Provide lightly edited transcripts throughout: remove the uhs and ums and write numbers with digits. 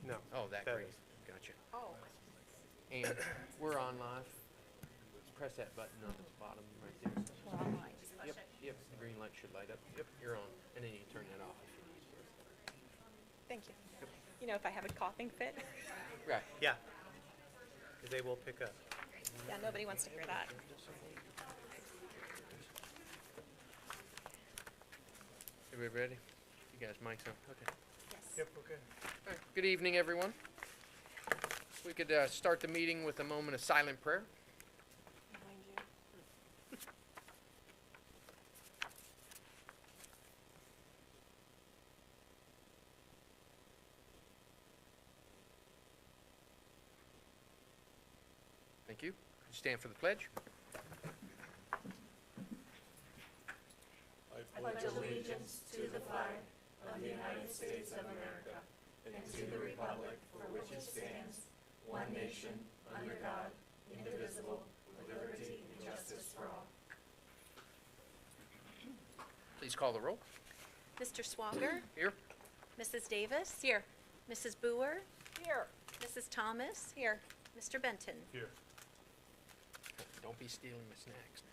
No. Oh, that That green. is. Gotcha. Oh, And we're on live. Press that button on the bottom right there. we're online. Yep, yep. The green light should light up. Yep, you're on. And then you turn that off. Thank you. You know, if I have a coughing fit, Right. Yeah. 'Cause they will pick up. yeah, nobody wants to hear that. Everybody ready? You guys mics on? Okay. Yes. Yep, okay. All right. Good evening, everyone. We could start the meeting with a moment of silent prayer. Behind you. Thank you. Could you stand for the pledge? I pledge allegiance to the flag of the United States of America and to the republic for which it stands, one nation, under God, indivisible, with liberty and justice for all. Please call the roll. Mr. Swanger, Here. Mrs. Davis. Here. Mrs. Boer. Here. Mrs. Thomas. Here. Mr. Benton. Here. Don't be stealing my snacks.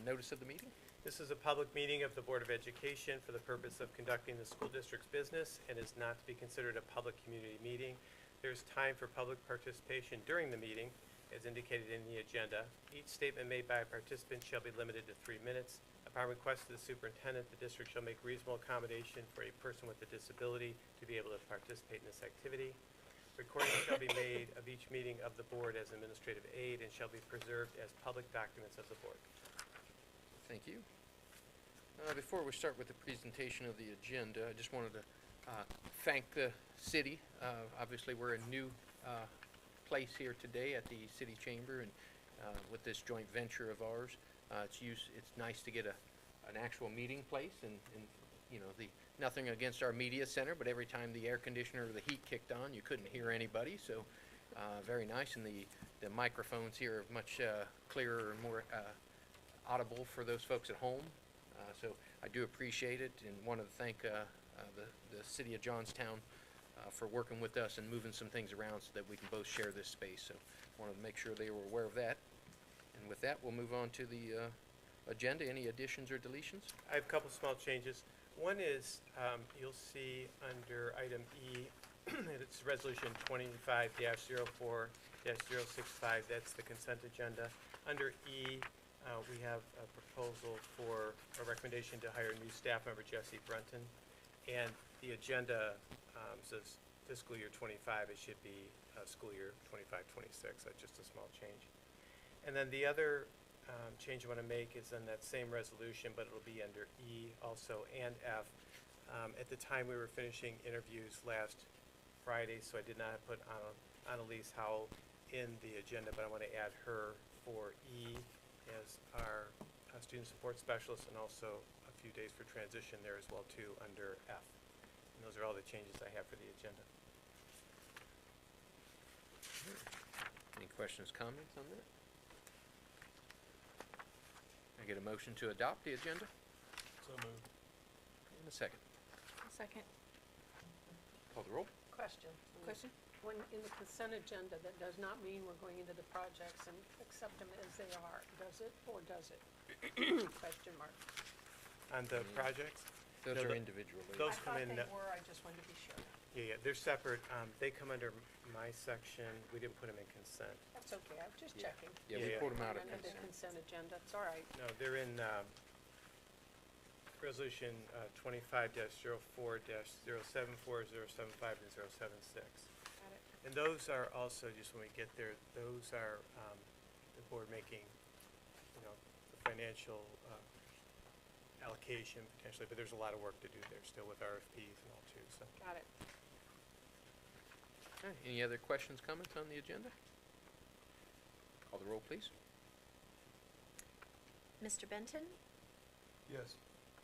Notice of the meeting? This is a public meeting of the Board of Education for the purpose of conducting the school district's business and is not to be considered a public community meeting. There's time for public participation during the meeting, as indicated in the agenda. Each statement made by a participant shall be limited to 3 minutes. Upon request of the superintendent, the district shall make reasonable accommodation for a person with a disability to be able to participate in this activity. Recording shall be made of each meeting of the board as administrative aid and shall be preserved as public documents of the board. Thank you. Before we start with the presentation of the agenda, I just wanted to thank the city. Obviously, we're a new place here today at the city chamber, and with this joint venture of ours, it's nice to get an actual meeting place, and you know, nothing against our media center, but every time the air conditioner or the heat kicked on, you couldn't hear anybody, so very nice, and the microphones here are much clearer and more audible for those folks at home. So I do appreciate it and want to thank the city of Johnstown for working with us and moving some things around so that we can both share this space. So wanted to make sure they were aware of that. And with that, we'll move on to the agenda. Any additions or deletions? I have a couple small changes. One is, you'll see under item E, it's resolution 25-04-065, that's the consent agenda. Under E, we have a proposal for a recommendation to hire a new staff member, Jesse Brunton. And the agenda says fiscal year 25, it should be school year 25-26, that's just a small change. And then the other change I want to make is on that same resolution, but it'll be under E also and F. At the time, we were finishing interviews last Friday, so I did not put Annalise Howell in the agenda, but I want to add her for E as our student support specialist, and also a few days for transition there as well too under F. And those are all the changes I have for the agenda. Any questions, comments on that? I get a motion to adopt the agenda? So moved. In a second. Second. Call the roll. Question. Question? When in the consent agenda, that does not mean we're going into the projects and accept them as they are, does it, or does it? Question mark. On the projects, Those No, are the- individually. those I come thought in, they were, I just wanted to be sure. yeah, they're separate. They come under my section. We didn't put them in consent. That's okay, I'm just Yeah. checking. Yeah, Yeah, we yeah. pulled them out of Under the consent. consent agenda, it's all right. No, they're in resolution 25-04-074, 075, and 076. Got it. And those are also, just when we get there, those are the board making, you know, the financial allocation potentially, but there's a lot of work to do there still with RFPs and all too, so. Got it. Okay, any other questions, comments on the agenda? Call the roll, please. Mr. Benton? Yes.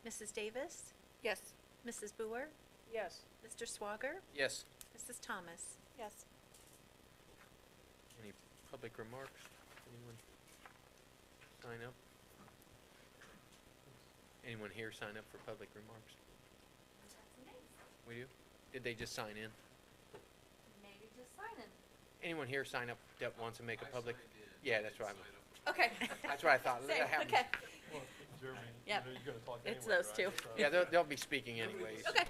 Mrs. Davis? Yes. Mrs. Boer? Yes. Mr. Swager? Yes. Mrs. Thomas? Yes. Any public remarks? Anyone sign up? Anyone here sign up for public remarks? We do? did they just sign in? Maybe just sign in. Anyone here sign up that wants to make a public? Yeah, that's what Okay. that's what I thought. That happens. Okay. Well, Jeremy, Yep. you're gonna talk It's anyway, those right? two. So- Yeah, they'll be speaking anyways. Okay.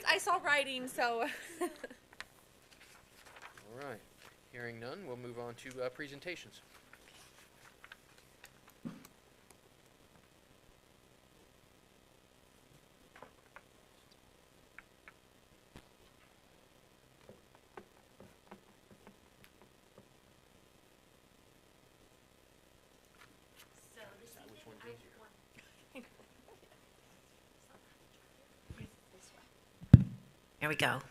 I saw writing, so. All right. Hearing none, we'll move on to presentations. Which one's easier? There we go.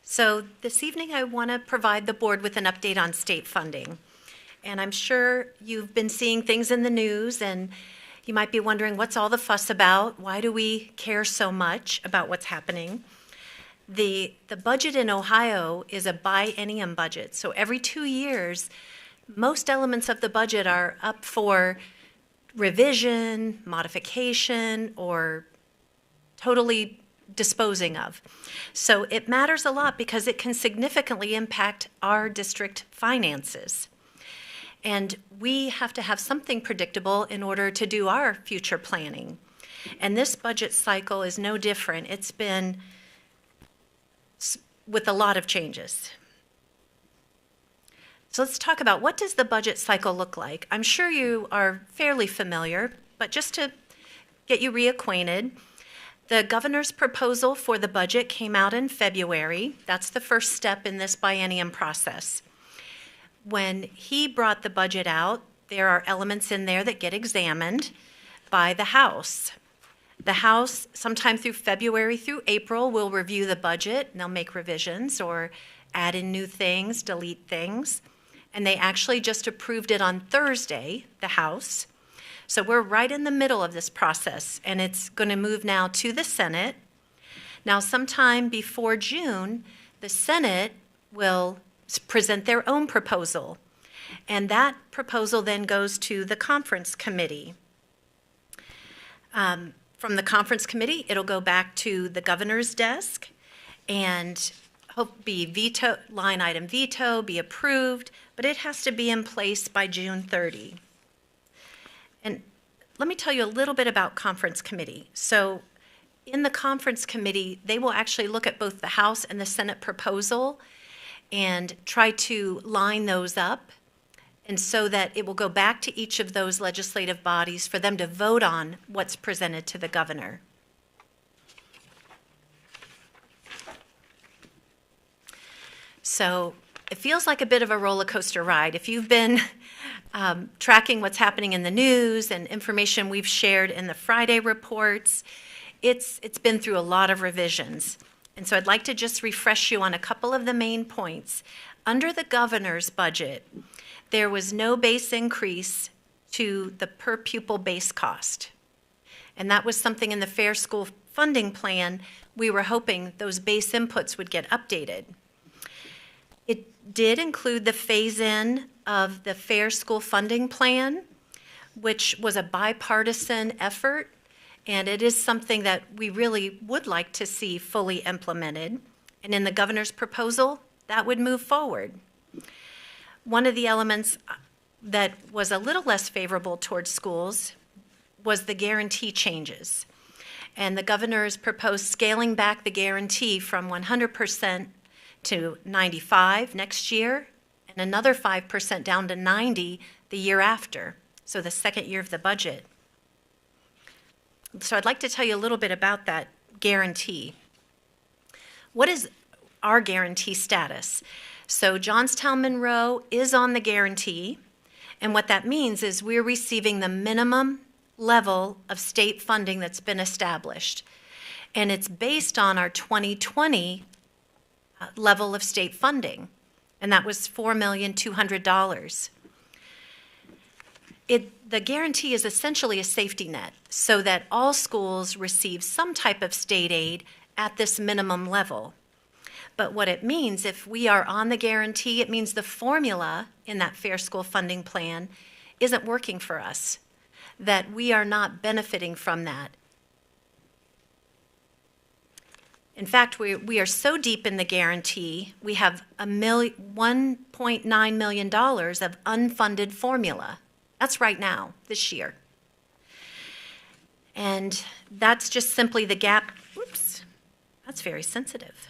So this evening, I want to provide the board with an update on state funding. And I'm sure you've been seeing things in the news, and you might be wondering, what's all the fuss about? Why do we care so much about what's happening? The budget in Ohio is a biennium budget. So every 2 years, most elements of the budget are up for revision, modification, or totally disposing of. So it matters a lot because it can significantly impact our district finances. And we have to have something predictable in order to do our future planning. And this budget cycle is no different. It's been with a lot of changes. So let's talk about, what does the budget cycle look like? I'm sure you are fairly familiar, but just to get you reacquainted, the governor's proposal for the budget came out in February. That's the first step in this biennium process. When he brought the budget out, there are elements in there that get examined by the House. The House, sometime through February through April, will review the budget, and they'll make revisions or add in new things, delete things. And they actually just approved it on Thursday, the House. So we're right in the middle of this process, and it's going to move now to the Senate. Now, sometime before June, the Senate will present their own proposal, and that proposal then goes to the conference committee. From the conference committee, it'll go back to the governor's desk and hope be veto, line item veto, be approved, but it has to be in place by June 30. And let me tell you a little bit about conference committee. So in the conference committee, they will actually look at both the House and the Senate proposal and try to line those up, and so that it will go back to each of those legislative bodies for them to vote on what's presented to the governor. So it feels like a bit of a roller coaster ride. If you've been tracking what's happening in the news and information we've shared in the Friday reports, it's been through a lot of revisions. And so I'd like to just refresh you on a couple of the main points. Under the governor's budget, there was no base increase to the per pupil base cost. And that was something in the Fair School Funding Plan. We were hoping those base inputs would get updated. It did include the phase-in of the Fair School Funding Plan, which was a bipartisan effort, and it is something that we really would like to see fully implemented. And in the governor's proposal, that would move forward. One of the elements that was a little less favorable towards schools was the guarantee changes. And the governor's proposed scaling back the guarantee from 100% to 95 next year, and another 5% down to 90 the year after, so the second year of the budget. So I'd like to tell you a little bit about that guarantee. What is our guarantee status? So Johnstown-Monroe is on the guarantee, and what that means is we're receiving the minimum level of state funding that's been established. And it's based on our 2020 level of state funding, and that was $4,200,000. The guarantee is essentially a safety net so that all schools receive some type of state aid at this minimum level. But what it means, if we are on the guarantee, it means the formula in that Fair School Funding Plan isn't working for us, that we are not benefiting from that. In fact, we are so deep in the guarantee, we have $1.9 million of unfunded formula. That's right now, this year. And that's just simply the gap. Oops, that's very sensitive.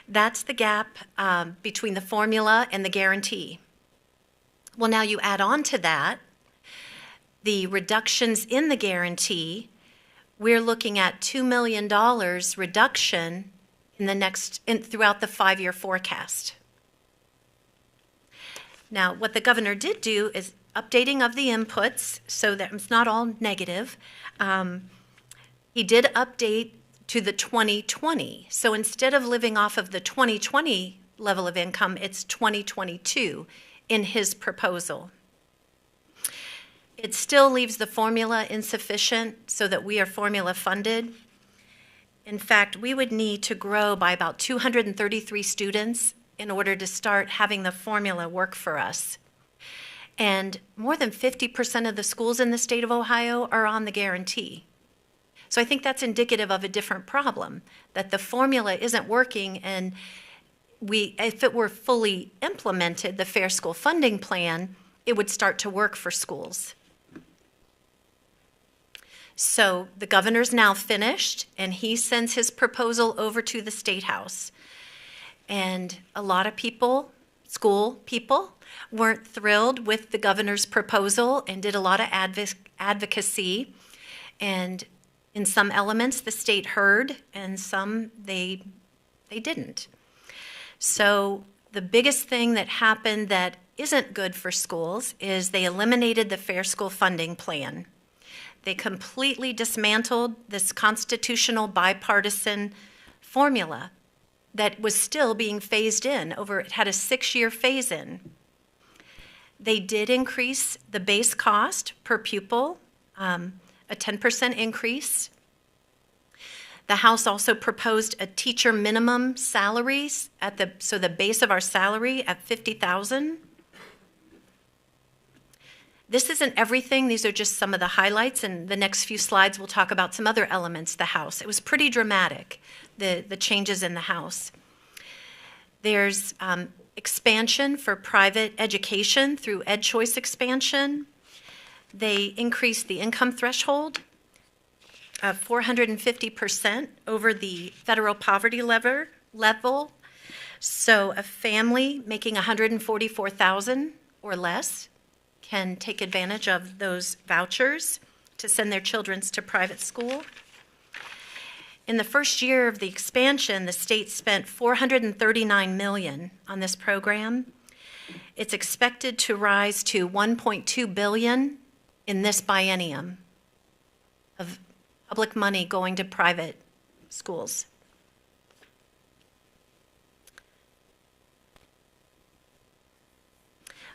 That's the gap between the formula and the guarantee. Well, now you add on to that the reductions in the guarantee. We're looking at $2 million reduction throughout the 5-year forecast. Now, what the governor did do is updating of the inputs so that it's not all negative. He did update to the 2020. So instead of living off of the 2020 level of income, it's 2022 in his proposal. It still leaves the formula insufficient so that we are formula funded. In fact, we would need to grow by about 233 students in order to start having the formula work for us. And more than 50% of the schools in the state of Ohio are on the guarantee. So I think that's indicative of a different problem, that the formula isn't working, and if it were fully implemented, the Fair School Funding Plan, it would start to work for schools. So the governor's now finished, and he sends his proposal over to the State House. And a lot of people, school people, weren't thrilled with the governor's proposal and did a lot of advocacy. And in some elements, the state heard, and some they didn't. So the biggest thing that happened that isn't good for schools is they eliminated the Fair School Funding Plan. They completely dismantled this constitutional bipartisan formula that was still being phased in it had a 6-year phase in. They did increase the base cost per pupil, a 10% increase. The House also proposed a teacher minimum salaries so the base of our salary at $50,000. This isn't everything. These are just some of the highlights, and the next few slides we'll talk about some other elements of the House. It was pretty dramatic, the changes in the House. There's expansion for private education through EdChoice expansion. They increased the income threshold 450% over the federal poverty level. So a family making $144,000 or less can take advantage of those vouchers to send their children to private school. In the first year of the expansion, the state spent $439 million on this program. It's expected to rise to $1.2 billion in this biennium of public money going to private schools.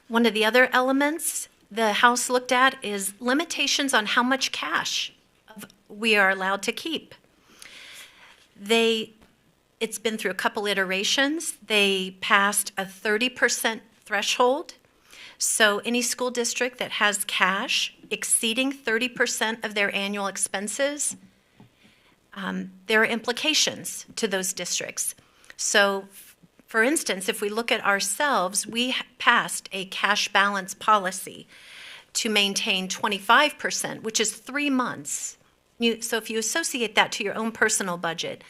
One of the other elements the House looked at is limitations on how much cash we are allowed to keep. It's been through a couple iterations. They passed a 30% threshold. So any school district that has cash exceeding 30% of their annual expenses, there are implications to those districts. So for instance, if we look at ourselves, we passed a cash balance policy to maintain 25%, which is 3 months. So if you associate that to your own personal budget,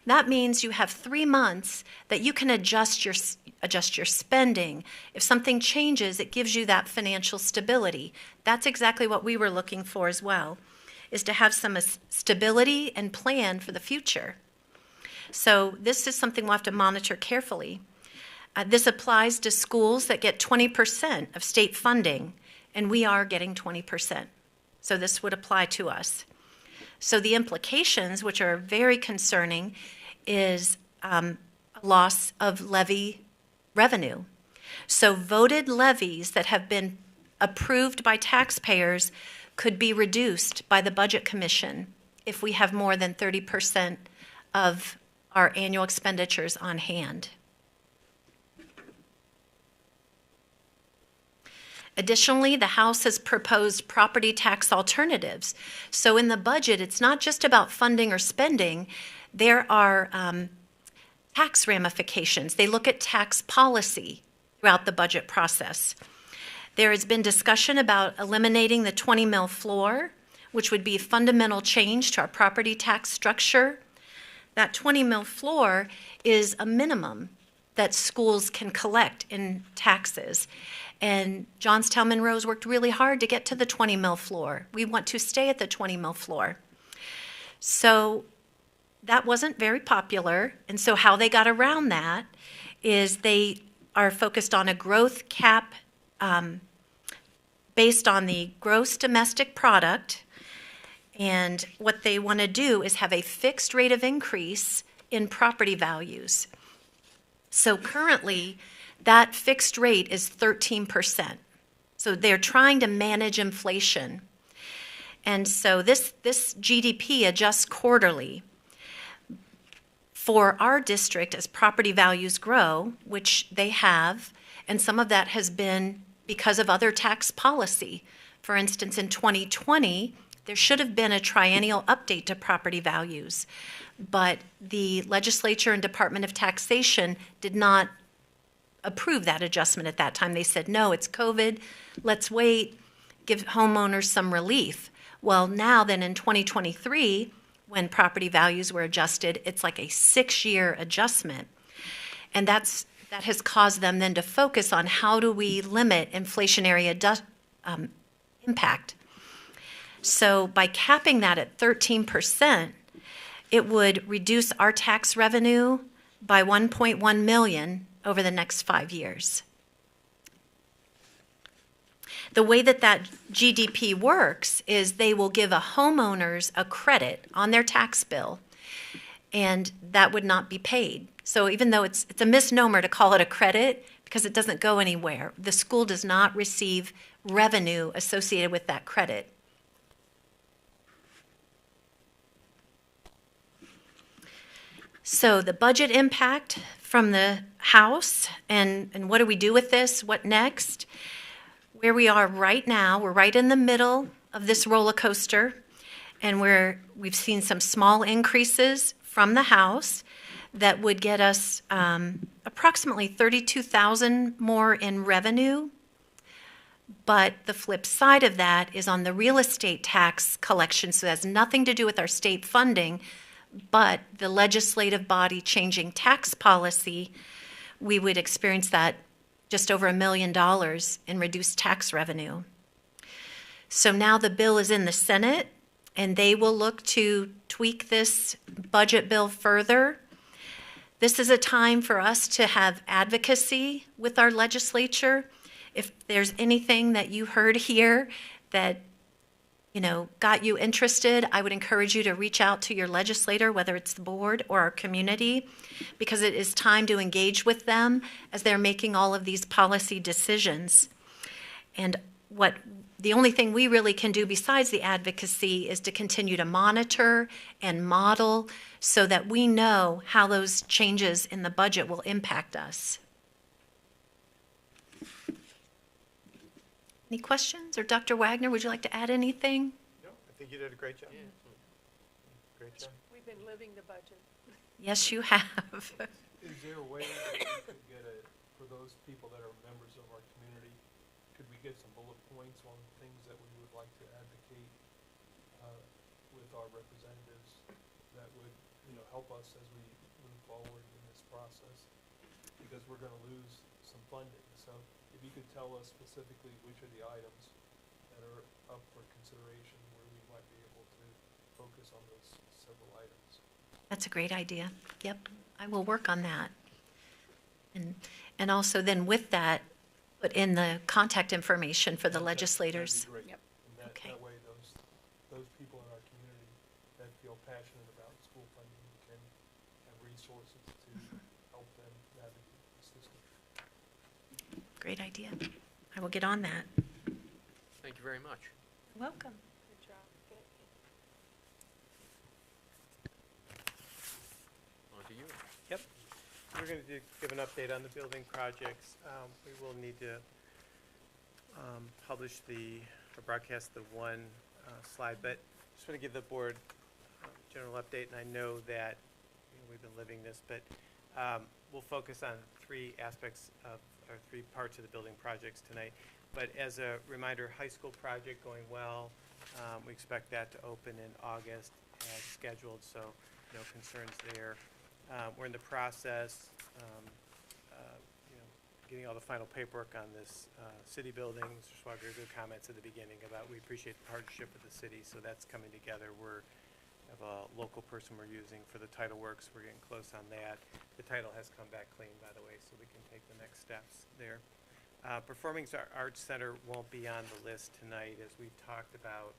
that means you have 3 months that you can adjust your spending. If something changes, it gives you that financial stability. That's exactly what we were looking for as well, is to have some stability and plan for the future. So this is something we'll have to monitor carefully. This applies to schools that get 20% of state funding, and we are getting 20%. So this would apply to us. So the implications, which are very concerning, is a loss of levy revenue. So voted levies that have been approved by taxpayers could be reduced by the Budget Commission if we have more than 30% of our annual expenditures on hand. Additionally, the House has proposed property tax alternatives. So in the budget, it's not just about funding or spending. There are tax ramifications. They look at tax policy throughout the budget process. There has been discussion about eliminating the 20 mil floor, which would be a fundamental change to our property tax structure. That 20 mil floor is a minimum that schools can collect in taxes. And Johnstown-Monroe's worked really hard to get to the 20 mil floor. We want to stay at the 20 mil floor. So that wasn't very popular. And so how they got around that is they are focused on a growth cap based on the gross domestic product. And what they want to do is have a fixed rate of increase in property values. So currently, that fixed rate is 13%. So they're trying to manage inflation. And so this GDP adjusts quarterly. For our district, as property values grow, which they have, and some of that has been because of other tax policy. For instance, in 2020, there should have been a triennial update to property values, but the legislature and Department of Taxation did not approve that adjustment at that time. They said, no, it's COVID, let's wait, give homeowners some relief. Well, now then in 2023, when property values were adjusted, it's like a 6-year adjustment. And that has caused them then to focus on how do we limit inflationary impact. So by capping that at 13%, it would reduce our tax revenue by $1.1 million over the next 5 years. The way that GDP works is they will give a homeowners a credit on their tax bill, and that would not be paid. So even though it's a misnomer to call it a credit because it doesn't go anywhere, the school does not receive revenue associated with that credit. So the budget impact from the House, and what do we do with this? What next? Where we are right now, we're right in the middle of this roller coaster, and we've seen some small increases from the House that would get us approximately $32,000 more in revenue. But the flip side of that is on the real estate tax collection, so it has nothing to do with our state funding, but the legislative body changing tax policy, we would experience that just over $1 million in reduced tax revenue. So now the bill is in the Senate, and they will look to tweak this budget bill further. This is a time for us to have advocacy with our legislature. If there's anything that you heard here that got you interested, I would encourage you to reach out to your legislator, whether it's the board or our community, because it is time to engage with them as they're making all of these policy decisions. And the only thing we really can do besides the advocacy is to continue to monitor and model so that we know how those changes in the budget will impact us. Any questions? Or Dr. Wagner, would you like to add anything? No, I think you did a great job. Great job. We've been living the budget. Yes, you have. Is there a way that we could get for those people that are members of our community, could we get some bullet points on things that we would like to advocate with our representatives that would, help us as we move forward in this process? Because we're going to lose some funding. So if you could tell us specifically which are the items that are up for consideration where we might be able to focus on those several items. That's a great idea. Yep, I will work on that. And also then with that, put in the contact information for the legislators. That'd be great. Yep. And Okay. that way those people in our community that feel passionate about school funding can have resources to help them navigate the system. Great idea. I will get on that. Thank you very much. Welcome. Good job. Good. On to you. Yep. We're going to give an update on the building projects. We will need to publish or broadcast the one slide, but just want to give the board a general update, and I know that we've been living this, but we'll focus on three aspects of, or three parts of the building projects tonight. But as a reminder, high school project going well. We expect that to open in August as scheduled, so no concerns there. We're in the process, getting all the final paperwork on this city building. Mr. Swager, good comments at the beginning about we appreciate the partnership with the city, so that's coming together. We have a local person we're using for the title works. We're getting close on that. The title has come back clean, by the way, so we can take the next steps there. Performing Arts Center won't be on the list tonight, as we've talked about,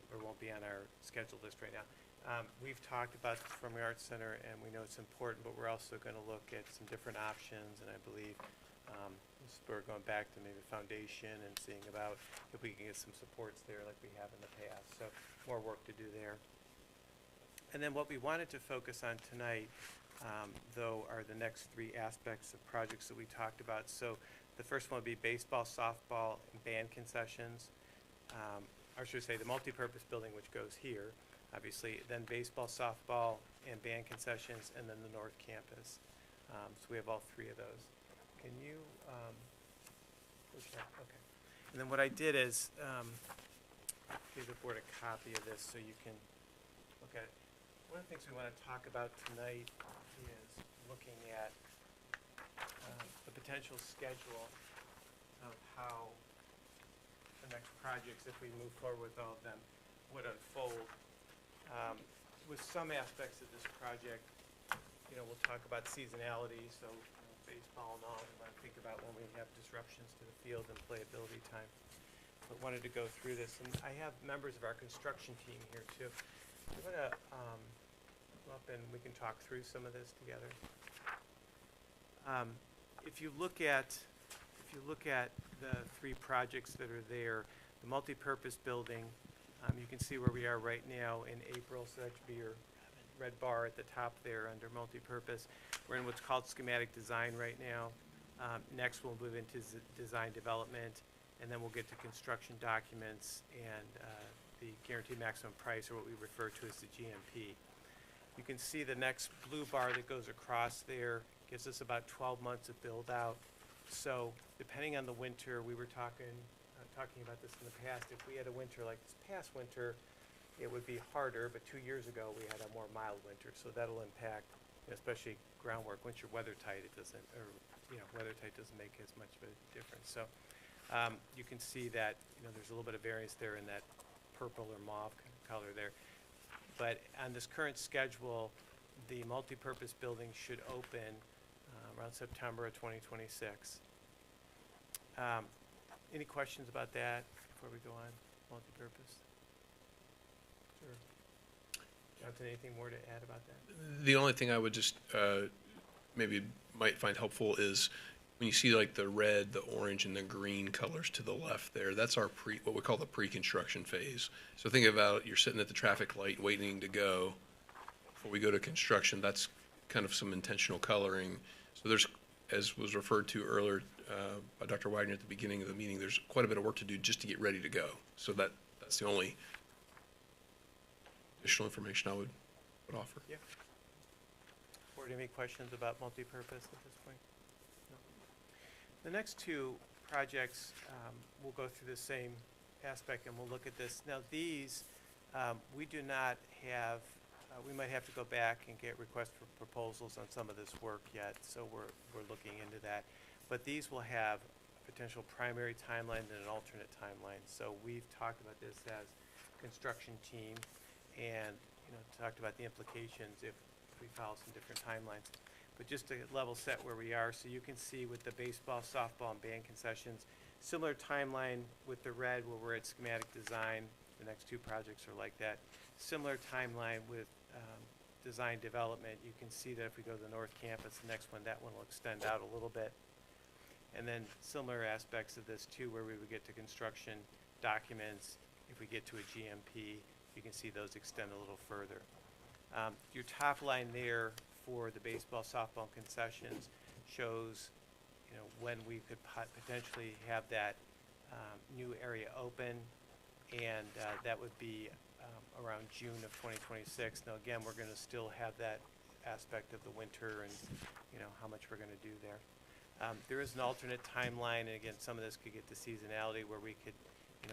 or won't be on our scheduled list right now. We've talked about the Performing Arts Center, and we know it's important, but we're also going to look at some different options, and I believe we're going back to maybe foundation and seeing about if we can get some supports there like we have in the past. So more work to do there. And then what we wanted to focus on tonight, though, are the next three aspects of projects that we talked about. So the first one would be baseball, softball, and band concessions. Or should I say the multipurpose building, which goes here, obviously, then baseball, softball, and band concessions, and then the North Campus. So we have all three of those. Can you, okay. And then what I did is give the board a copy of this so you can look at it. One of the things we want to talk about tonight is looking at the potential schedule of how the next projects, if we move forward with all of them, would unfold. With some aspects of this project, we'll talk about seasonality, so baseball and all, we want to think about when we have disruptions to the field and playability time. But wanted to go through this, and I have members of our construction team here too. I'm going to come up and we can talk through some of this together. If you look at the three projects that are there, the multipurpose building, you can see where we are right now in April, so that should be your red bar at the top there under multipurpose. We're in what's called schematic design right now. Next we'll move into design development, and then we'll get to construction documents and the guaranteed maximum price, or what we refer to as the GMP. You can see the next blue bar that goes across there gives us about 12 months of build out. So depending on the winter, we were talking about this in the past. If we had a winter like this past winter, it would be harder, but 2 years ago we had a more mild winter, so that'll impact, especially groundwork. Once you're weather tight, it doesn't, or weather tight doesn't make as much of a difference. So you can see that there's a little bit of variance there in that purple or mauve color there. But on this current schedule, the multipurpose building should open around September of 2026. Any questions about that before we go on, multipurpose? Sure. Jonathan, anything more to add about that? The only thing I would just maybe might find helpful is when you see like the red, the orange, and the green colors to the left there, that's our what we call the pre-construction phase. So think about you're sitting at the traffic light waiting to go. Before we go to construction, that's kind of some intentional coloring. So there's, as was referred to earlier by Dr. Widener at the beginning of the meeting, there's quite a bit of work to do just to get ready to go. So that's the only additional information I would offer. Yeah. Board, any questions about multipurpose at this point? No. The next two projects, we'll go through the same aspect and we'll look at this. Now these, we do not have, we might have to go back and get requests for proposals on some of this work yet, so we're looking into that. But these will have a potential primary timeline and an alternate timeline. So we've talked about this as construction team and talked about the implications if we follow some different timelines. But just to level set where we are, so you can see with the baseball, softball, and band concessions, similar timeline with the red where we're at schematic design. The next two projects are like that. Similar timeline with design development. You can see that if we go to the North Campus, the next one, that one will extend out a little bit. And then similar aspects of this too, where we would get to construction documents. If we get to a GMP, you can see those extend a little further. Your top line there for the baseball, softball concessions shows, when we could potentially have that new area open, and that would be around June of 2026. Now, again, we're going to still have that aspect of the winter and, how much we're going to do there. There is an alternate timeline, and again, some of this could get to seasonality where we could,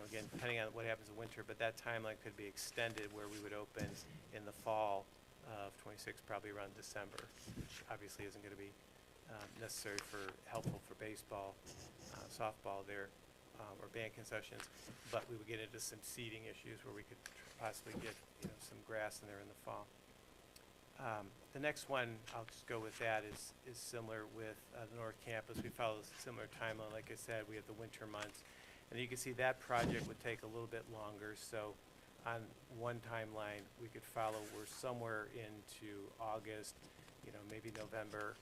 again, depending on what happens in winter, but that timeline could be extended where we would open in the fall of 26, probably around December, which obviously isn't going to be helpful for baseball, softball there, or band concessions, but we would get into some seating issues where we could possibly get, some grass in there in the fall. The next one, I'll just go with that, is similar with the North Campus. We follow a similar timeline. Like I said, we have the winter months. And you can see that project would take a little bit longer. So on one timeline, we could follow, we're somewhere into August, maybe November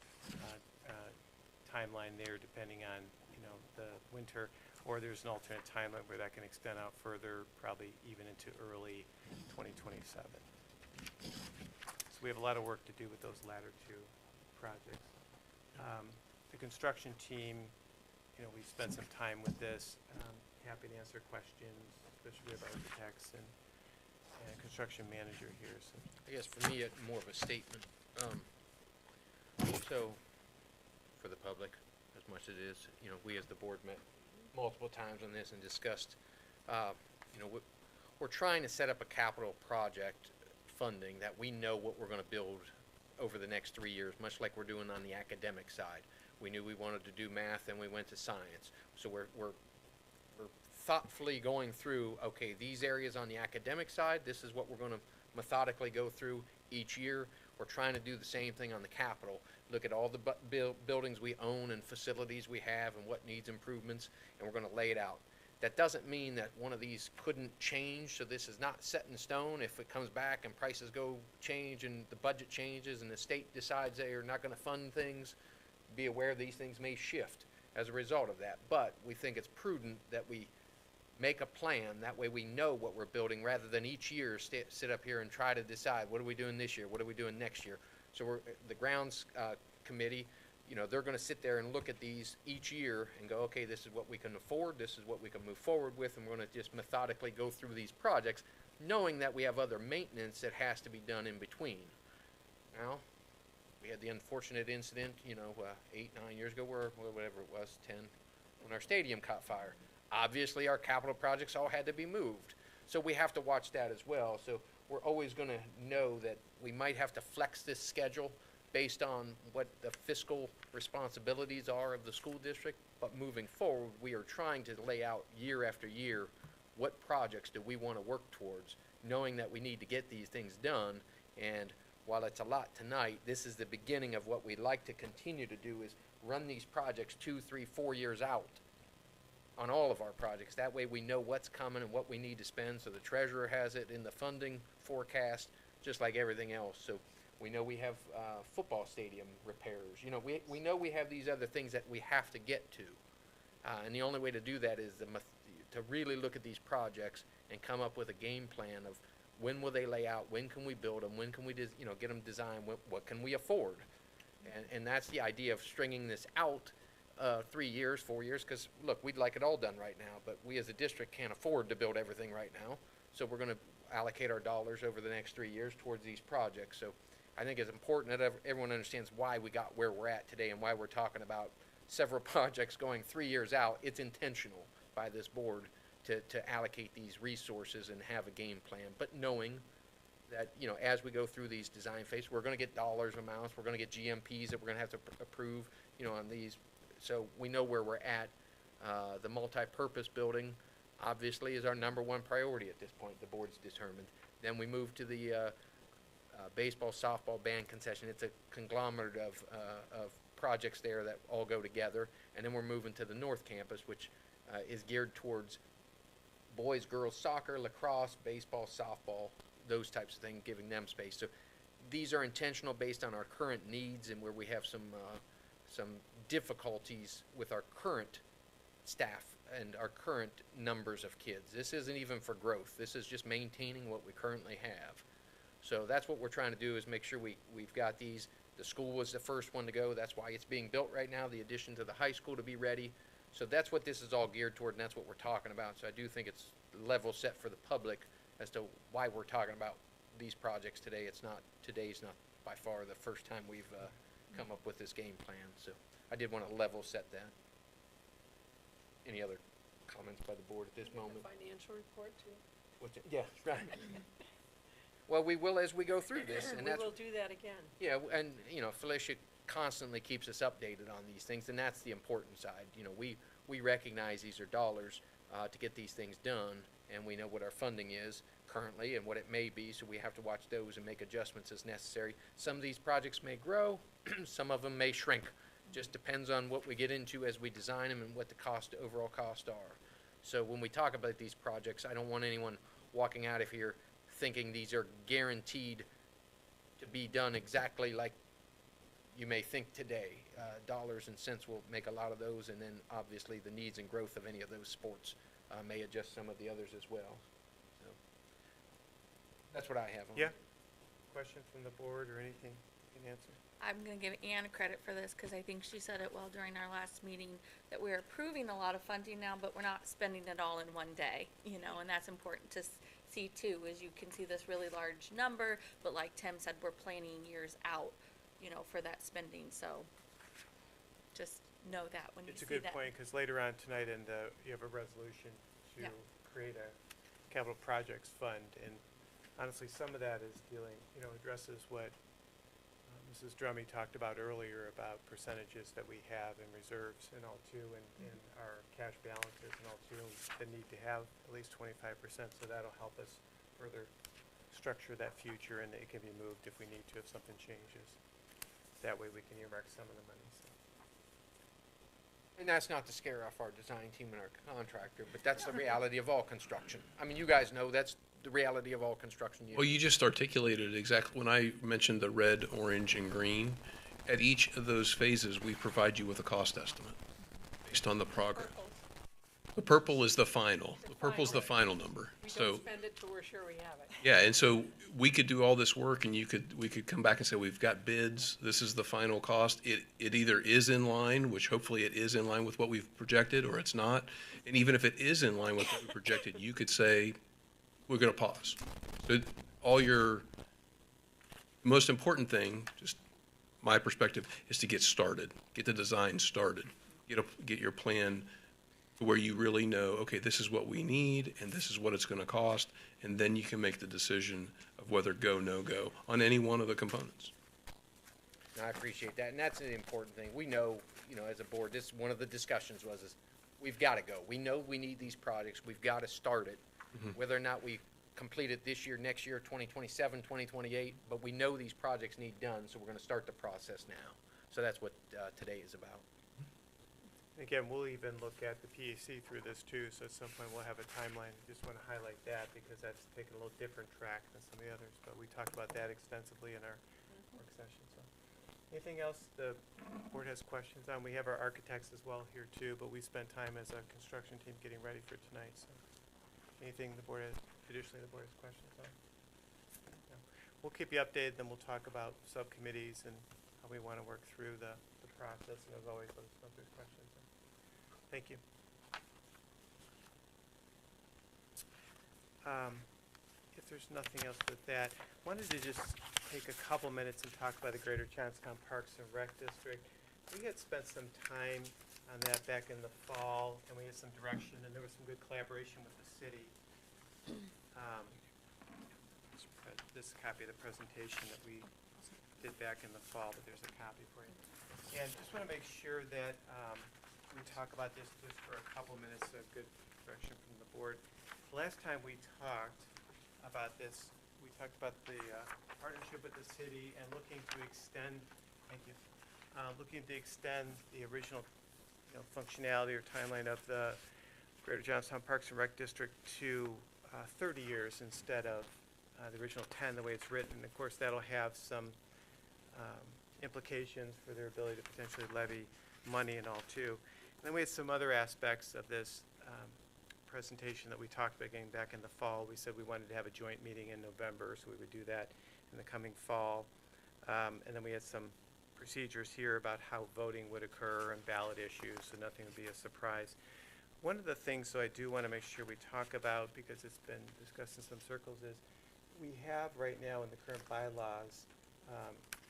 timeline there, depending on, the winter. Or there's an alternate timeline where that can extend out further, probably even into early 2027. So we have a lot of work to do with those latter two projects. The construction team, we've spent some time with this. Happy to answer questions, especially with architects and construction manager here. So I guess for me, more of a statement. So, for the public, as much as it is, we as the board met multiple times on this and discussed, we're trying to set up a capital project funding that we know what we're going to build over the next 3 years, much like we're doing on the academic side. We knew we wanted to do math, and we went to science. So we're thoughtfully going through, okay, these areas on the academic side, this is what we're going to methodically go through each year. We're trying to do the same thing on the capital. Look at all the buildings we own and facilities we have and what needs improvements, and we're going to lay it out. That doesn't mean that one of these couldn't change, so this is not set in stone. If it comes back and prices change and the budget changes and the state decides they are not going to fund things, be aware these things may shift as a result of that. But we think it's prudent that we make a plan. That way we know what we're building rather than each year sit up here and try to decide, what are we doing this year? What are we doing next year? So the grounds committee, they're going to sit there and look at these each year and go, okay, this is what we can afford, this is what we can move forward with, and we're going to just methodically go through these projects, knowing that we have other maintenance that has to be done in between. Now, we had the unfortunate incident, 8, 9 years ago, whatever it was, 10, when our stadium caught fire. Obviously, our capital projects all had to be moved. So we have to watch that as well. So we're always going to know that we might have to flex this schedule based on what the fiscal responsibilities are of the school district. But moving forward, we are trying to lay out year after year what projects do we want to work towards, knowing that we need to get these things done. And while it's a lot tonight, this is the beginning of what we'd like to continue to do, is run these projects 2, 3, 4 years out on all of our projects. That way we know what's coming and what we need to spend, so the treasurer has it in the funding forecast, just like everything else. So we know we have football stadium repairs. We know we have these other things that we have to get to. And the only way to do that is to really look at these projects and come up with a game plan of when will they lay out, when can we build them, when can we get them designed, what can we afford. And that's the idea of stringing this out 3 years, 4 years, because look, we'd like it all done right now, but we as a district can't afford to build everything right now. So we're going to allocate our dollars over the next 3 years towards these projects. So I think it's important that everyone understands why we got where we're at today and why we're talking about several projects going 3 years out. It's intentional by this board to allocate these resources and have a game plan, but knowing that, as we go through these design phases, we're going to get dollars amounts, we're going to get GMPs that we're going to have to approve, on these. So we know where we're at. The multi-purpose building, obviously, is our #1 priority at this point, the board's determined. Then we move to the baseball, softball, band concession. It's a conglomerate of projects there that all go together. And then we're moving to the North Campus, which is geared towards boys, girls, soccer, lacrosse, baseball, softball, those types of things, giving them space. So these are intentional based on our current needs and where we have some difficulties with our current staff and our current numbers of kids. This isn't even for growth. This is just maintaining what we currently have. So that's what we're trying to do, is make sure we've got these. The school was the first one to go. That's why it's being built right now, the addition to the high school to be ready. So that's what this is all geared toward, and that's what we're talking about. So I do think it's level set for the public as to why we're talking about these projects today. Today's not by far the first time we've come up with this game plan. So I did want to level set that. Any other comments by the board at this The moment? financial report too. What's it? Yeah, right. Well, we will as we go through this, and We that's, will do that again. yeah, and, you know, Felicia constantly keeps us updated on these things, and that's the important side. You know, we recognize these are dollars to get these things done, and we know what our funding is currently and what it may be, so we have to watch those and make adjustments as necessary. Some of these projects may grow, some of them may shrink. Just depends on what we get into as we design them and what the overall costs are. So when we talk about these projects, I don't want anyone walking out of here thinking these are guaranteed to be done exactly like you may think today. Dollars and cents will make a lot of those, and then obviously the needs and growth of any of those sports may adjust some of the others as well. So that's what I have on it. Yeah? Question from the board or anything you can answer? I'm gonna give Ann credit for this, cause I think she said it well during our last meeting, that we're approving a lot of funding now, but we're not spending it all in one day, you know, and that's important to see too, as you can see this really large number, but like Tim said, we're planning years out, you know, for that spending, so just know that when you It's a see good that. point, because later on tonight, you have a resolution to Yeah. create a capital projects fund, and honestly, some of that is addresses what Mrs. Drummy talked about earlier about percentages that we have in reserves and all too, and our cash balances and all too, and the need to have at least 25%, so that'll help us further structure that future, and it can be moved if we need to, if something changes. That way we can earmark some of the money, so. And that's not to scare off our design team and our contractor, but that's the reality of all construction. I mean, you guys know that's the reality of all construction. Well, you just articulated it exactly. When I mentioned the red, orange, and green, at each of those phases, we provide you with a cost estimate based on the progress. The purple is the final. The purple is the final number. We So, don't spend it till we're sure we have it. yeah, and so we could do all this work, and we could come back and say, we've got bids, this is the final cost. It either is in line, which hopefully it is in line with what we've projected, or it's not. And even if it is in line with what we projected, you could say, we're gonna pause. So most important thing, just my perspective, is to get started, get the design started, get your plan to where you really know, okay, this is what we need, and this is what it's gonna cost, and then you can make the decision of whether go, no go on any one of the components. And I appreciate that, and that's the important thing. We know, as a board, this, one of the discussions is, we've gotta go. We know we need these projects, we've gotta start it. Whether or not we complete it this year, next year, 2027, 2028, but we know these projects need done, so we're gonna start the process now. So that's what today is about. Again, we'll even look at the PAC through this too, so at some point we'll have a timeline. Just want to highlight that because that's taken a little different track than some of the others, but we talked about that extensively in our work session, so. Anything else the board has questions on? We have our architects as well here too, but we spent time as a construction team getting ready for tonight, so. Anything traditionally the board has questions on? No. We'll keep you updated, then we'll talk about subcommittees and how we want to work through the process, and as always, let us know if there's questions. Thank you. If there's nothing else with that, wanted to just take a couple minutes and talk about the Greater Johnstown Parks and Rec District. We had spent some time on that back in the fall, and we had some direction, and there was some good collaboration with the city. This copy of the presentation that we did back in the fall, but there's a copy for you. And just want to make sure that we talk about this just for a couple minutes, a good direction from the board. The last time we talked about this, we talked about the partnership with the city and looking to extend, thank you, looking to extend the original functionality or timeline of the Greater Johnstown Parks and Rec District to 30 years instead of the original 10, the way it's written. And of course, that'll have some implications for their ability to potentially levy money and all too. And then we had some other aspects of this presentation that we talked about getting back in the fall. We said we wanted to have a joint meeting in November, so we would do that in the coming fall. And then we had some procedures here about how voting would occur and ballot issues, so nothing would be a surprise. One of the things, so I do want to make sure we talk about, because it's been discussed in some circles, is we have right now in the current bylaws,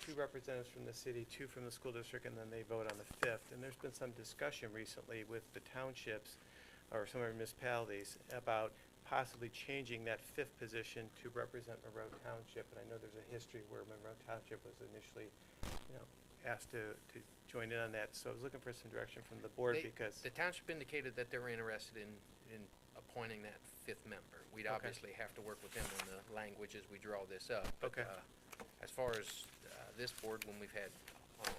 2 representatives from the city, 2 from the school district, and then they vote on the 5th. And there's been some discussion recently with the townships, or some of our municipalities, about possibly changing that 5th position to represent Monroe Township. And I know there's a history where Monroe Township was initially, asked to join in on that. So I was looking for some direction from the board, because, The township indicated that they were interested in appointing that 5th member. We'd Okay. obviously have to work with them on the language as we draw this up. But, Okay. As far as this board, when we've had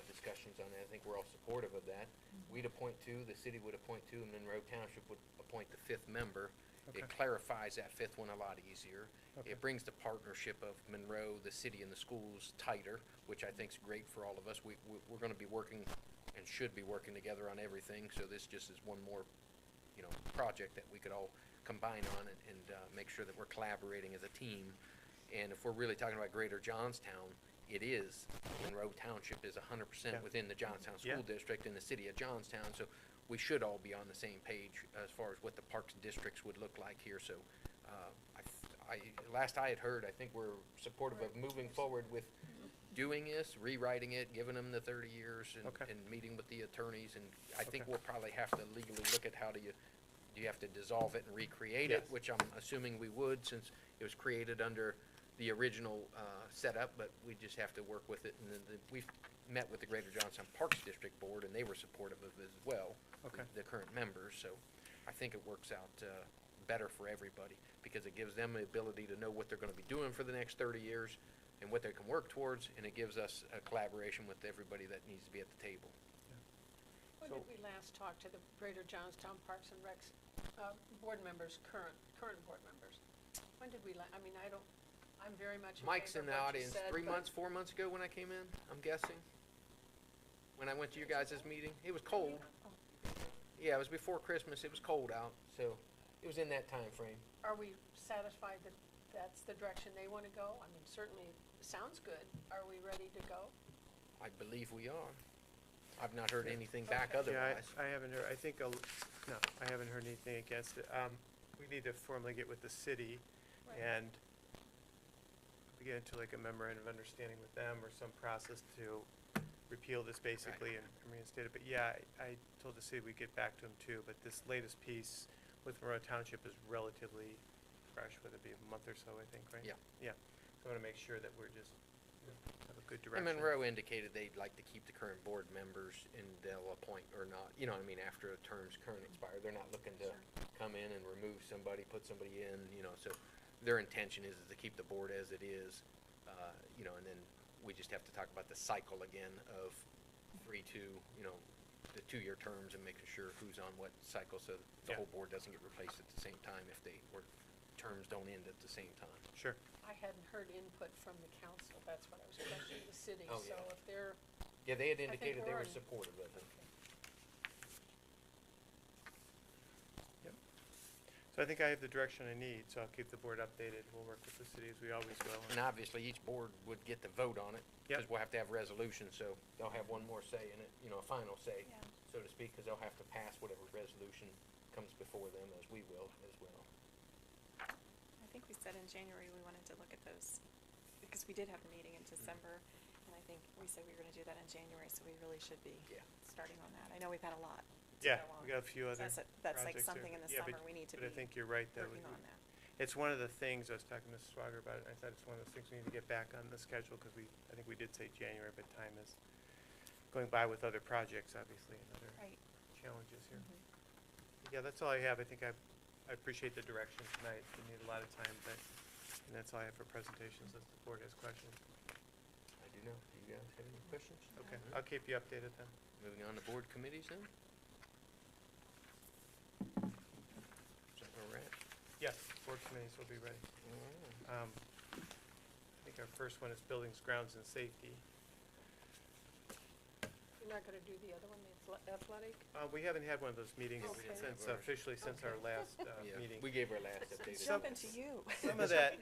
discussions on it, I think we're all supportive of that. We'd appoint 2, the city would appoint 2, and Monroe Township would appoint the 5th member. Okay. It clarifies that 5th one a lot easier. Okay. It brings the partnership of Monroe, the city, and the schools tighter, which I think is great for all of us. We're going to be working and should be working together on everything, so this just is one more, project that we could all combine on and make sure that we're collaborating as a team. And if we're really talking about Greater Johnstown, it is, Monroe Township is 100% Yeah. within the Johnstown Yeah. School District in the city of Johnstown, so we should all be on the same page as far as what the parks districts would look like here. So, last I had heard, I think we're supportive of moving forward with doing this, rewriting it, giving them the 30 years, Okay. and meeting with the attorneys, and I think Okay. we'll probably have to legally look at how do you have to dissolve it and recreate it, Yes. which I'm assuming we would, since it was created under the original setup, but we just have to work with it. And then we've met with the Greater Johnstown Parks District Board, and they were supportive of it as well, Okay. the current members, so I think it works out better for everybody, because it gives them the ability to know what they're gonna be doing for the next 30 years, and what they can work towards, and it gives us a collaboration with everybody that needs to be at the table. When So- did we last talk to the Greater Johnstown Parks and Recs, board members, current board members? When did we I'm very much in Mike's favor in of the what you audience, said, 3 but- months, 4 months ago when I came in, I'm guessing. When I went to your guys' meeting, it was cold. Yeah, it was before Christmas, it was cold out, so it was in that time frame. Are we satisfied that that's the direction they want to go? I mean, certainly, it sounds good. Are we ready to go? I believe we are. I've not heard anything back Okay. otherwise. Yeah, I haven't heard, no, I haven't heard anything against it. We need to formally get with the city, Right. and we get into like a memorandum of understanding with them, or some process to repeal this basically and reinstate it. But yeah, I told the city we'd get back to them too, but this latest piece with Monroe Township is relatively fresh, whether it be a month or so, I think, right? Yeah. Yeah, so I wanna make sure that we're just, have a good And direction. Monroe indicated they'd like to keep the current board members, and they'll appoint or not, you know what I mean, after a term's current expire. They're not looking to come in and remove somebody, put somebody in, so their intention is to keep the board as it is, and then we just have to talk about the cycle again of 3-2, the 2-year terms, and making sure who's on what cycle, so the Yeah. whole board doesn't get replaced at the same time if terms don't end at the same time. Sure. I hadn't heard input from the council. That's what I was questioning, the city. Oh, So yeah. if they're, Yeah, they had think indicated they we're were in- supportive of it. So I think I have the direction I need, so I'll keep the board updated. We'll work with the city as we always will. And obviously, each board would get to vote on it, Yep. because we'll have to have resolutions, so they'll have one more say in it, a final say, Yeah. so to speak, because they'll have to pass whatever resolution comes before them, as we will as well. I think we said in January we wanted to look at those, because we did have a meeting in December, and I think we said we were gonna do that in January, so we really should be Yeah. starting on that. I know we've had a lot to Yeah, go on. we got a few So other that's like projects there. something in the Yeah, summer we need to But I be think you're right, that working on that. it's one of the things, I was talking to Mrs. Swager about it, and I thought it's one of those things we need to get back on the schedule, because I think we did say January, but time is going by with other projects, obviously, and other Right. challenges here. Mhm. Yeah, that's all I have. I think I appreciate the direction tonight. We need a lot of time, and that's all I have for presentations, unless the board has questions. I do know. Do you guys have any questions? Okay, All right. I'll keep you updated then. Moving on to board committees then? Is that where we're at? Yes, board committees will be ready. All right. I think our first one is buildings, grounds, and safety. you're not going to do the other one, the athletic? We haven't had one of those meetings Okay. since, officially since our last Yeah, meeting. we gave our last update. Some- Jumping to you. Some of that,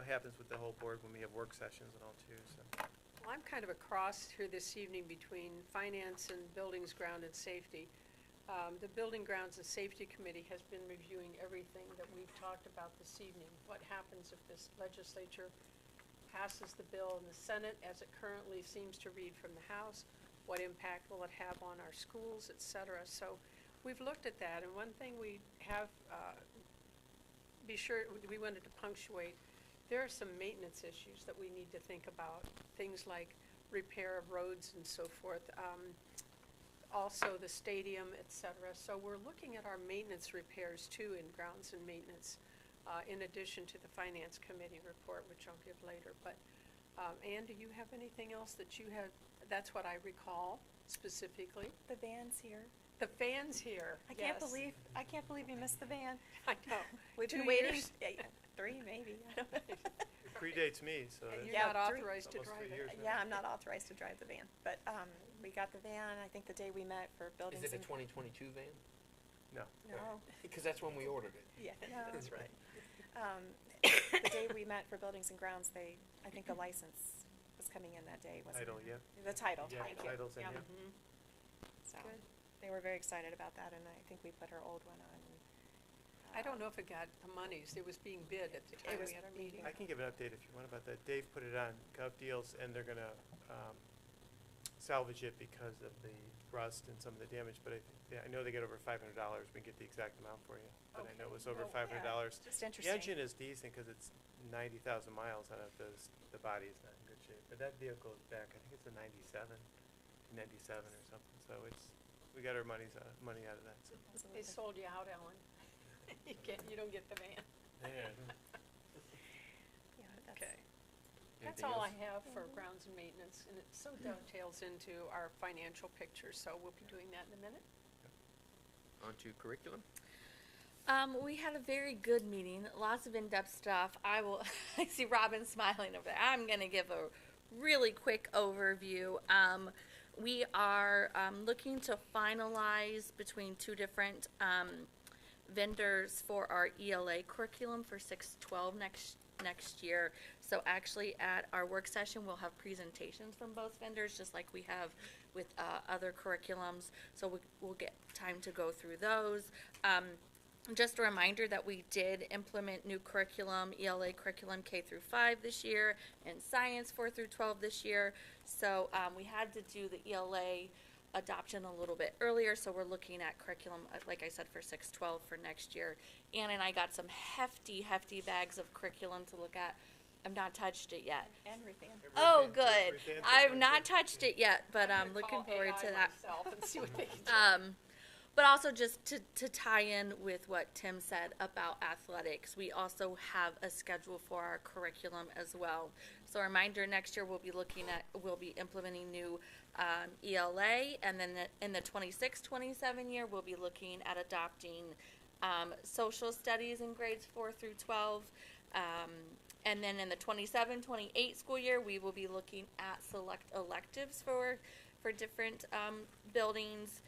happens with the whole board when we have work sessions and all too, so. Well, I'm kind of a cross here this evening between finance and buildings, ground, and safety. The Building, Grounds, and Safety Committee has been reviewing everything that we've talked about this evening. What happens if this legislature passes the bill in the Senate as it currently seems to read from the House? What impact will it have on our schools, et cetera? So we've looked at that, and one thing we have, we wanted to punctuate, there are some maintenance issues that we need to think about, things like repair of roads and so forth. Also the stadium, et cetera. So we're looking at our maintenance repairs too in grounds and maintenance, in addition to the Finance Committee report, which I'll give later. But Ann, do you have anything else that you have? That's what I recall specifically. The band's here. The fan's here. I can't yes. believe you missed the band. I know. We've 2 been waiting. years? Yeah, 3 maybe. I don't know. It predates me, so And that's you're Yeah, not 3 authorized to almost drive 3 it. years now. Yeah, I'm not authorized to drive the van, but we got the van. I think the day we met for buildings. Is it a and- 2022 van? no. No. Because that's when we ordered it. Yeah, No. that's right. The day we met for buildings and grounds, I think the license was coming in that day, wasn't Title, it? yeah. The title, Yeah, thank you. title's in, Yep. yeah. Mhm. So, Good. they were very excited about that, and I think we put her old one on. I don't know if it got the monies. It was being bid at the time was we had our being meeting. I can give an update if you want about that. Dave put it on Gov Deals, and they're gonna salvage it because of the rust and some of the damage, but I know they get over $500. We can get the exact amount for you, but I know it was over Okay. $500. Just The interesting. engine is decent because it's 90,000 miles on it. The body is not in good shape. But that vehicle is back, I think it's a 97 or something. So we got our money out of that. So. They sold you out, Ellen. You don't get the van. Yeah, that's- Okay. That's Anything all I else? have for grounds and maintenance, and it so dovetails into our financial picture, so we'll be doing that in a minute. On to curriculum. We had a very good meeting, lots of in-depth stuff. I see Robin smiling over there. I'm gonna give a really quick overview. We are, looking to finalize between 2 different, vendors for our ELA curriculum for 6-12 next year. So actually at our work session, we'll have presentations from both vendors, just like we have with other curriculums. So we'll get time to go through those. Just a reminder that we did implement new curriculum, ELA curriculum K-5 this year, and science 4-12 this year. So we had to do the ELA adoption a little bit earlier, so we're looking at curriculum, like I said, for 6-12 for next year. Ann and I got some hefty bags of curriculum to look at. I've not touched it yet. And Ruthann. Oh, Everything- good. everything's I've okay. not touched it yet, but I'm gonna looking call forward to AI that. myself and see what they can do. But also just to tie in with what Tim said about athletics, we also have a schedule for our curriculum as well. So a reminder, next year we'll be implementing new ELA, and then in the 26-27 year, we'll be looking at adopting social studies in grades 4-12. And then in the 27-28 school year, we will be looking at select electives for different buildings.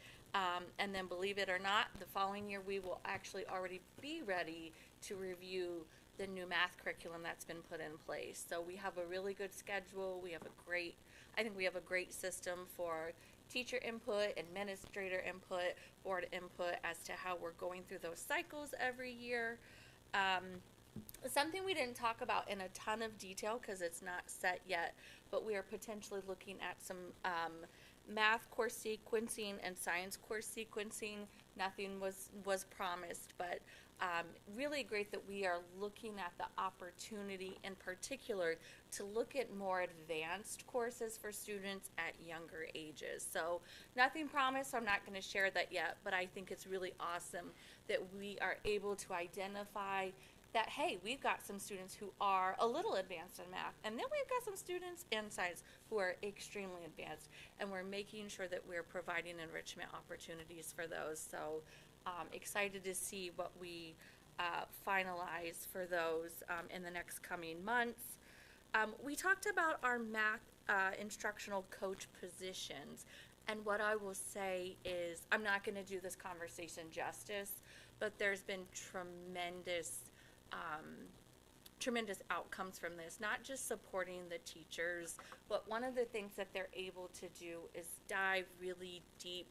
And then, believe it or not, the following year, we will actually already be ready to review the new math curriculum that's been put in place. So we have a really good schedule. I think we have a great system for teacher input, administrator input, board input as to how we're going through those cycles every year. Something we didn't talk about in a ton of detail because it's not set yet, but we are potentially looking at some math course sequencing and science course sequencing. Nothing was promised, but really great that we are looking at the opportunity in particular to look at more advanced courses for students at younger ages. So nothing promised, so I'm not going to share that yet, but I think it's really awesome that we are able to identify that, hey, we've got some students who are a little advanced in math, and then we've got some students in science who are extremely advanced, and we're making sure that we're providing enrichment opportunities for those. So excited to see what we finalize for those in the next coming months. We talked about our math instructional coach positions, and what I will say is, I'm not going to do this conversation justice, but there's been tremendous outcomes from this, not just supporting the teachers, but one of the things that they're able to do is dive really deep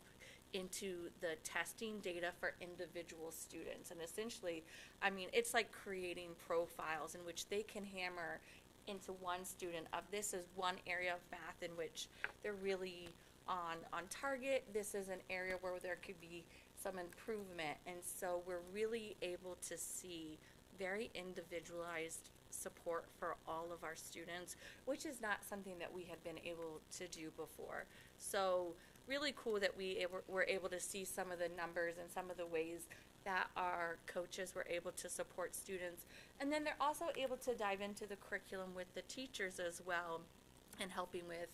into the testing data for individual students. And essentially, I mean, it's like creating profiles in which they can hammer into one student of this is one area of math in which they're really on target. This is an area where there could be some improvement. And so we're really able to see very individualized support for all of our students, which is not something that we had been able to do before. So really cool that we were able to see some of the numbers and some of the ways that our coaches were able to support students. And then they're also able to dive into the curriculum with the teachers as well and helping with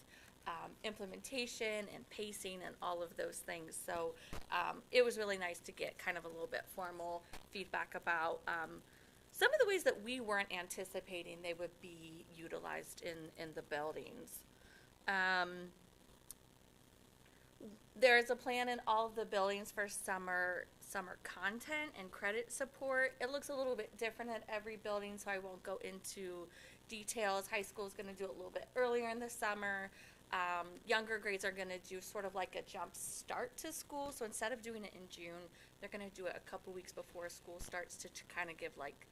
implementation and pacing and all of those things. So it was really nice to get kind of a little bit formal feedback about some of the ways that we weren't anticipating they would be utilized in the buildings. There's a plan in all of the buildings for summer content and credit support. It looks a little bit different at every building, so I won't go into details. High school is going to do it a little bit earlier in the summer. Younger grades are going to do sort of like a jump start to school. So instead of doing it in June, they're going to do it a couple weeks before school starts to kind of give like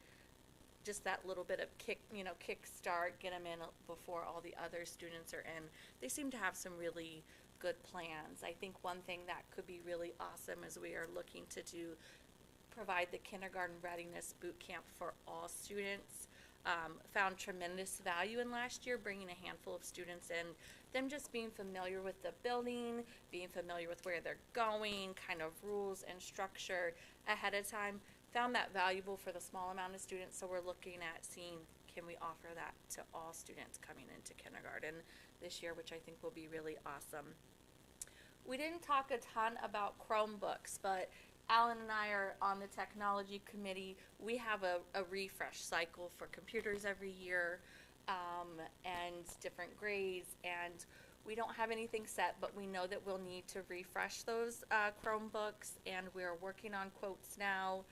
just that little bit of kick start, get them in before all the other students are in. They seem to have some really good plans. I think one thing that could be really awesome is we are looking to provide the kindergarten readiness boot camp for all students. Found tremendous value in last year bringing a handful of students in, them just being familiar with the building, being familiar with where they're going, kind of rules and structure ahead of time. Found that valuable for the small amount of students, so we're looking at seeing can we offer that to all students coming into kindergarten this year, which I think will be really awesome. We didn't talk a ton about Chromebooks, but Alan and I are on the technology committee. We have a refresh cycle for computers every year and different grades, and we don't have anything set, but we know that we'll need to refresh those Chromebooks, and we're working on quotes now.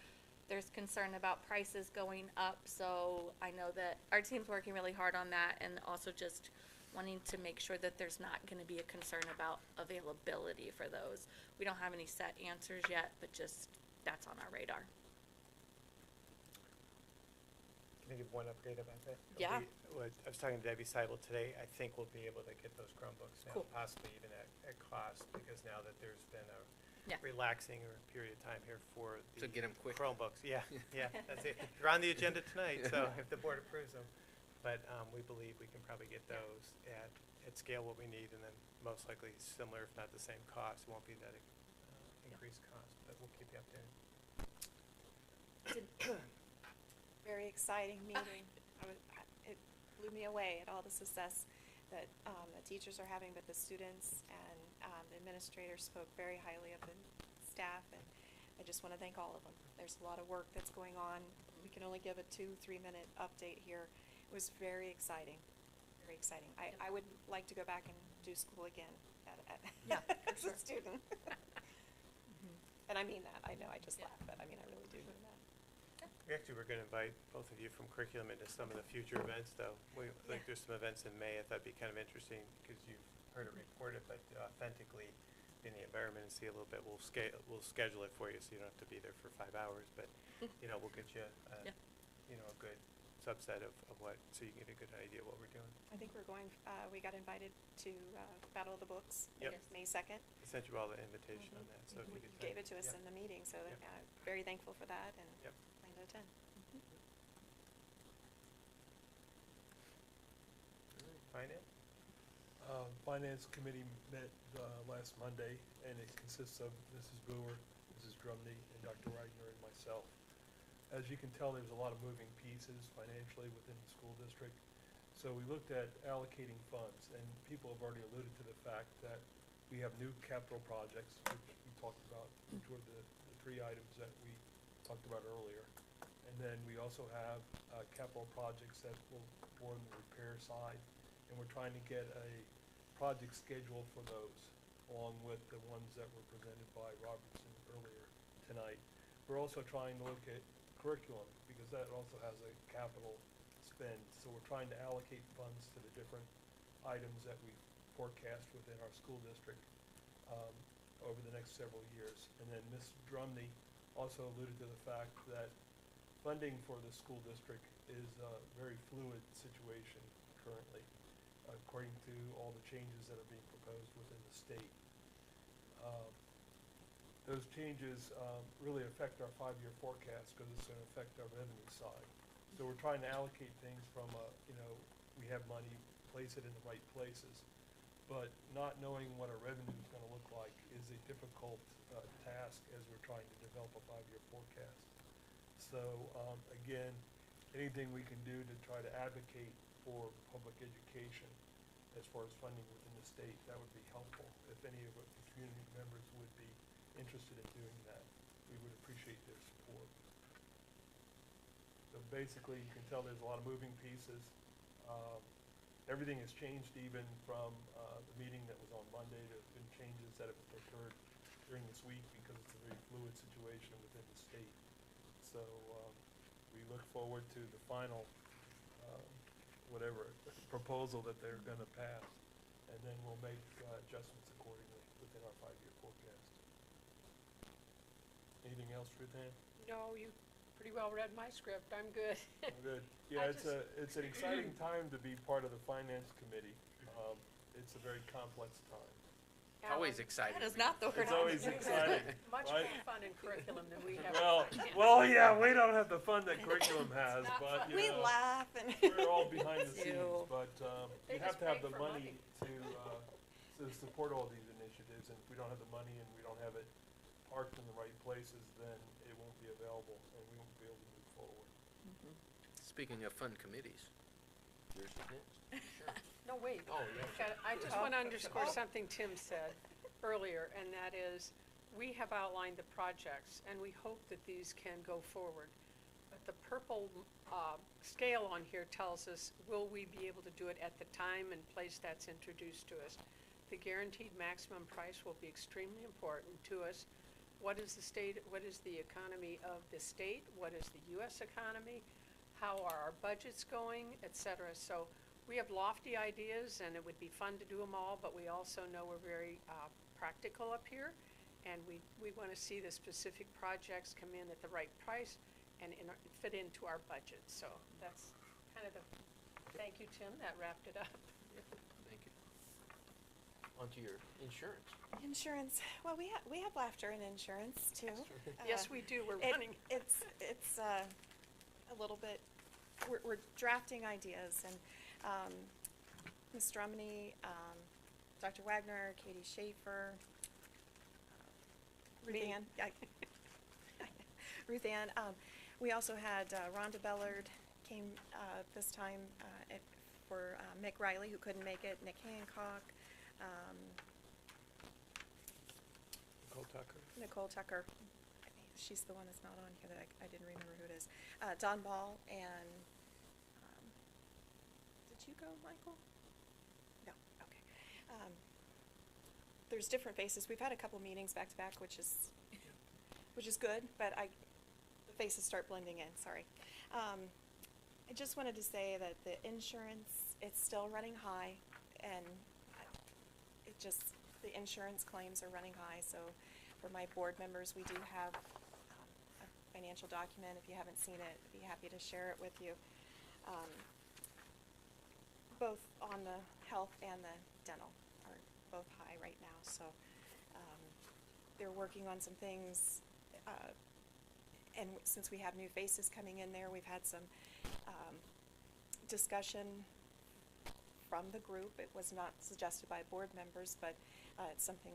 There's concern about prices going up, so I know that our team's working really hard on that, and also just wanting to make sure that there's not going to be a concern about availability for those. We don't have any set answers yet, but just that's on our radar. Can I give one update about that? Yeah. I was talking to Debbie Seibel today. I think we'll be able to get those Chromebooks now, Cool. possibly even at cost, because now that there's been a Yeah. relaxing period of time here for the So get 'em quick. Chromebooks. Yeah, yeah, that's it. They're on the agenda tonight, so if the board approves them. But we believe we can probably get those at scale what we need, and then most likely similar, if not the same cost. It won't be that increased cost, but we'll keep you updated. Very exciting meeting. It blew me away at all the success that the teachers are having, but the students and the administrators spoke very highly of the staff, and I just want to thank all of them. There's a lot of work that's going on. We can only give a 2-3 minute update here. It was very exciting, very exciting. I would like to go back and do school again as a student. And I mean that. I know I just laugh, but I mean I really do mean that. We actually were going to invite both of you from curriculum into some of the future events, though. We think there's some events in May. I thought it'd be kind of interesting because you've heard it reported, but authentically in the environment and see a little bit. We'll schedule it for you, so you don't have to be there for 5 hours. But we'll get you a good subset of what, so you can get a good idea of what we're doing. I think we're going. We got invited to Battle of the Books. Yep. May 2nd. I sent you all the invitation on that, so if you You could. gave it to us Yep. in the meeting, so Yep. Very thankful for that and Yep. plan to attend. Finance? Finance Committee met last Monday, and it consists of Mrs. Booher, Mrs. Drumney, and Dr. Reitner and myself. As you can tell, there's a lot of moving pieces financially within the school district. So we looked at allocating funds, and people have already alluded to the fact that we have new capital projects, which we talked about, which were the 3 items that we talked about earlier. And then we also have capital projects that will more on the repair side, and we're trying to get a project schedule for those, along with the ones that were presented by Robertson earlier tonight. We're also trying to look at curriculum, because that also has a capital spend. So we're trying to allocate funds to the different items that we forecast within our school district over the next several years. And then Ms. Drumney also alluded to the fact that funding for the school district is a very fluid situation currently, according to all the changes that are being proposed within the state. Those changes really affect our 5-year forecast because it's going to affect our revenue side. So we're trying to allocate things from we have money, place it in the right places. But not knowing what our revenue is going to look like is a difficult task as we're trying to develop a 5-year forecast. So again, anything we can do to try to advocate for public education as far as funding within the state, that would be helpful. If any of the community members would be interested in doing that, we would appreciate their support. So basically, you can tell there's a lot of moving pieces. Everything has changed even from the meeting that was on Monday. There's been changes that have occurred during this week because it's a very fluid situation within the state. So we look forward to the final proposal that they're going to pass, and then we'll make adjustments accordingly within our 5-year forecast. Anything else, Ruth Ann? No, you pretty well read my script. I'm good. Good. Yeah, I it's an exciting time to be part of the finance committee. It's a very complex time. Always exciting. That is not the word. It's always exciting, Much right? more fun in curriculum than we have. Well, yeah, we don't have the fun that curriculum has, Not but, fun. you We know, laugh and. we're all behind the scenes, Ew. but They you have just to have pay the for money to support all these initiatives, and if we don't have the money and we don't have it parked in the right places, then it won't be available, and we won't be able to move forward. Speaking of fun committees, yours is next. Sure. No, wait. Oh, yeah. I just want to underscore something Tim said earlier, and that is, we have outlined the projects, and we hope that these can go forward. But the purple scale on here tells us, will we be able to do it at the time and place that's introduced to us? The guaranteed maximum price will be extremely important to us. What is the economy of the state? What is the U.S. economy? How are our budgets going, et cetera? So we have lofty ideas, and it would be fun to do them all, but we also know we're very practical up here, and we want to see the specific projects come in at the right price and fit into our budget. So that's kind of thank you, Tim, that wrapped it up. Thank you. On to your insurance. Insurance, well, we have laughter in insurance too. Yes, we do, we're running. It's a little bit, we're drafting ideas, and Ms. Drumney, Dr. Wagner, Katie Schaefer, Ruth Me. Ann. Ruth Ann. We also had Rhonda Bellard came this time for Mick Riley, who couldn't make it, Nick Hancock, Nicole Tucker. She's the one that's not on here that I didn't remember who it is. Don Ball and, did you go, Michael? No, okay. There's different faces. We've had a couple meetings back to back, which is good, but the faces start blending in, sorry. I just wanted to say that the insurance, it's still running high, and the insurance claims are running high, so for my board members, we do have a financial document. If you haven't seen it, I'd be happy to share it with you. Both on the health and the dental are both high right now, so they're working on some things, and since we have new faces coming in there, we've had some discussion from the group. It was not suggested by board members, but it's something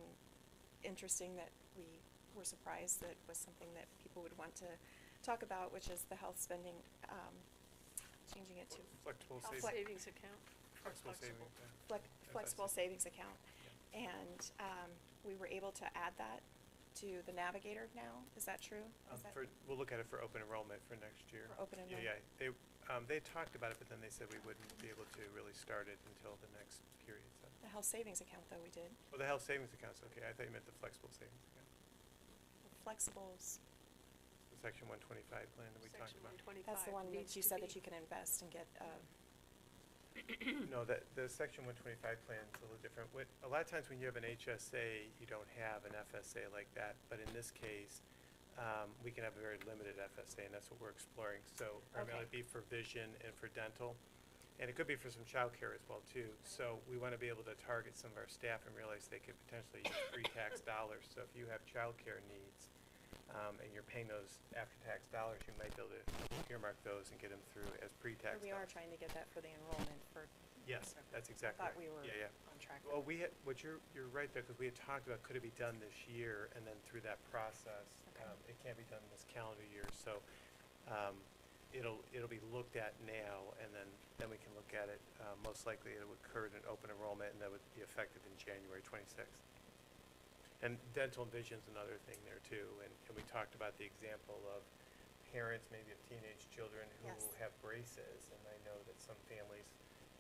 interesting that we were surprised that was something that people would want to talk about, which is the health spending, changing it to Flexible Health savings. savings account. Flexible savings. flexible savings account. And we were able to add that to the Navigator now. Is that true? Is that We'll look at it for open enrollment for next year. For open Yeah, they talked about it, but then they said we wouldn't be able to really start it until the next period. So. the health savings account, though, we did? Well, the health savings account's okay. I thought you meant the flexible savings account. Flexibles. The Section 125 plan that we talked Section about. 125 That's the one that needs you to said be- that you can invest and get, No, the Section 125 plan is a little different. A lot of times when you have an HSA, you don't have an FSA like that, but in this case, we can have a very limited FSA, and that's what we're exploring. So primarily Okay. be for vision and for dental, and it could be for some childcare as well, too. So we want to be able to target some of our staff and realize they could potentially use pre-tax dollars. So if you have childcare needs, and you're paying those after-tax dollars, you might be able to earmark those and get them through as pre-tax we are dollars. trying to get that for the enrollment for. Yes, that's I exactly right. thought we were Yeah, yeah. on track. Well, you're right there, because we had talked about, could it be done this year, and then through that process, Okay. it can't be done this calendar year, so, it'll be looked at now, and then we can look at it, most likely it would occur in open enrollment, and that would be effective in January 26th. And dental and vision's another thing there too, and we talked about the example of parents, maybe of teenage children who Yes. have braces, and I know that some families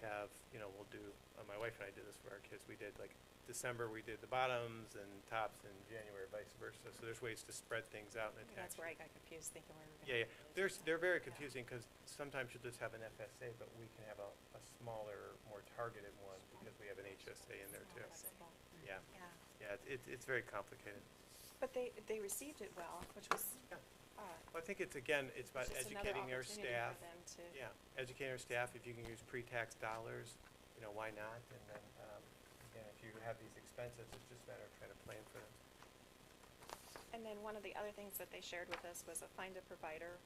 have, we'll do, my wife and I did this for our kids, we did like December, we did the bottoms and tops in January, vice versa, so there's ways to spread things out in a tax That's where I year. got confused thinking we were gonna. Yeah. They're very confusing, because sometimes you'll just have an FSA, but we can have a smaller, more targeted one, because we have an HSA in there too. Flexible. Yeah, Yeah, yeah, it's very complicated. but they received it well, which was, Yeah. Well, I think it's about just another educating our opportunity staff. for them to. Yeah, educating our staff, if you can use pre-tax dollars, why not? And then, again, if you have these expenses, it's just a matter of trying to plan for them. And then one of the other things that they shared with us was a find a provider,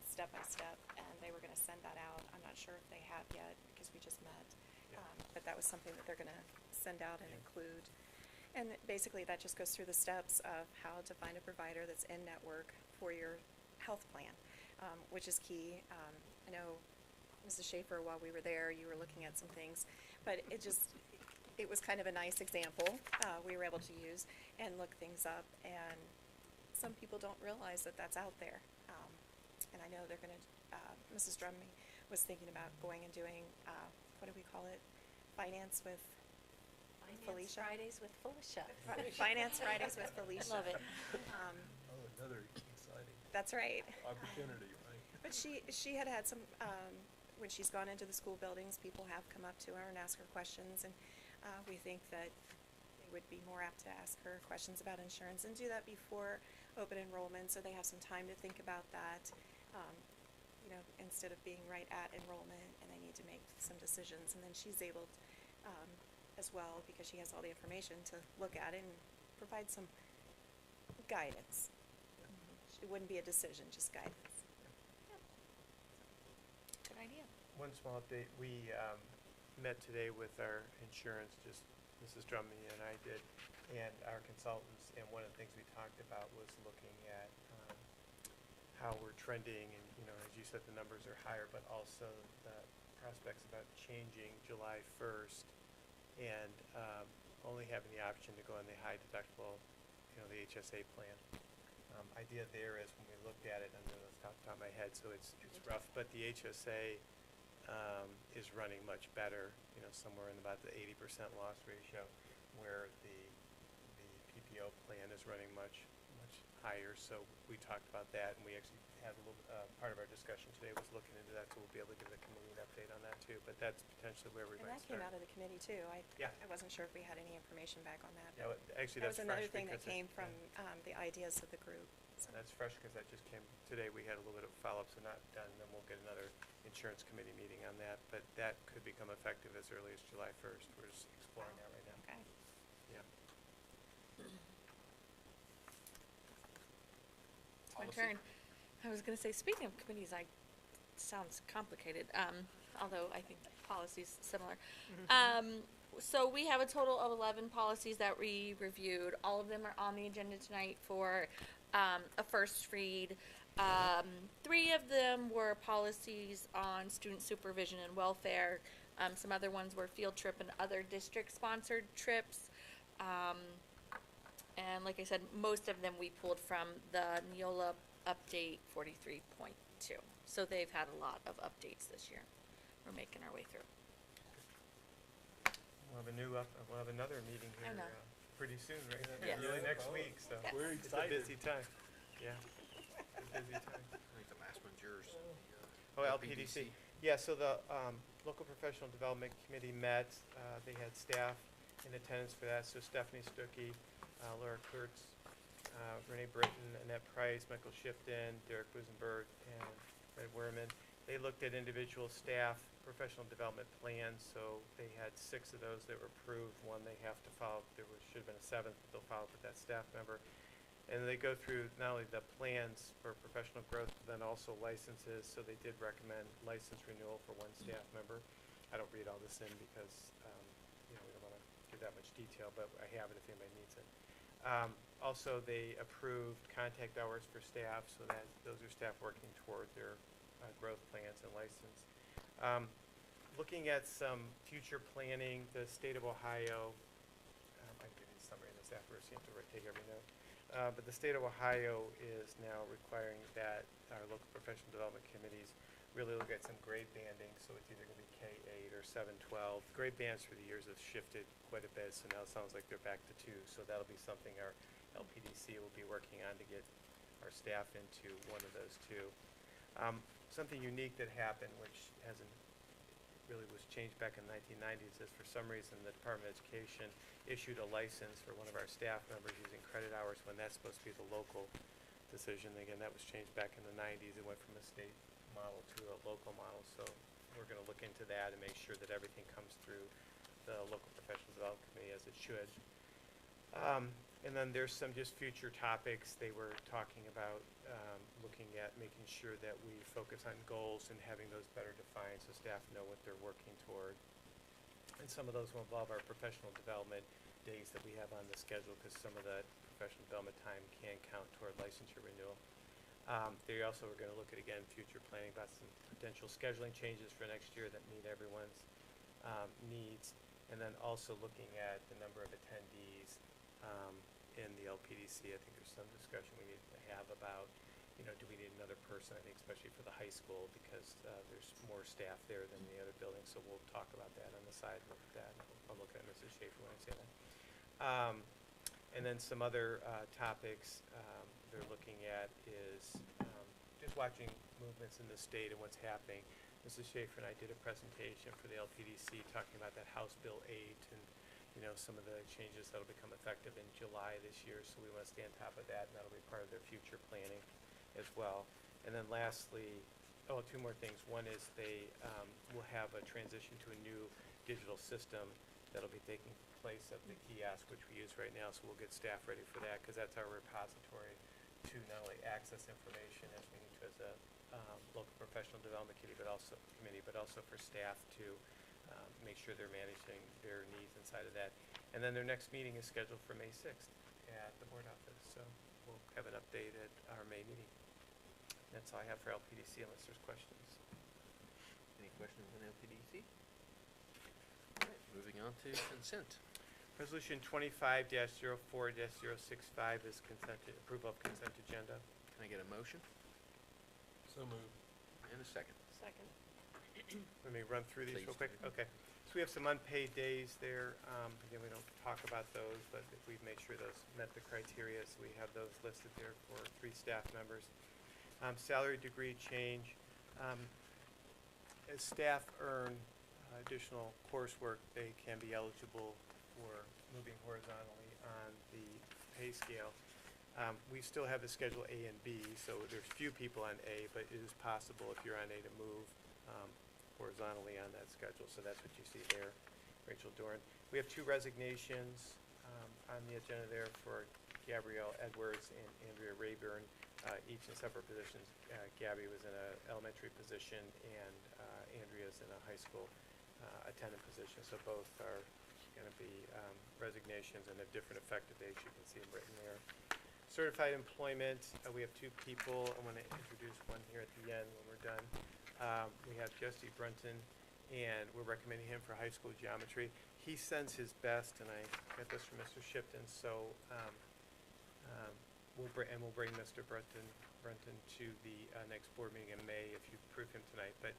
step by step, and they were gonna send that out. I'm not sure if they have yet, because we just met. Yeah. But that was something that they're gonna send out and include. And basically, that just goes through the steps of how to find a provider that's in network for your health plan, which is key. I know, Mrs. Schaefer, while we were there, you were looking at some things, but it was kind of a nice example, we were able to use and look things up, and some people don't realize that that's out there. And I know they're gonna, Mrs. Drummy was thinking about going and doing, what do we call it? Finance with Felicia? Fridays with Felicia. Finance Fridays with Felicia. Love it. Oh, another exciting That's right. opportunity, right? But she had some, when she's gone into the school buildings, people have come up to her and asked her questions, and we think that they would be more apt to ask her questions about insurance and do that before open enrollment, so they have some time to think about that, instead of being right at enrollment, and they need to make some decisions. And then she's able, as well, because she has all the information, to look at it and provide some guidance. It wouldn't be a decision, just guidance. Good idea. One small update, we met today with our insurance, just Mrs. Drummy and I did, and our consultants, and one of the things we talked about was looking at how we're trending, and, as you said, the numbers are higher, but also the prospects about changing July 1st, and only having the option to go on the high deductible, the HSA plan. Idea there is, when we looked at it, under the top of my head, so it's rough, but the HSA is running much better, somewhere in about the 80% loss ratio, where the PPO plan is running much higher. So we talked about that, and we actually had a little, part of our discussion today was looking into that, so we'll be able to give the committee an update on that too. But that's potentially where we And might that came start. out of the committee too. Yeah. I wasn't sure if we had any information back on that. Yeah, but actually, that that's was fresh. another thing that because it- came from yeah. the ideas of the group. So. That's fresh, because that just came today. We had a little bit of follow-up, so not done, then we'll get another insurance committee meeting on that. But that could become effective as early as July 1st. We're just exploring that right now. Okay. Yeah. It's my turn. I was gonna say, speaking of committees, sounds complicated, although I think policy's similar. So we have a total of 11 policies that we reviewed. All of them are on the agenda tonight for, a first read. 3 of them were policies on student supervision and welfare. Some other ones were field trip and other district-sponsored trips. And like I said, most of them we pulled from the Neola update 43.2. So they've had a lot of updates this year. We're making our way through. We'll have another meeting I here know. pretty soon, right? Yes. Really next week, so We're it's a excited. busy time. Yeah. It's a busy time. I think the last one's yours. Oh, LPDC. Yeah, so the Local Professional Development Committee met. They had staff in attendance for that. So Stephanie Stuckey, Laura Kurtz, Renee Britton, Annette Price, Michael Shifton, Derek Busenberg, and Fred Werman. They looked at individual staff professional development plans. So they had 6 of those that were approved. One they have to follow. Should have been a 7th, but they'll follow up with that staff member. And they go through not only the plans for professional growth, but then also licenses. So they did recommend license renewal for 1 staff member. I don't read all this in because, we don't want to give that much detail, but I have it if anybody needs it. Also, they approved contact hours for staff, so that those are staff working toward their growth plans and license. Looking at some future planning, the state of Ohio, I can give you a summary of this afterwards, so you have to take every note. But the state of Ohio is now requiring that our local professional development committees really look at some grade banding, so it's either going to be K-8 or 7-12. Grade bands through the years have shifted quite a bit, so now it sounds like they're back to 2. So that'll be something our LPDC will be working on to get our staff into one of those 2. Something unique that happened, which really was changed back in the 1990s, is for some reason the Department of Education issued a license for one of our staff members using credit hours when that's supposed to be the local decision. Again, that was changed back in the 90s. It went from a state model to a local model. So we're going to look into that and make sure that everything comes through the local professional development committee as it should. And then there's some just future topics. They were talking about looking at making sure that we focus on goals and having those better defined so staff know what they're working toward. And some of those will involve our professional development days that we have on the schedule, because some of that professional development time can count toward licensure renewal. They also are going to look at, again, future planning about some potential scheduling changes for next year that meet everyone's needs. And then also looking at the number of attendees in the LPDC. I think there's some discussion we need to have about, do we need another person? I think especially for the high school, because there's more staff there than the other buildings. So we'll talk about that on the side. Look at that. I'll look at Mrs. Schaefer when I say that. And then some other topics they're looking at is just watching movements in the state and what's happening. Mrs. Schaefer and I did a presentation for the LPDC talking about that House Bill 8 and some of the changes that'll become effective in July this year. So we want to stay on top of that, and that'll be part of their future planning as well. And then lastly, 2 more things. One is they will have a transition to a new digital system that'll be taking place at the kiosk, which we use right now. So we'll get staff ready for that, because that's our repository to not only access information as we need to as a local professional development committee, but also for staff to make sure they're managing their needs inside of that. And then their next meeting is scheduled for May 6th at the board office. So we'll have an update at our May meeting. That's all I have for LPDC, unless there's questions. Any questions on LPDC? All right, moving on to consent. Resolution 25-04-065 is approval of consent agenda. Can I get a motion So moved. and a second? Second. Let me run through these real Please quick. do. Okay. So we have some unpaid days there. Again, we don't talk about those, but we've made sure those met the criteria, so we have those listed there for 3 staff members. Salary degree change. As staff earn additional coursework, they can be eligible for moving horizontally on the pay scale. We still have the schedule A and B, so there's few people on A, but it is possible if you're on A to move horizontally on that schedule. So that's what you see there, Rachel Doran. We have 2 resignations on the agenda there for Gabrielle Edwards and Andrea Rayburn, each in separate positions. Gabby was in an elementary position, and Andrea's in a high school attendant position. So both are going to be resignations and have different effective dates. You can see them written there. Certified employment, we have 2 people. I want to introduce one here at the end when we're done. We have Jesse Brunton, and we're recommending him for high school geometry. He sends his best, and I got this from Mr. Shipton, so we'll bring Mr. Brunton to the next board meeting in May if you approve him tonight. But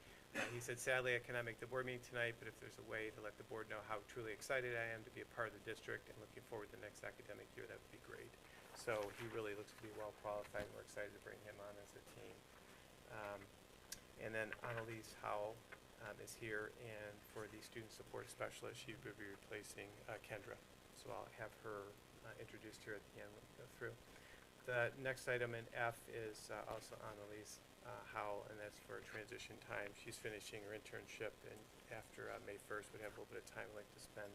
he said, sadly, I cannot make the board meeting tonight, but if there's a way to let the board know how truly excited I am to be a part of the district and looking forward to the next academic year, that would be great. So he really looks to be well qualified, and we're excited to bring him on as a team. And then Annalise Howell is here, and for the student support specialist, she will be replacing Kendra. So I'll have her introduced here at the end when we go through. The next item in F is also Annalise Howell, and that's for a transition time. She's finishing her internship, and after May 1st, we'd have a little bit of time. We'd like to spend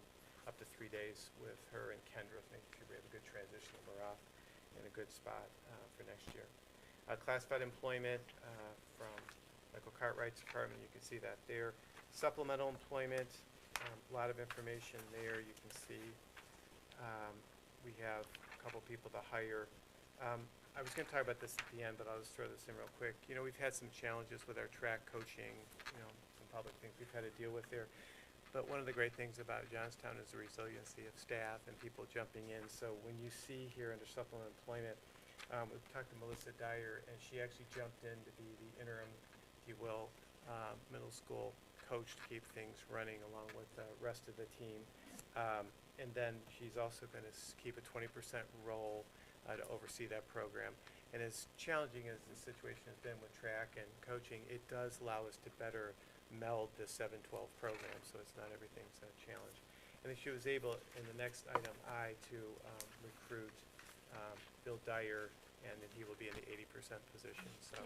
up to 3 days with her and Kendra, making sure we have a good transition and we're off in a good spot for next year. Classified employment from Michael Cartwright's department, you can see that there. Supplemental employment, a lot of information there. You can see we have a couple people to hire. I was going to talk about this at the end, but I'll just throw this in real quick. You know, we've had some challenges with our track coaching, you know, some public things we've had to deal with there. But one of the great things about Johnstown is the resiliency of staff and people jumping in. So when you see here under supplemental employment, we've talked to Melissa Dyer, and she actually jumped in to be the interim, if you will, middle school coach to keep things running along with the rest of the team. And then she's also going to keep a 20% role to oversee that program. And as challenging as the situation has been with track and coaching, it does allow us to better meld the 7-12 program, so it's not everything's a challenge. And then she was able, in the next item I, to recruit Bill Dyer, and then he will be in the 80% position. So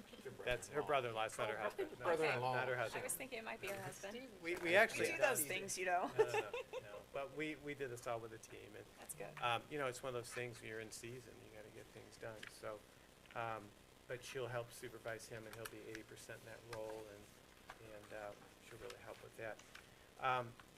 that's her brother-in-law, it's not her husband. No, Brother-in-law. Not her I husband. was thinking it might be her husband. We We actually. do those things, you know. No. But we did this all with the team, and That's good. you know, it's one of those things when you're in season, you got to get things done. So, but she'll help supervise him, and he'll be 80% in that role, and she'll really help with that.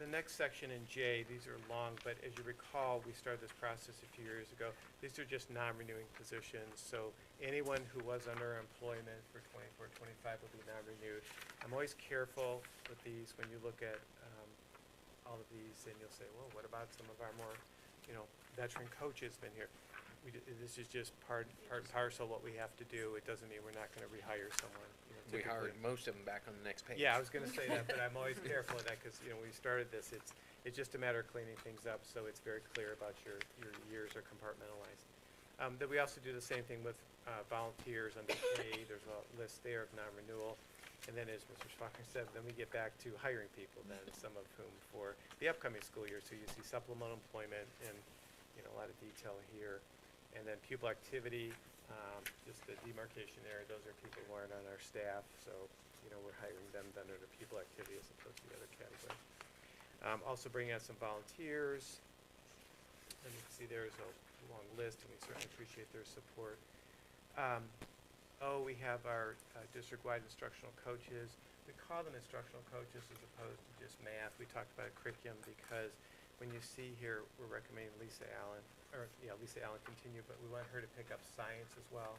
The next section in J, these are long, but as you recall, we started this process a few years ago. These are just non-renewing positions, so anyone who was under employment for 24, 25 will be non-renewed. I'm always careful with these when you look at all of these, and you'll say, well, what about some of our more, you know, veteran coaches been here? This is just part and parcel what we have to do. It doesn't mean we're not going to rehire someone. You know, We hired typically. most of them back on the next page. Yeah, I was going to say that, but I'm always careful of that because, you know, when we started this, it's just a matter of cleaning things up so it's very clear about your years are compartmentalized. Then we also do the same thing with volunteers under pay. There's a list there of non-renewal. And then as Mr. Schwacher said, then we get back to hiring people then, some of whom for the upcoming school year. So you see supplemental employment and, you know, a lot of detail here. And then pupil activity, just the demarcation area, those are people who aren't on our staff. So, you know, we're hiring them then under pupil activity as opposed to the other category. Also bringing out some volunteers. And you can see there's a long list, and we certainly appreciate their support. We have our district-wide instructional coaches. We call them instructional coaches as opposed to just math. We talked about a curriculum because when you see here, we're recommending Lisa Allen continue, but we want her to pick up science as well.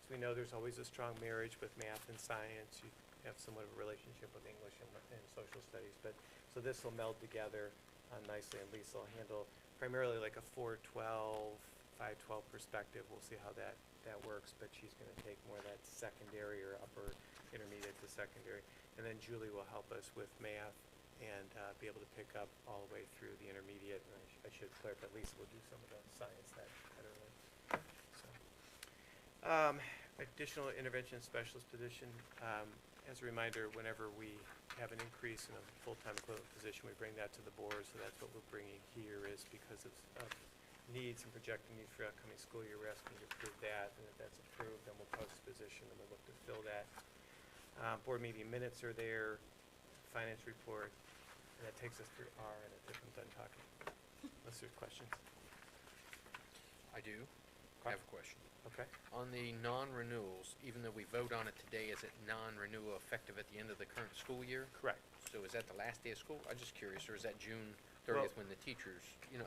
So we know there's always a strong marriage with math and science. You have somewhat of a relationship with English and social studies, but so this will meld together nicely, and Lisa will handle primarily like a 4-12, 5-12 perspective. We'll see how that works, but she's going to take more of that secondary or upper intermediate to secondary. And then Julie will help us with math and be able to pick up all the way through the intermediate. And I should clarify, Lisa will do some of the science that early. So, additional intervention specialist position. As a reminder, whenever we have an increase in a full-time equivalent position, we bring that to the board. So that's what we're bringing here is because of needs and projected needs for upcoming school year. We're asking you to approve that, and if that's approved, then we'll post the position and we'll look to fill that. Board meeting minutes are there, finance report, and that takes us through R, and I think I'm done talking. Unless there's questions. I do. I have a question. Okay. On the non-renewals, even though we vote on it today, is it non-renewal effective at the end of the current school year? Correct. So is that the last day of school? I'm just curious, or is that June 30th when the teachers, you know,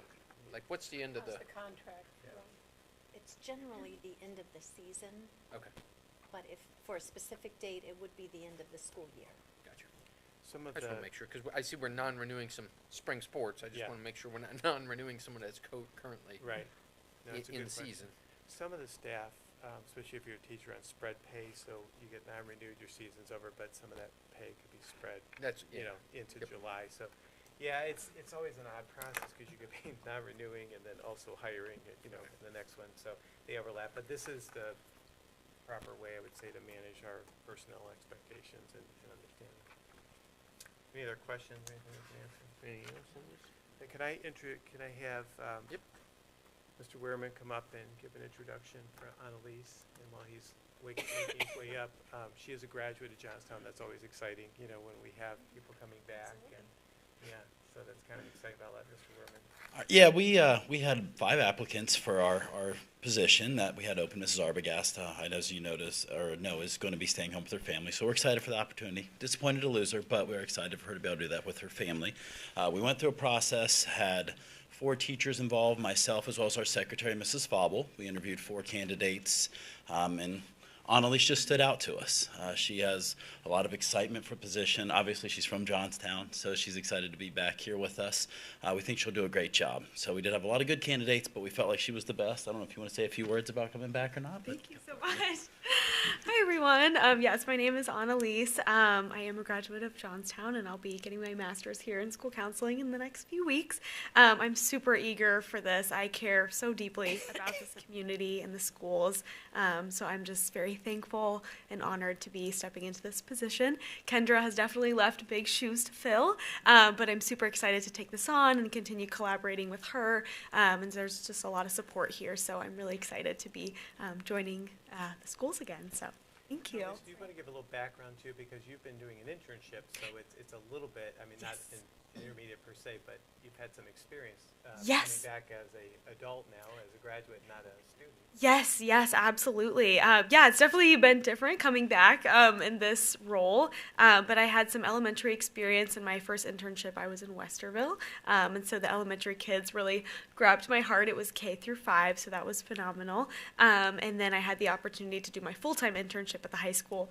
like what's the end of How's the? the contract Yeah. run? It's generally the end of the season, Okay, but if, for a specific date, it would be the end of the school year. gotcha. Some of I just want to the, make sure, because I see we're non-renewing some spring sports. I just Yeah. want to make sure we're not non-renewing someone that's currently right. No, it's a in good question. season. Some of the staff, especially if you're a teacher on spread pay, so you get non-renewed, your season's over, but some of that pay could be spread, That's, you know, into Yep. July. So Yeah, it's always an odd process because you could be non-renewing and then also hiring, in the next one, so they overlap. But this is the proper way, I would say, to manage our personnel expectations and understanding. Any other questions, anything we can answer? Anything else on this? Could I have Yep. Mr. Wehrman come up and give an introduction for Annalise? And while he's making his way up, she is a graduate of Johnstown. That's always exciting, when we have people coming back. And yeah, so that's kind of exciting about that, Mr. Wehrman. Yeah, we had 5 applicants for our position that we had open. Mrs. Arbogast, I know, as you notice or know, is going to be staying home with her family, so we're excited for the opportunity. Disappointed to lose her, but we're excited for her to be able to do that with her family. We went through a process, had 4 teachers involved, myself as well as our secretary, Mrs. Fauble. We interviewed 4 candidates, and Annalise just stood out to us. She has a lot of excitement for position. Obviously, she's from Johnstown, so she's excited to be back here with us. We think she'll do a great job. So we did have a lot of good candidates, but we felt like she was the best. I don't know if you want to say a few words about coming back or not. But Thank you so much. Hi, everyone. Yes, my name is Annalise. I am a graduate of Johnstown, and I'll be getting my master's here in school counseling in the next few weeks. I'm super eager for this. I care so deeply about this community and the schools, so I'm just very thankful and honored to be stepping into this position. Kendra has definitely left big shoes to fill, but I'm super excited to take this on and continue collaborating with her, and there's just a lot of support here, so I'm really excited to be joining the schools again, so thank you. Annalise, do you want to give a little background too, because you've been doing an internship, so it's a little bit, not Yes. intermediate per se, but you've had some experience Yes. coming back as a adult now, as a graduate, not a student. Yes, absolutely. Yeah, it's definitely been different coming back in this role, but I had some elementary experience in my first internship. I was in Westerville, and so the elementary kids really grabbed my heart. It was K through 5, so that was phenomenal. And then I had the opportunity to do my full-time internship at the high school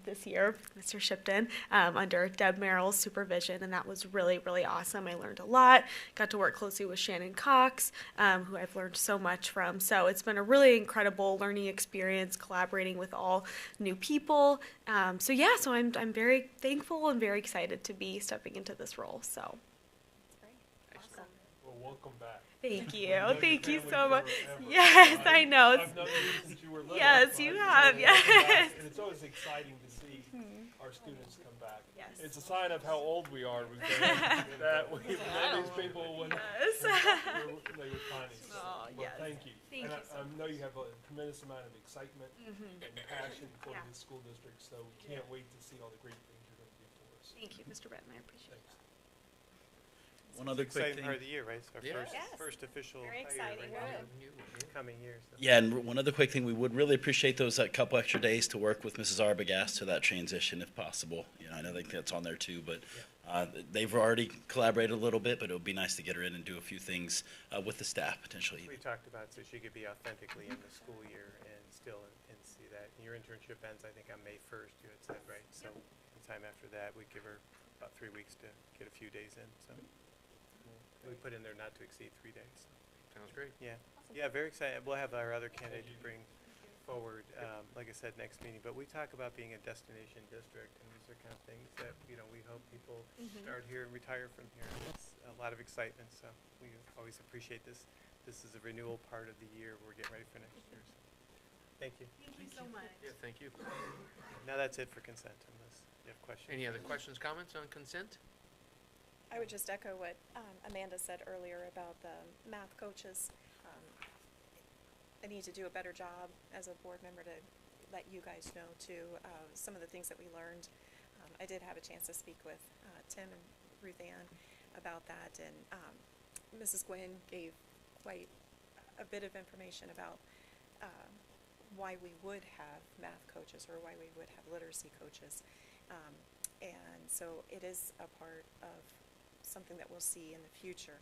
this year, Mr. Shipton, under Deb Merrill's supervision, and that was really, really awesome. I learned a lot, got to work closely with Shannon Cox, who I've learned so much from. So it's been a really incredible learning experience, collaborating with all new people. So I'm very thankful and very excited to be stepping into this role. So Excellent. Well, welcome back. thank you. We've known your Thank you family so much. forever. Yes, I know. I've known you since you were little. Yes, so you I have, just yes. welcome back. And it's always exciting to see our students come back. Yes. It's a sign of how old we are, that we've known these people when Yes. they were tiny. So, Oh, well, yes. thank you. Thank And you so I know you have a tremendous amount of excitement and passion for Yeah. the school district, so we can't wait to see all the great things you're going to do for us. Thank you, Mr. Bretton. I appreciate it. Thanks. one other quick Exciting part of thing. the year, right? It's our Yeah. Yes. first official Very hire, exciting. right? Good. Coming years. So. Yeah, and one other quick thing, we would really appreciate those couple extra days to work with Mrs. Arbogast to that transition if possible. I know that's on there too, but they've already collaborated a little bit, but it would be nice to get her in and do a few things with the staff potentially. We talked about so she could be authentically in the school year and still and see that. And your internship ends, I think, on May 1st, you had said, right? So sometime after that, we give her about 3 weeks to get a few days in, so. We put in there not to exceed 3 days. Sounds great. Yeah, yeah, very excited. We'll have our other candidate to bring forward, like I said, next meeting. But we talk about being a destination district, and these are kind of things that, we hope people start here and retire from here. It's a lot of excitement, so we always appreciate this. This is a renewal part of the year. We're getting ready for next year. So. Thank you. Thank you so much. Yeah, thank you. Now that's it for consent, unless you have questions. Any other questions, comments on consent? I would just echo what Amanda said earlier about the math coaches. I need to do a better job as a board member to let you guys know too some of the things that we learned. I did have a chance to speak with Tim and Ruth Ann about that, and Mrs. Gwynn gave quite a bit of information about why we would have math coaches or why we would have literacy coaches. And so it is a part of something that we'll see in the future.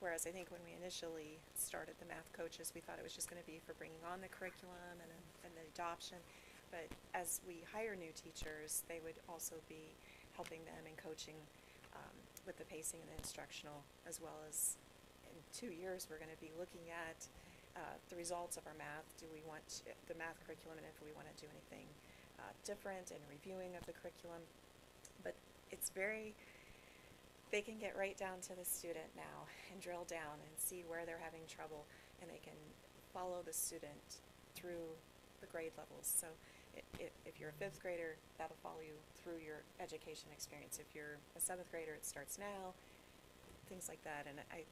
Whereas I think when we initially started the math coaches, we thought it was just going to be for bringing on the curriculum and the adoption. But as we hire new teachers, they would also be helping them and coaching with the pacing and the instructional, as well as in 2 years, we're going to be looking at the results of our math. Do we want the math curriculum, and if we want to do anything different, and reviewing of the curriculum. But it's very they can get right down to the student now and drill down and see where they're having trouble, and they can follow the student through the grade levels. So if you're a 5th grader, that'll follow you through your education experience. If you're a 7th grader, it starts now, things like that. And I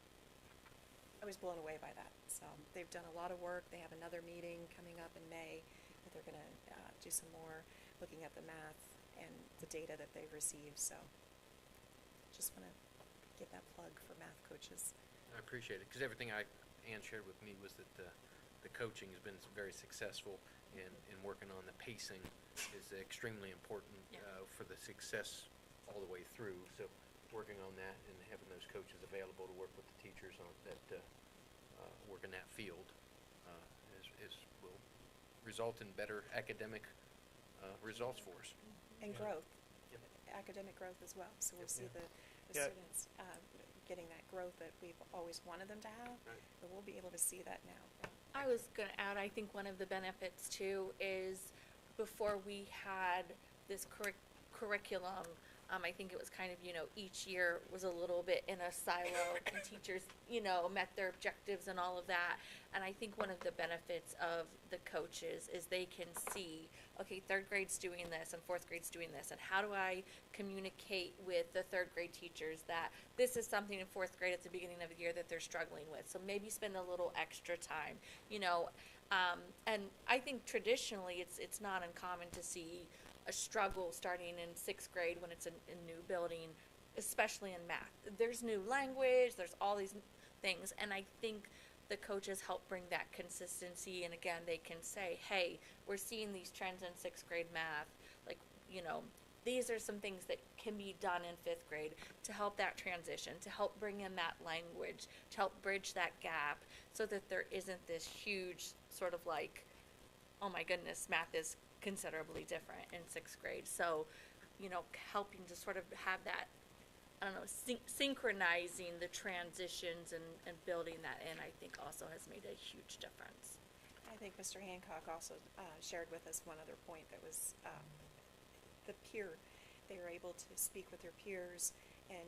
was blown away by that. So they've done a lot of work. They have another meeting coming up in May that they're going to do some more looking at the math and the data that they've received. So just want to give that plug for math coaches. I appreciate it, because everything Ann shared with me was that the coaching has been very successful, in working on the pacing is extremely important for the success all the way through. So working on that and having those coaches available to work with the teachers on that work in that field will result in better academic results for us. And Yeah. growth, Yep. academic growth as well. So we'll see Yeah. the Yeah. students getting that growth that we've always wanted them to have, Right. but we'll be able to see that now. I was going to add, I think one of the benefits too is before we had this curriculum, I think it was kind of, each year was a little bit in a silo and teachers, met their objectives and all of that. And I think one of the benefits of the coaches is they can see, okay, 3rd grade's doing this and 4th grade's doing this. And how do I communicate with the 3rd grade teachers that this is something in 4th grade at the beginning of the year that they're struggling with? So maybe spend a little extra time, and I think traditionally it's not uncommon to see a struggle starting in 6th grade when it's a new building, especially in math. There's new language, there's all these things, and I think the coaches help bring that consistency, and again, they can say, hey, we're seeing these trends in 6th grade math, like, these are some things that can be done in 5th grade to help that transition, to help bring in that language, to help bridge that gap, so that there isn't this huge sort of like, oh my goodness, math is considerably different in 6th grade. So, helping to sort of have that, synchronizing the transitions and building that in, I think also has made a huge difference. I think Mr. Hancock also shared with us one other point that was the peer. They were able to speak with their peers and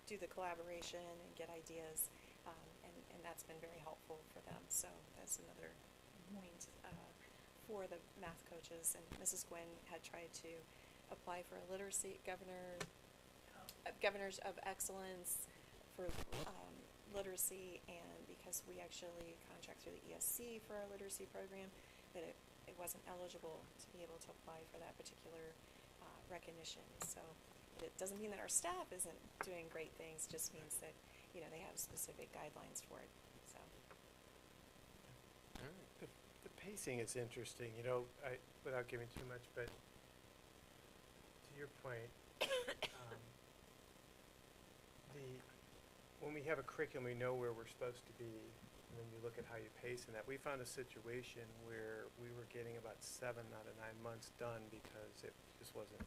do the collaboration and get ideas, and that's been very helpful for them. So that's another point for the math coaches. And Mrs. Gwynn had tried to apply for a literacy governors of excellence for literacy, and because we actually contract through the ESC for our literacy program, that it wasn't eligible to be able to apply for that particular recognition. So it doesn't mean that our staff isn't doing great things, it just means that they have specific guidelines for it. So All right. The pacing is interesting, without giving too much, but to your point, when we have a curriculum, we know where we're supposed to be, and then you look at how you pace in that. We found a situation where we were getting about 7 out of 9 months done because it just wasn't.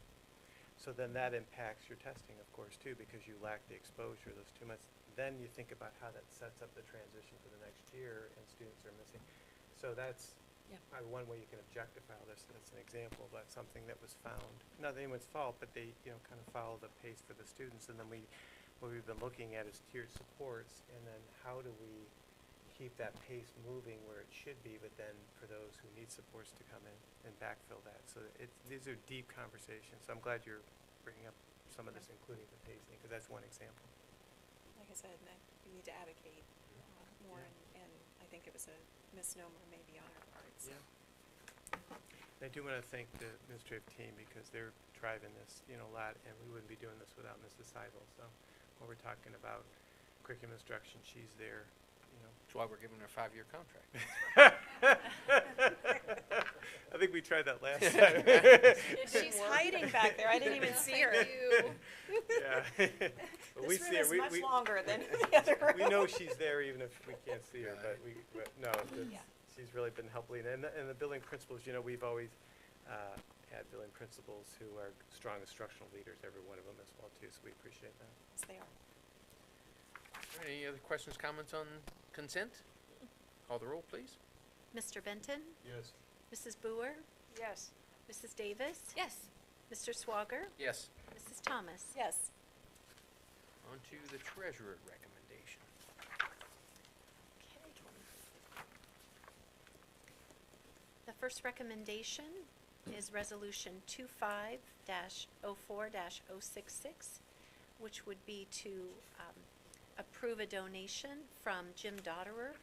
So then that impacts your testing, of course, too, because you lack the exposure those 2 months. Then you think about how that sets up the transition for the next year, and students are missing. So that's one way you can objectify all this. That's an example of something that was found. Not anyone's fault, but they kind of follow the pace for the students. And then what we've been looking at is tiered supports, and then how do we keep that pace moving where it should be, but then for those who need supports to come in and backfill that. So these are deep conversations. So I'm glad you're bringing up some of this, including the pacing, because that's one example. like I said, we need to advocate more, Yeah. and I think it was a misnomer maybe on our part. So. I do want to thank the administrative team because they're driving this, a lot, and we wouldn't be doing this without Mrs. Seibel. So when we're talking about curriculum instruction, she's there, That's why we're giving her a 5-year contract. I think we tried that last time. She's hiding back there. I didn't even see her. Yeah. But we This see room her. is much longer than the other room. We know she's there even if we can't see her, but no, Yeah. she's really been helping. And the building principals, we've always had building principals who are strong instructional leaders, every one of them as well, too, so we appreciate that. Yes, they are. All right, any other questions, comments on consent? Call the roll, please. Mr. Benton? Yes. Mrs. Boer? Yes. Mrs. Davis? Yes. Mr. Swager? Yes. Mrs. Thomas? Yes. On to the treasurer recommendation. The first recommendation is Resolution 25-04-066, which would be to approve a donation from Jim Dotterer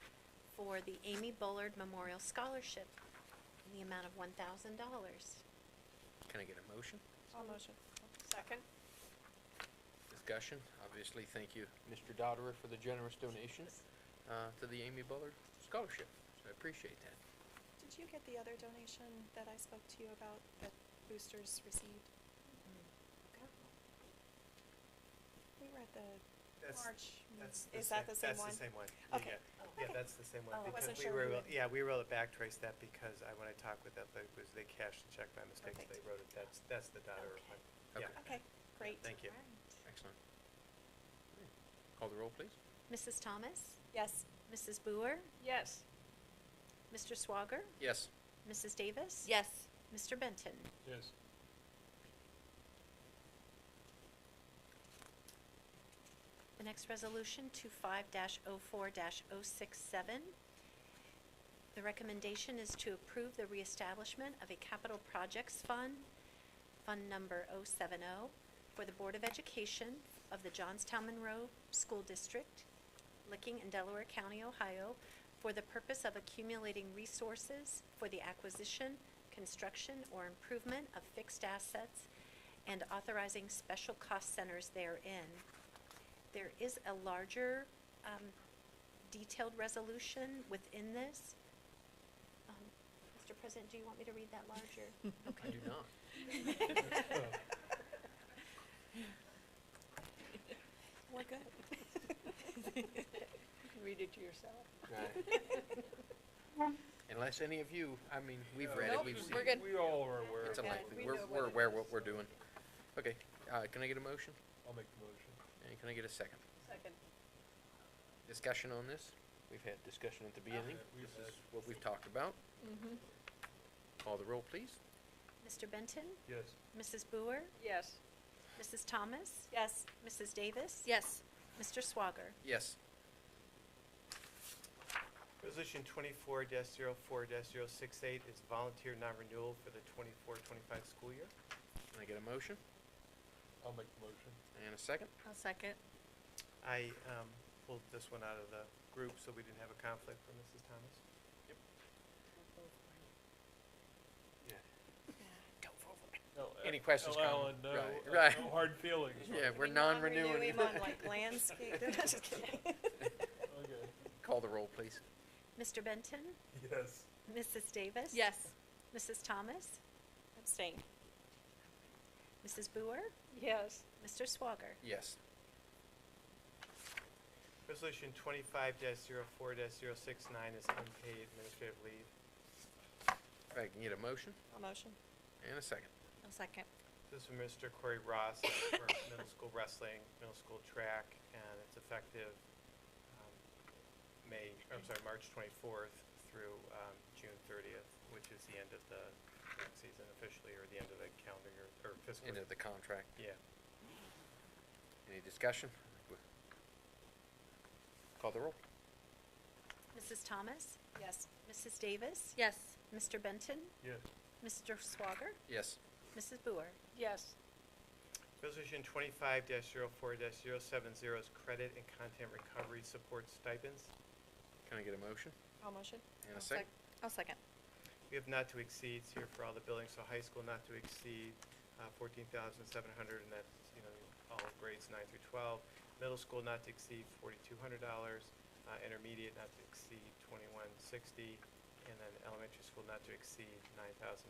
for the Amy Bullard Memorial Scholarship in the amount of $1,000. Can I get a motion? I'll motion. Second? Discussion? Obviously, thank you, Mr. Dotterer, for the generous donation to the Amy Bullard Scholarship. So I appreciate that. Did you get the other donation that I spoke to you about that boosters received? We were at the That's- March. That's Is that the same one? That's the same one. Okay. Yeah, Okay. that's the same one. Oh, I wasn't Because sure we we were, had- yeah, we were able to backtrace that because when I talked with Athletic Boost, they cashed the check by mistake, so Perfect. they wrote it, that's the Dotterer Okay. one. Okay. Yeah, Okay, great. thank you. Excellent. Call the roll, please. Mrs. Thomas? Yes. Mrs. Boer? Yes. Mr. Swager? Yes. Mrs. Davis? Yes. Mr. Benton? Yes. The next resolution, 25-04-067. The recommendation is to approve the reestablishment of a capital projects fund, Fund Number 070, for the Board of Education of the Johnstown-Monroe School District, Licking in Delaware County, Ohio, for the purpose of accumulating resources for the acquisition, construction, or improvement of fixed assets and authorizing special cost centers therein. There is a larger detailed resolution within this. Mr. President, do you want me to read that larger? I do not. We're good. You can read it to yourself. Unless any of you, I mean, we've read it, Nope, we've seen we're it. good. We all are aware It's of it. unlikely. we We're, know what we're it aware is. what we're doing. Okay, can I get a motion? I'll make the motion. And can I get a second? Second. Discussion on this? We've had discussion at the beginning. we've This is had what we've talked about. Mm-hmm. Call the roll, please. Mr. Benton? Yes. Mrs. Boer? Yes. Mrs. Thomas? Yes. Mrs. Davis? Yes. Mr. Swager? Yes. Resolution 24-04-068 is volunteer non-renewal for the 24-25 school year. Can I get a motion? I'll make the motion. And a second? I'll second. I pulled this one out of the group, so we didn't have a conflict for Mrs. Thomas. Go forward. No, Any questions, Alan, Colin? no, Right. no hard feelings. Yeah, we're We non-renewing. him on like landscape. No, just kidding. Okay. Call the roll, please. Mr. Benton? Yes. Mrs. Davis? Yes. Mrs. Thomas? Abstain. Mrs. Boer? Yes. Mr. Swager? Yes. Resolution 25-04-069 is unpaid administrative leave. If I can get a motion I'll motion. and a second. I'll second. This is from Mr. Corey Ross for middle school wrestling, middle school track, and it's effective March 24th through June 30th, which is the end of the track season officially, or the end of the calendar year, or fiscal Into year. the contract. Yeah. Any discussion? Call the roll. Mrs. Thomas? Yes. Mrs. Davis? Yes. Mr. Benton? Yes. Mr. Swager? Yes. Mrs. Boer? Yes. Resolution 25-04-070 is credit and content recovery support stipends. Can I get a motion I'll motion. and a second? I'll second. We have not to exceeds here for all the buildings, so high school not to exceed 14,700, and that's, all grades 9 through 12. Middle school not to exceed $4,200, intermediate not to exceed $2,160, and then elementary school not to exceed $9,990.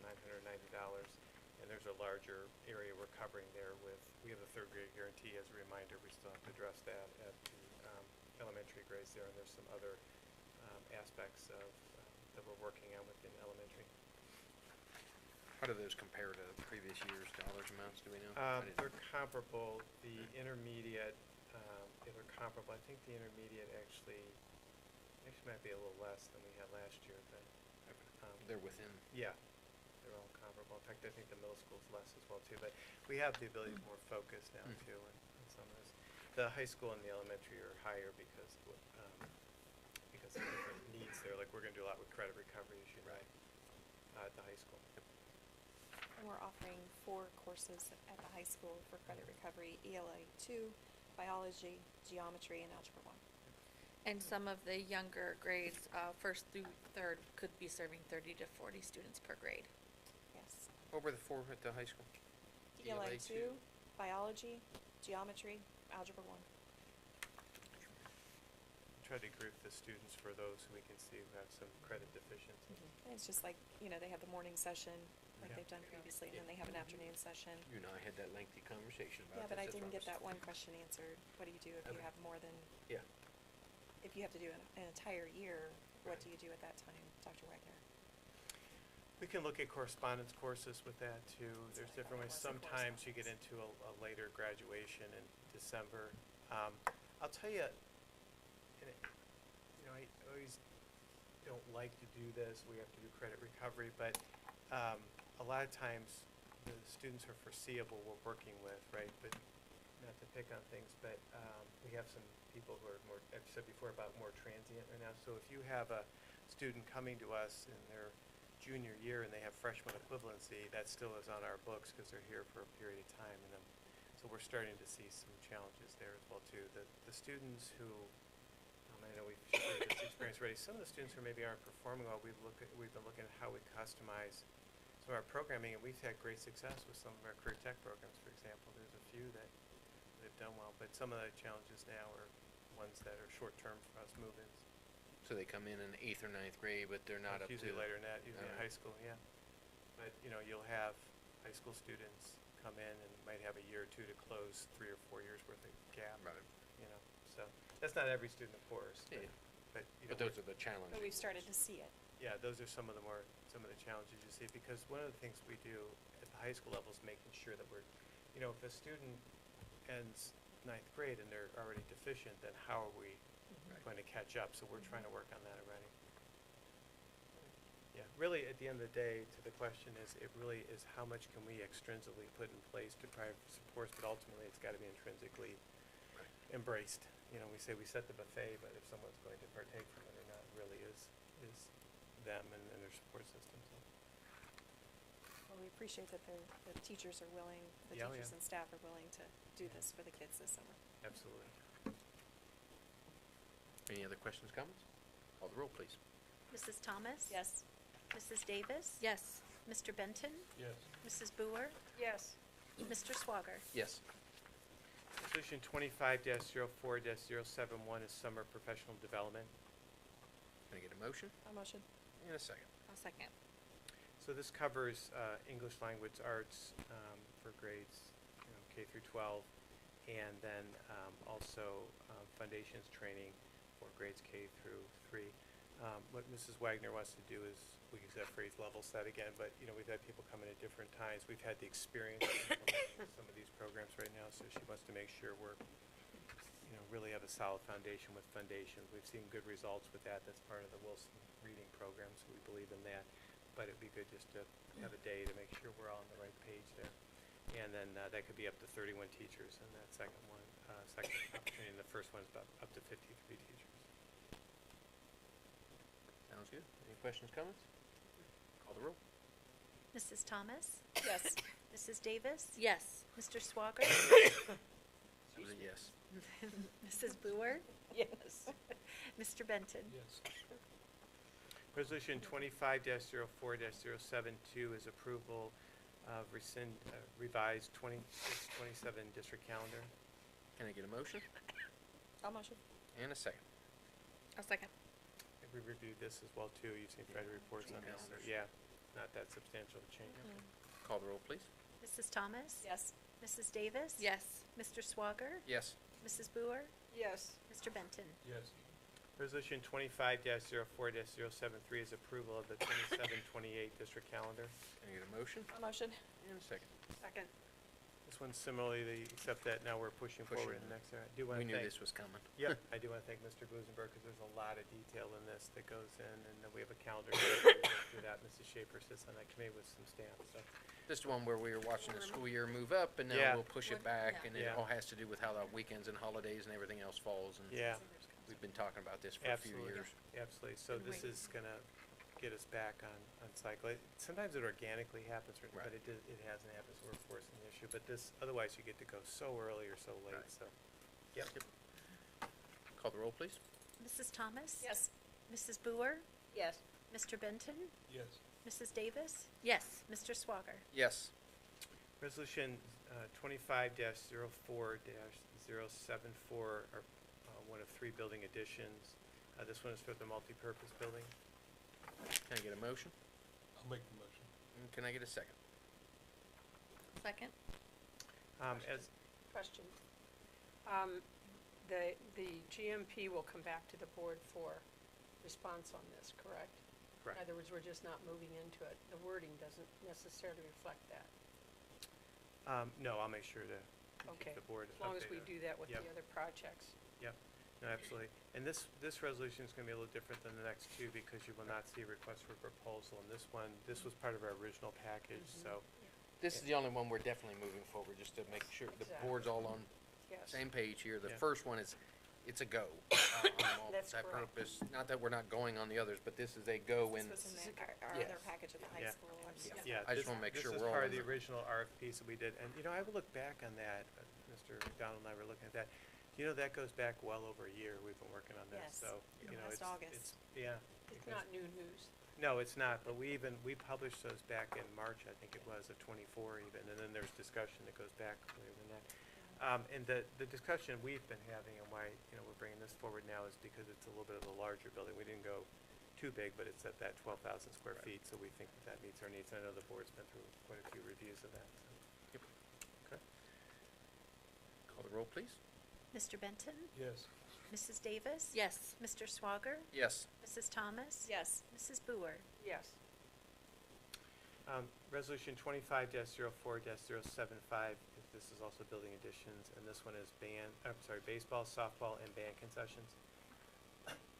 And there's a larger area we're covering there with, we have the third grade guarantee. As a reminder, we still have to address that at the elementary grades there, and there's some other aspects of, that we're working on within elementary. How do those compare to previous years' dollars amounts, do we know? I didn't- They're comparable. The intermediate, they're comparable. I think the intermediate actually might be a little less than we had last year, but, They're within. yeah, they're all comparable. In fact, I think the middle school's less as well too, but we have the ability to be more focused now too on some of this. the high school and the elementary are higher because of the different needs there. Like, we're gonna do a lot with credit recovery, as you know, at the high school. And we're offering 4 courses at the high school for credit recovery: ELA 2, biology, geometry, and algebra 1. And some of the younger grades, first through third, could be serving 30 to 40 students per grade. Yes. What were the 4 at the high school? ELA 2, biology, geometry, algebra 1. Try to group the students for those who we can see who have some credit deficiencies. And it's just like, they have the morning session like Yeah. they've done previously, and then they have an afternoon session. You and I had that lengthy conversation about Yeah, this. but I that's didn't why get that one question answered. What do you do if you Okay. have more than, Yeah. if you have to do an entire year, what Right. do you do at that time, Dr. Wagner? We can look at correspondence courses with that too. There's like different that ways. was the Sometimes you get into a later graduation in December. I'll tell you, I always don't like to do this. We have to do credit recovery, but a lot of times the students are foreseeable we're working with, right? But not to pick on things, but we have some people who are more, I've said before, about more transient right now. So if you have a student coming to us in their junior year and they have freshman equivalency, that still is on our books because they're here for a period of time. And then, so we're starting to see some challenges there as well too. The students who, I know we've shared this experience already, some of the students who maybe aren't performing well, we've been looking at how we customize some of our programming, and we've had great success with some of our career tech programs, for example. There's a few that have done well, but some of the challenges now are ones that are short-term for us move-ins. So they come in 8th or 9th grade, but they're not up It's to. usually later than that, usually in Alright. high school, yeah. But, you'll have high school students come in and might have a year or two to close 3 or 4 years worth of gap. Right. So that's not every student, of course. Yeah. But, But those are the challenges. But we've started to see it. yeah, those are some of the challenges you see, because one of the things we do at the high school level is making sure that we're, if a student ends 9th grade and they're already deficient, then how are we Right. going to catch up? So we're trying to work on that already. Yeah, really, at the end of the day, to the question is, it really is how much can we extrinsically put in place to provide supports, but ultimately it's got to be intrinsically embraced. We say we set the buffet, but if someone's going to partake from it or not, really is them and their support system. So. Well, we appreciate that the teachers are willing, the Yeah, oh, teachers yeah. and staff are willing to do this for the kids this summer. Absolutely. Any other questions, comments? Call the roll, please. Mrs. Thomas? Yes. Mrs. Davis? Yes. Mr. Benton? Yes. Mrs. Boer? Yes. Mr. Swager? Yes. Resolution 25-04-071 is summer professional development. Can I get a motion? A motion? And a second. I'll second. So this covers English language arts for grades K through 12, and then also foundations training for grades K through 3. What Mrs. Wagner wants to do is, we use that phrase level set again, but we've had people come in at different times. We've had the experience of implementing some of these programs right now, so she wants to make sure we're really have a solid foundation with foundations. We've seen good results with that. That's part of the Wilson reading program, so we believe in that. But it'd be good just to have a day to make sure we're all on the right page there. And then that could be up to 31 teachers in that second opportunity, and the first one is about up to 53 teachers. Sounds good. Any questions, comments? Call the roll. Mrs. Thomas? Yes. Mrs. Davis? Yes. Mr. Swager? That was a yes. Mrs. Boer? Yes. Mr. Benton? Yes. Resolution 25-04-072 is approval of revised 26-27 district calendar. Can I get a motion? I'll motion. And a second. I'll second. We reviewed this as well too. You've seen Friday reports on this. So, yeah, not that substantial a change. Call the roll, please. Mrs. Thomas? Yes. Mrs. Davis? Yes. Mr. Swager? Yes. Mrs. Boer? Yes. Mr. Benton? Yes. Resolution 25-04-073 is approval of the 27-28 district calendar. Can I get a motion? A motion. And a second. Second. Ms. this one similarly, except that now we're pushing forward in the next area. I do want We to knew thank, this was coming. yeah, I do want to thank Mr. Blusenberg, because there's a lot of detail in this that goes in, and then we have a calendar to go through that. Mrs. Schaefer sits on that committee with some staff, so. This is one where we were watching the school year move up, and Yeah. now we'll push it back, and it Yeah. all has to do with how the weekends and holidays and everything else falls, and Yeah, we've been talking about this for a few absolutely, years. absolutely. So this is gonna get us back on cycle. Sometimes it organically happens, but Right. it hasn't happened, so we're forcing the issue. But this, otherwise you get to go so early or so late, Right. so. Yep. Call the roll, please. Mrs. Thomas? Yes. Mrs. Boer? Yes. Mr. Benton? Yes. Mrs. Davis? Yes. Mr. Swager? Yes. Resolution 25-04-074 are one of 3 building additions. This one is for the multipurpose building. Can I get a motion? I'll make the motion. And can I get a second? Second? As, Question. The GMP will come back to the board for response on this, correct? Correct. In other words, we're just not moving into it. The wording doesn't necessarily reflect that. no, I'll make sure to Okay. keep the board As long as we updated. do that with the Yep. other projects. Yep, no, absolutely. And this resolution is gonna be a little different than the next two, because you will not see a request for proposal. And this one, this was part of our original package, so, This is the only one we're definitely moving forward, just to make sure the board's all on Yes. same page here. The Yeah. first one is, it's a go on the That's multi-purpose. Not that we're not going on the others, but this is a go This in. was in our Yes. other package at the high Yeah. school. yeah. I just this- wanna make sure This we're is all part in of the the- original RFPs that we did, and, I would look back on that, Mr. McDonald and I were looking at that. That goes back well over a year we've been working on this, Yes, so, last it's, August. yeah. It's because- not new news. No, it's not, but we published those back in March, I think it was, of '24 even, and then there's discussion that goes back later than that. And the discussion we've been having and why, we're bringing this forward now is because it's a little bit of a larger building. We didn't go too big, but it's at that 12,000 square feet, so we think that meets our needs. I know the board's been through quite a few reviews of that, so. Yep. Okay. Call the roll, please. Mr. Benton? Yes. Mrs. Davis? Yes. Mr. Swager? Yes. Mrs. Thomas? Yes. Mrs. Boer? Yes. Resolution 25-04-075, this is also building additions, and this one is baseball, softball, and band concessions.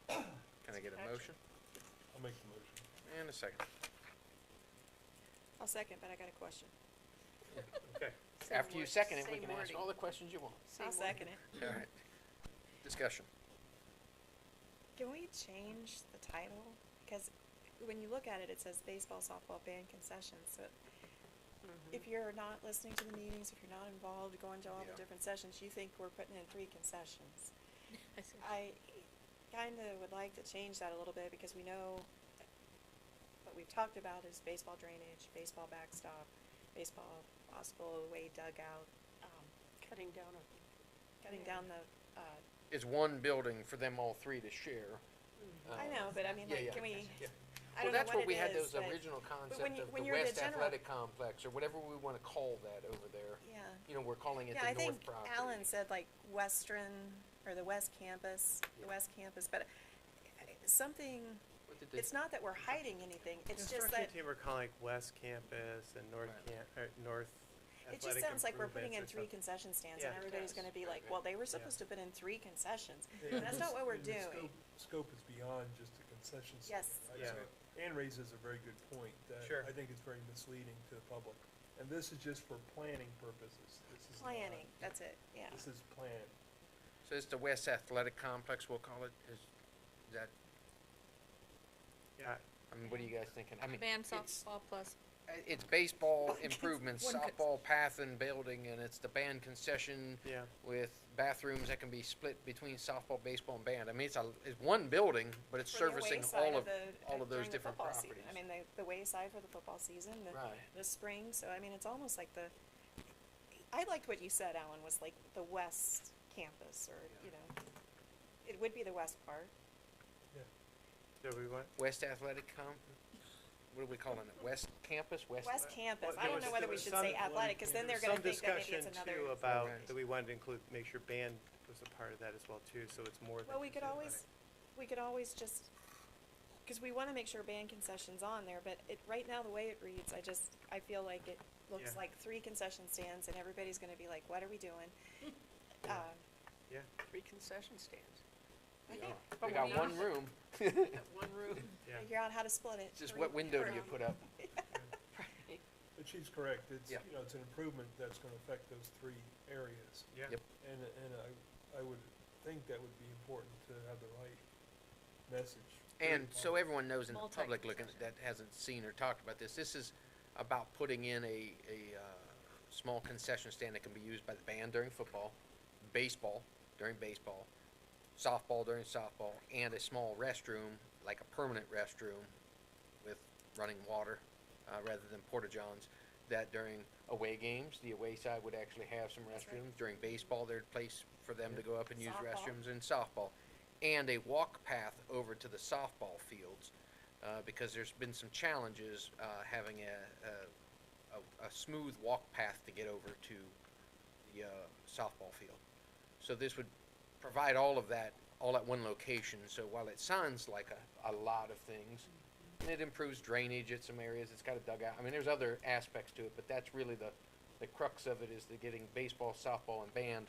Can I get a motion? I'll make the motion. And a second. I'll second, but I got a question. Okay. Same After you word- second it, we same can ask wording. all the questions you want. Same I'll wording. second it. All right. Discussion. Can we change the title? Because when you look at it, it says baseball, softball, band concessions. So if you're not listening to the meetings, if you're not involved, going to all Yeah. the different sessions, you think we're putting in 3 concessions. I see. I kind of would like to change that a little bit because we know what we've talked about is baseball drainage, baseball backstop, baseball possible away dugout, Cutting down on. cutting down the, It's one building for them all three to share. I know, but I mean, like, can we, Yeah. I Well, don't know that's what what we it had is, those but, original concept when you- of when the you're the West general- Athletic Complex, or whatever we want to call that over there. yeah. We're calling it Yeah, the I North think property. Alan said like Western, or the West Campus, the West Campus, but something, What did they- it's not that we're hiding anything, it's just Construction that, team are calling like West Campus and North Right. North it just Athletic sounds like we're putting in Improvements or 3 something. concession stands, Yeah, and it everybody's does. gonna be like, well, they were supposed to put in 3 concessions. Yeah, That's not what we're and the doing. Scope is beyond just a concession stand. Yes. right? Yeah. So Ann raises a very good point that Sure. I think it's very misleading to the public. And this is just for planning purposes. This is not- Planning, that's it, yeah. This is planning. So it's the West Athletic Complex, we'll call it, is that, Yeah, what are you guys thinking? I mean, Band it's, softball plus. it's baseball improvements, One con- softball path and building, and it's the band concession yeah. with bathrooms that can be split between softball, baseball, and band. I mean, it's one building, but it's For the servicing wayside all of those during the different football properties. season. I mean, the wayside for the football season, Right. the spring, so I mean, it's almost like I liked what you said, Alan, was like the west campus, or, you know, it would be the west part. So we want, West Athletic what are we calling it? West Campus? West campus, well, I there don't was- know whether there we was should some- say athletic, cause then they're some gonna think that maybe it's discussion another. too about, Okay. that we wanted to include, make sure band was a part of that as well too, so it's more than. Well, we could just always just, cause we wanna make sure band concessions on there, but right now, the way it reads, I feel like looks Yeah. like 3 concession stands, and everybody's gonna be like, what are we doing? Yeah, 3 concession stands. Okay. But We got we're one not- room. One room. yeah. Figure out how to split it. Just Three what window do you per- put up? But she's correct, it's, Yeah. you know, it's an improvement that's gonna affect those 3 areas. Yeah. Yep. And I would think that would be important to have the right message. And so everyone knows in the public looking at Multi-concession. that hasn't seen or talked about this is about putting in a small concession stand that can be used by the band during football, baseball during baseball, softball during softball, and a small restroom, like a permanent restroom with running water, rather than porta-johns, that during away games, the away side would actually have some That's right. restrooms. During baseball, there's a place for them to go up and use Softball. restrooms, and softball. And a walk path over to the softball fields, because there's been some challenges having a smooth walk path to get over to the softball field. So this would provide all of that all at one location. So while it sounds like a lot of things, and it improves drainage at some areas, it's got a dugout. I mean, there's other aspects to it, but that's really the crux of it, is the getting baseball, softball, and band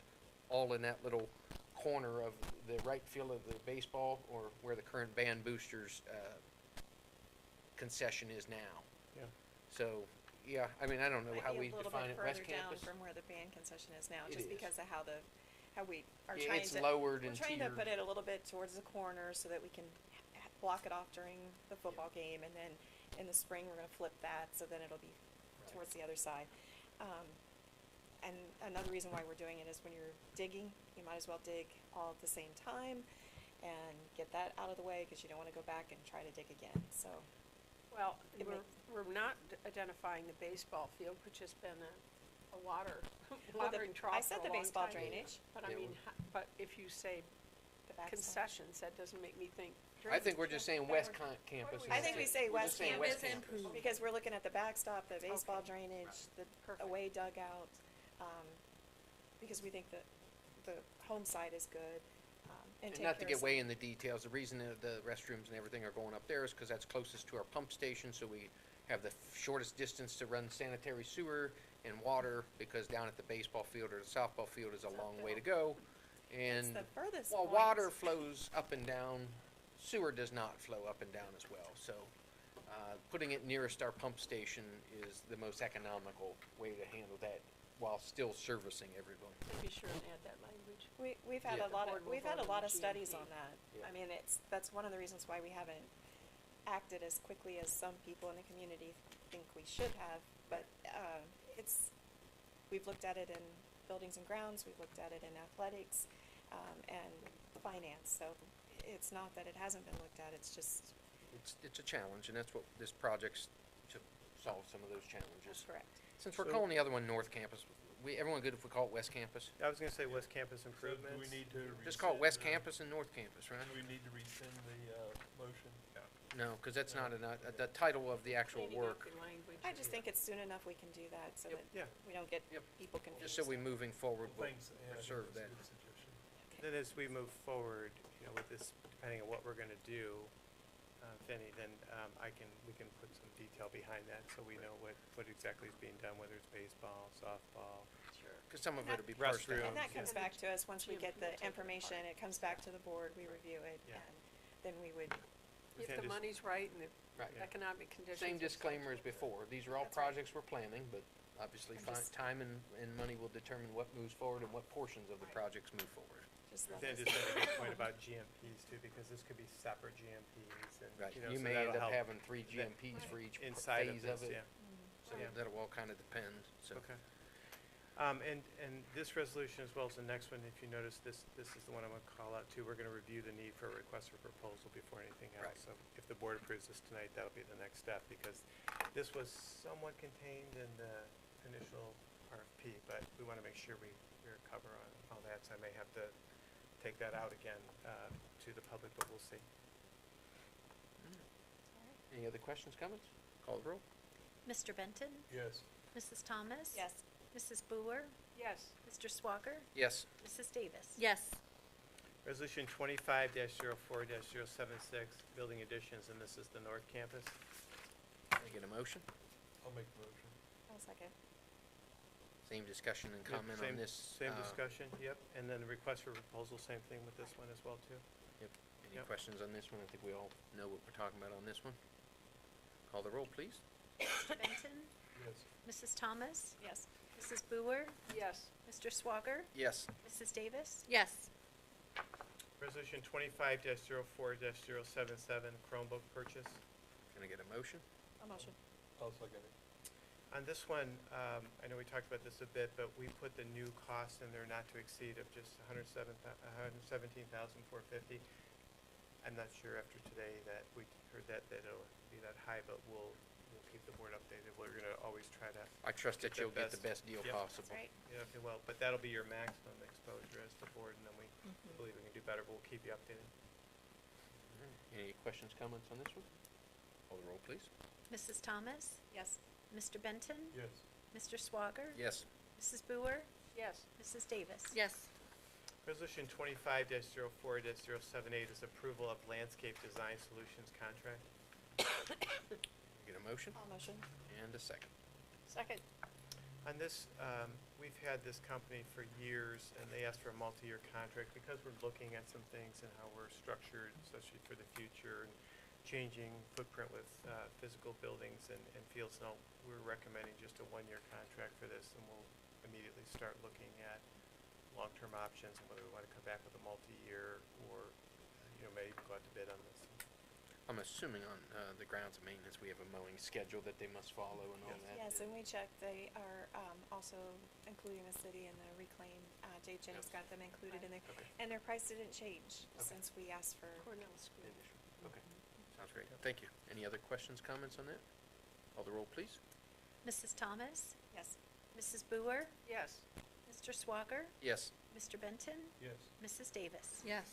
all in that little corner of the right field of the baseball, or where the current band boosters concession is now. Yeah. So, yeah, I mean, I don't know Might how be we a little define bit it, West further down Campus. from where the band concession is now, It just is. because of how we are Yeah, trying it's to. lowered We're and trying to tiered. put it a little bit towards the corner so that we can block it off during the football game, and then in the spring, we're gonna flip that, so then it'll be Right. towards the other side. And another reason why we're doing it is when you're digging, you might as well dig all at the same time and get that out of the way, because you don't wanna go back and try to dig again, so. Well, It we're not identifying the baseball field, which has been a watering Well, trough I for said a the long baseball time. drainage, But I Yeah, mean, but if you say the backside. concessions, that doesn't make me think. I think we're just saying West Campus. we I think we say We're West just saying Campus, West Campus. because we're looking at the backstop, the baseball Okay. drainage, the Perfect. away dugout, because we think that the home side is good, and And take not to care get of way in the details, the reason the restrooms and everything are going up there is because that's closest to our pump station, so we have the shortest distance to run sanitary sewer and water, because down at the baseball field or the softball field is a long way to go. It's And the furthest while point. water flows up and down, sewer does not flow up and down as well. So putting it nearest our pump station is the most economical way to handle that, while still servicing everyone. Be sure and add that language. We've had Yeah. a lot The of, board will we've had a vote lot on of studies GMP. on that. Yeah. I mean, that's one of the reasons why we haven't acted as quickly as some people in the community think we should have, but, we've looked at it in buildings and grounds, we've looked at it in athletics, and finance, so it's not that it hasn't been looked at, it's just, It's a challenge, and that's what this project's to solve some of those that's challenges. correct. Since we're So- calling the other one North Campus, everyone good if we call it West Campus? I was gonna say West Campus So do improvements. we need to Just call it rescind West the- Campus and North Campus, right? Do we need to rescind the, motion? No, because that's not the title of the actual Cleaning up work. the language. I just think it's soon enough we can do that, so Yep. that Yeah. we don't get Yep. people confused. Just so we moving forward, Well, we'll thanks, Ann, I think preserve that's a that. good suggestion. Then as we move forward, with this, depending on what we're gonna do, Finney, then, we can put some detail behind that, so we know what exactly is being done, whether it's baseball, softball. Because some of And it'll be parsed restroom. out. And that Yeah. comes back to us, once we get GMP will the take it information, apart. it comes back to the board, we review it, Yeah. and then we would, If Then the just- money's right and the Right. economic conditions. Same are such. disclaimer as before. These are all That's right. projects we're planning, but obviously And just- time and money will determine what moves forward and what portions of the Right. projects move forward. just let Then us. just make a good point about GMPs too, because this could be separate GMPs and, Right. you know, You so may that'll end up help having 3 GMPs for each inside phase of of this, it. yeah. So Yeah. that'll all kind of depend, so. Okay. And this resolution, as well as the next one, if you notice, this is the one I'm gonna call out too. We're gonna review the need for a request for proposal before anything else. Right. So if the board approves this tonight, that'll be the next step, because this was somewhat contained in the initial RFP, but we wanna make sure we're covered on all that, so I may have to take that out again, to the public, but we'll see. Any other questions, comments? Call the roll. Mr. Benton? Yes. Mrs. Thomas? Yes, Mrs. Boer? Yes, Mr. Swager? Yes. Mrs. Davis? Yes. Resolution 25-04-076, building additions, and this is the North Campus. Can I get a motion? I'll make the motion. I'll second. Same discussion and Yep, comment on same- this? Same discussion, yep, and then the request for proposal, same thing with this one as well, too. Any Yep. questions on this one? I think we all know what we're talking about on this one. Call the roll, please. Mr. Benton? Yes. Mrs. Thomas? Yes. Mrs. Boer? Yes. Mr. Swager? Yes. Mrs. Davis? Yes. Resolution 25-04-077, Chromebook purchase. Can I get a motion? A motion. I'll second it. On this one, I know we talked about this a bit, but we put the new cost in there not to exceed of just $117,450. I'm not sure after today that we heard that it'll be that high, but we'll keep the board updated. We're gonna always try to, I trust that Get the you'll get the best. best deal Yep. possible. That's right. yeah, okay, well, but that'll be your maximum exposure as the board, and then we believe we can do better, but we'll keep you updated. Any questions, comments on this one? Call the roll, please. Mrs. Thomas? Yes. Mr. Benton? Yes. Mr. Swager? Yes. Mrs. Boer? Yes. Mrs. Davis? Yes. Resolution 25-04-078 is approval of landscape design solutions contract. Get a motion I'll motion. and a second. Second. On this, we've had this company for years, and they asked for a multi-year contract because we're looking at some things and how we're structured, especially for the future, and changing footprint with physical buildings and fields. Now, we're recommending just a one-year contract for this, and we'll immediately start looking at long-term options and whether we want to come back with a multi-year or, maybe even go out to bid on this. I'm assuming on the grounds of maintenance, we have a mowing schedule that they must follow and all Yes. that. Yes, and we checked, they are also including the city in the reclaim. Dave Jennings got them included in there. Okay. And their price didn't change Okay. since we asked for. Cornell School. Okay, sounds great. Thank you. Any other questions, comments on that? Call the roll, please. Mrs. Thomas? Yes. Mrs. Boer? Yes. Mr. Swager? Yes. Mr. Benton? Yes. Mrs. Davis? Yes.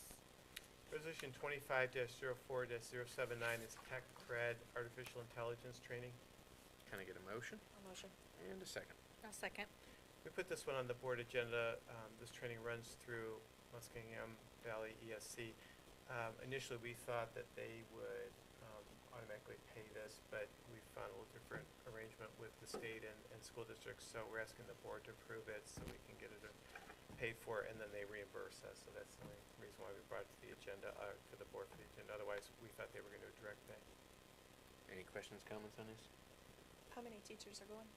Resolution 25-04-079 is Tech Cred Artificial Intelligence Training. Can I get a motion A motion. and a second? I'll second. We put this one on the board agenda. This training runs through Muskingum Valley ESC. Initially, we thought that they would automatically pay this, but we found a little different arrangement with the state and school districts, so we're asking the board to approve it so we can get it paid for, and then they reimburse us. So that's the only reason why we brought it to the agenda, for the board for the agenda. Otherwise, we thought they were going to do a direct pay. Any questions, comments on this? How many teachers are going?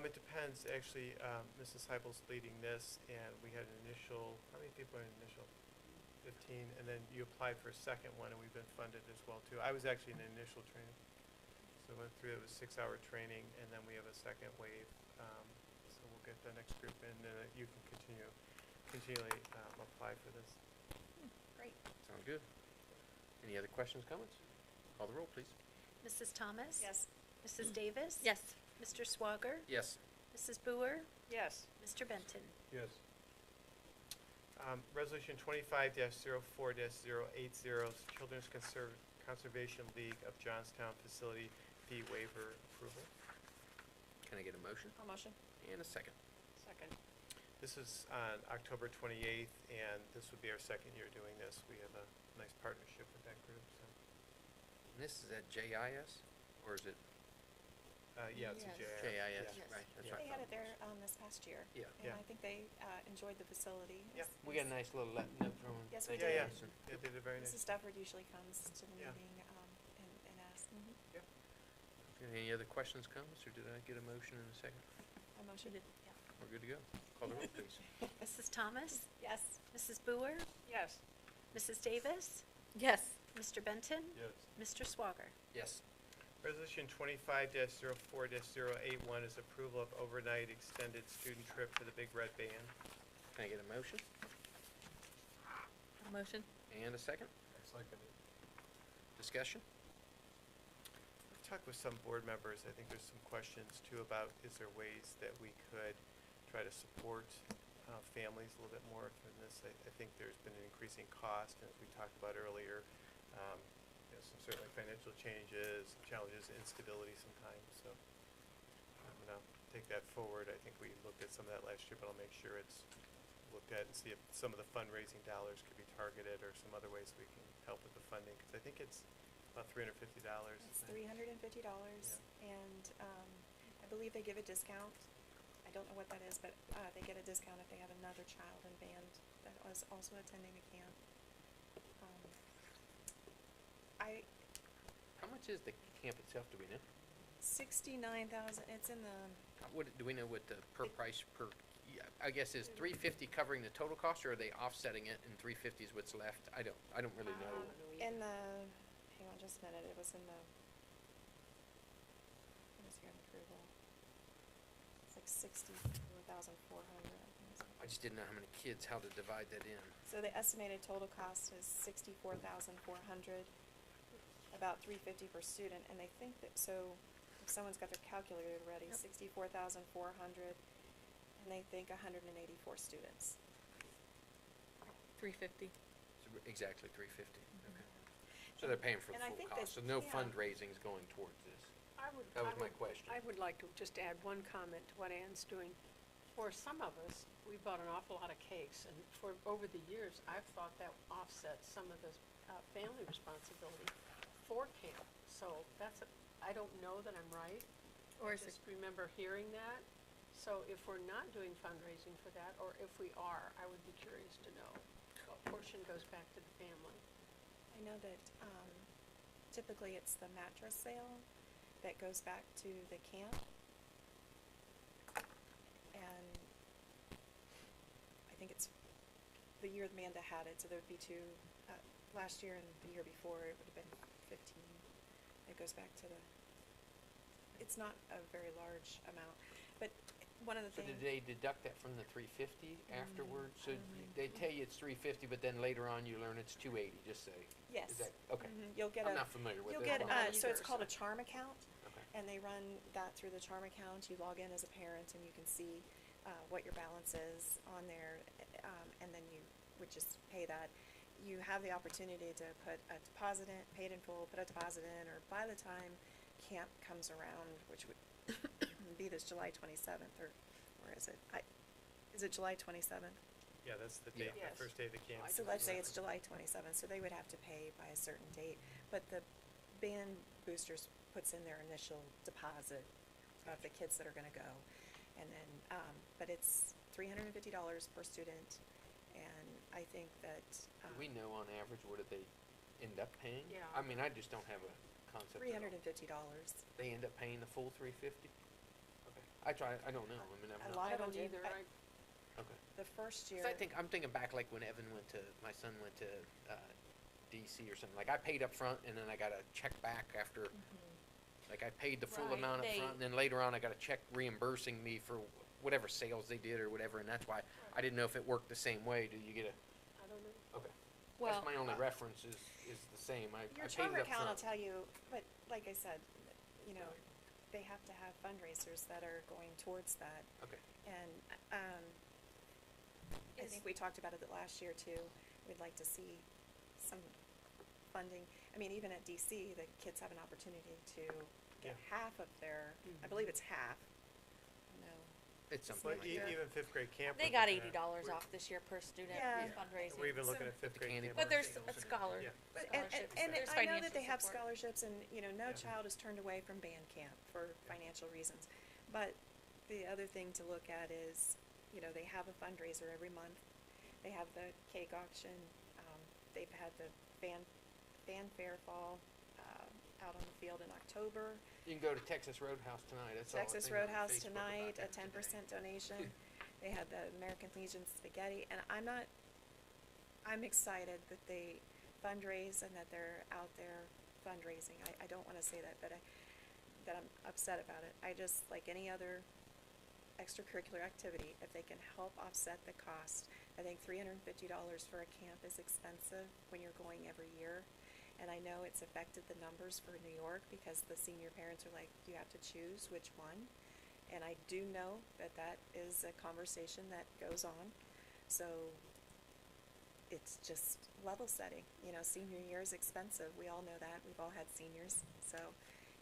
It depends, actually. Mrs. Heibel's leading this, and we had an initial, how many people are in initial? 15, and then you applied for a second one, and we've been funded as well, too. I was actually in the initial training. So I went through, it was 6-hour training, and then we have a second wave. So we'll get the next group in, and you can continually apply for this. Great. Sounds good. Any other questions, comments? Call the roll, please. Mrs. Thomas? Yes. Mrs. Davis? Yes. Mr. Swager? Yes. Mrs. Boer? Yes. Mr. Benton? Yes. Resolution 25-04-080, Children's Conservation League of Johnstown Facility Fee Waiver Approval. Can I get a motion A motion. and a second? Second. This is on October 28th, and this would be our second year doing this. We have a nice partnership with that group, so. And this is at JIS, or is it Yeah, it's a Yes. JIS. JIS? Yes. Right, that's Yeah. right. They had it there this past year. Yeah. And Yeah. I think they enjoyed the facility. Yep. We got a nice little note from them. Yes, we Thank Yeah, you, yeah. Allison. They did it very nice. Mrs. Stafford usually comes to the Yeah. meeting and asks. Any other questions, comments, or did I get a motion and a second? A motion. We're good to go. Call the roll, please. Mrs. Thomas? Yes. Mrs. Boer? Yes. Mrs. Davis? Yes. Mr. Benton? Yes. Mr. Swager? Yes. Resolution 25-04-081 is approval of overnight extended student trip to the Big Red Band. Can I get a motion A motion. and a second? I'll second it. Discussion? I've talked with some board members. I think there's some questions too about, is there ways that we could try to support families a little bit more from this? I think there's been an increasing cost, and as we talked about earlier, some certainly financial challenges, instability sometimes, so I'm gonna take that forward. I think we looked at some of that last year, but I'll make sure it's looked at and see if some of the fundraising dollars could be targeted or some other ways we can help with the funding, because I think it's about $350. It's $350, and I believe they give a discount. I don't know what that is, but they get a discount if they have another child in band that was also attending the camp. How much is the camp itself, do we know? 69,000, it's in the, What, do we know what the per price per, yeah, I guess is 350 covering the total cost, or are they offsetting it and 350 is what's left? I don't really know. in the, hang on just a minute, it was in the, what is here in approval? It's like 64,400, I think. I just didn't know how many kids, how to divide that in. So the estimated total cost is 64,400, about 350 per student, and they think that, so if someone's got their calculator ready, 64,400, and they think 184 students. 350. So exactly 350, okay. So they're paying for the And I full think cost, so that- no yeah. fundraising is going towards this. That was my question. I would like to just add one comment to what Ann's doing. For some of us, we bought an awful lot of cakes, and for over the years, I've thought that offsets some of the family responsibility for camp. So I don't know that I'm right. Or I is it, just remember hearing that. So if we're not doing fundraising for that, or if we are, I would be curious to know what portion goes back to the family. I know that typically it's the mattress sale that goes back to the camp. And I think it's the year Amanda had it, so there would be two, last year and the year before, it would have been 15. It goes back to the, it's not a very large amount, but one of the So things. did they deduct that from the 350 afterwards? So they tell you it's 350, but then later on you learn it's 280, just say? Yes. Is that, okay. You'll get I'm a. not familiar with it. You'll get, I'm not so it's either, called a so- charm account, Okay. and they run that through the charm account. You log in as a parent, and you can see what your balance is on there, and then you would just pay that. You have the opportunity to put a deposit in, paid in full, put a deposit in, or by the time camp comes around, which would be this July 27th, or is it? Is it July 27th? Yeah, that's the date, Yes. the first day of the camp. So let's say it's July 27th, so they would have to pay by a certain date. But the band boosters puts in their initial deposit of the kids that are gonna go. And then, but it's $350 per student, and I think that, Do we know on average what did they end up paying? Yeah. I mean, I just don't have a concept. at all. $350. They end up paying the full 350? Okay. I don't know. I mean, A I'm lot not. I of them don't do. either. Okay. The first year. 'Cause I'm thinking back like when Evan my son went to DC or something. Like I paid up front and then I got a check back after, like I paid the full Right, amount up they- front and then later on I got a check reimbursing me for whatever sales they did or whatever, and that's why I didn't know if it worked the same way. Do you get a, I don't know. okay. well, That's my only reference is the same. I Your paid charter it up account will front. tell you, but like I said, you know, they have to have fundraisers that are going towards that. Okay. And, I Is- think we talked about it last year too. We'd like to see some funding. I mean, even at DC, the kids have an opportunity to get half of their, I believe it's half. No. It's something But like that. even fifth grade camp. they we're got looking at- $80 off this year per student Yeah. fundraising. We're even So- looking at fifth The grade candy camp. But there's Singles a and- scholar, Yeah. But, scholarships, and there's I know financial that they have support. scholarships and, you know, no Yeah. child is turned away from band camp for financial reasons. But the other thing to look at is, you know, they have a fundraiser every month. They have the cake auction, they've had the fanfare fall, out on the field in October. You can go to Texas Roadhouse tonight. That's all I Texas think on Roadhouse Facebook tonight, about a that 10% today. donation. They had the American Legion spaghetti, and I'm excited that they fundraise and that they're out there fundraising. I don't wanna say that, but that I'm upset about it. I just, like any other extracurricular activity, if they can help offset the cost. I think $350 for a camp is expensive when you're going every year. And I know it's affected the numbers for New York because the senior parents are like, you have to choose which one. And I do know that that is a conversation that goes on. So it's just level setting. You know, senior year is expensive. We all know that. We've all had seniors. So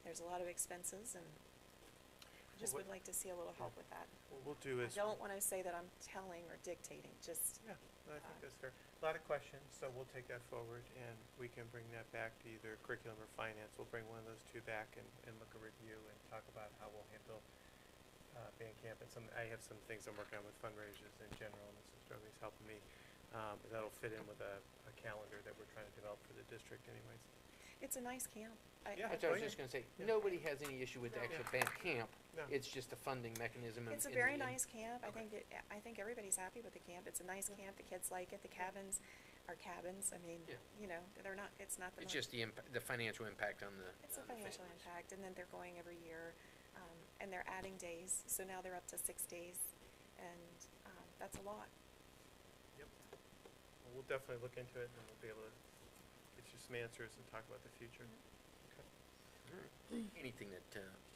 there's a lot of expenses, and I just Well, would like to see a little help with that. What we'll do I is. don't want to say that I'm telling or dictating, just, Yeah, no, I think that's fair. A lot of questions, so we'll take that forward, and we can bring that back to either curriculum or finance. We'll bring one of those two back and look at review and talk about how we'll handle band camp, and I have some things I'm working on with fundraisers in general, and Mrs. Strobey's helping me. That'll fit in with a calendar that we're trying to develop for the district anyways. It's a nice camp. Yeah, That's what I was just gonna say, nobody has any issue with the actual band camp, No. it's just the funding mechanism and. It's a and- very and- nice camp. I think everybody's happy with the camp. It's a nice camp. The kids like it. The cabins are cabins. I mean, Yeah. you know, they're not, it's not the. It's just the financial impact on the. It's a on the financial families. impact, and then they're going every year, and they're adding days, so now they're up to 6 days, and, that's a lot. Yep. Well, we'll definitely look into it, and we'll be able to get you some answers and talk about the future. Okay. All right. Anything that,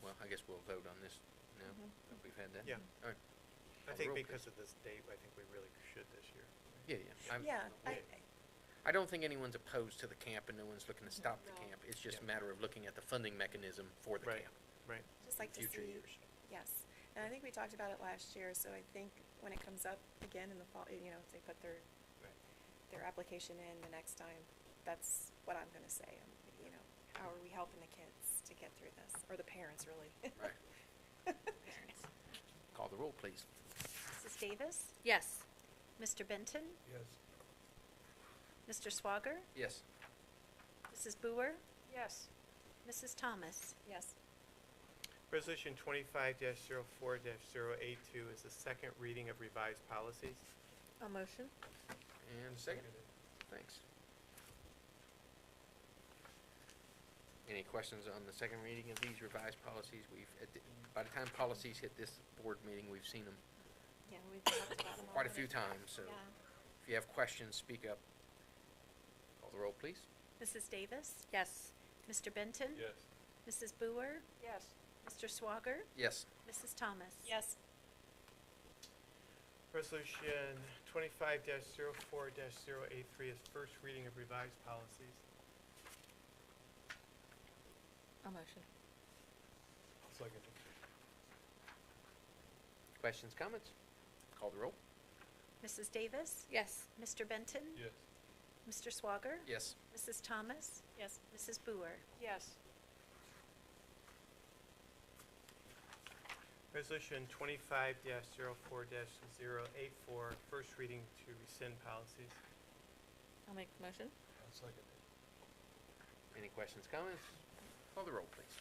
well, I guess we'll vote on this now, that we've had that. Yeah. All right. I Call the think roll, because of this date, I think we really should this year. Yeah, yeah. Yeah, I don't think anyone's opposed to the camp and no one's looking to stop the No. camp. It's just a Yeah. matter of looking at the funding mechanism for the Right. camp Right. just in like to future see, years. yes. And I think we talked about it last year, so I think when it comes up again in the fall, you know, if they put Right. their application in the next time, that's what I'm gonna say. You know, how are we helping the kids to get through this, or the parents, really? Right. Call the roll, please. Mrs. Davis? Yes. Mr. Benton? Yes. Mr. Swager? Yes. Mrs. Boer? Yes. Mrs. Thomas? Yes. Resolution 25-04-082 is the second reading of revised policies. A motion? And second. Thanks. Any questions on the second reading of these revised policies? By the time policies hit this board meeting, we've seen them Yeah, we've talked about them quite a already. few times, so Yeah. if you have questions, speak up. Call the roll, please. Mrs. Davis? Yes. Mr. Benton? Yes. Mrs. Boer? Yes. Mr. Swager? Yes. Mrs. Thomas? Yes. Resolution 25-04-083 is first reading of revised policies. A motion. I'll second it. Questions, comments? Call the roll. Mrs. Davis? Yes. Mr. Benton? Yes. Mr. Swager? Yes. Mrs. Thomas? Yes. Mrs. Boer? Yes. Resolution 25-04-084, first reading to rescind policies. I'll make the motion. I'll second it. Any questions, comments? Call the roll, please.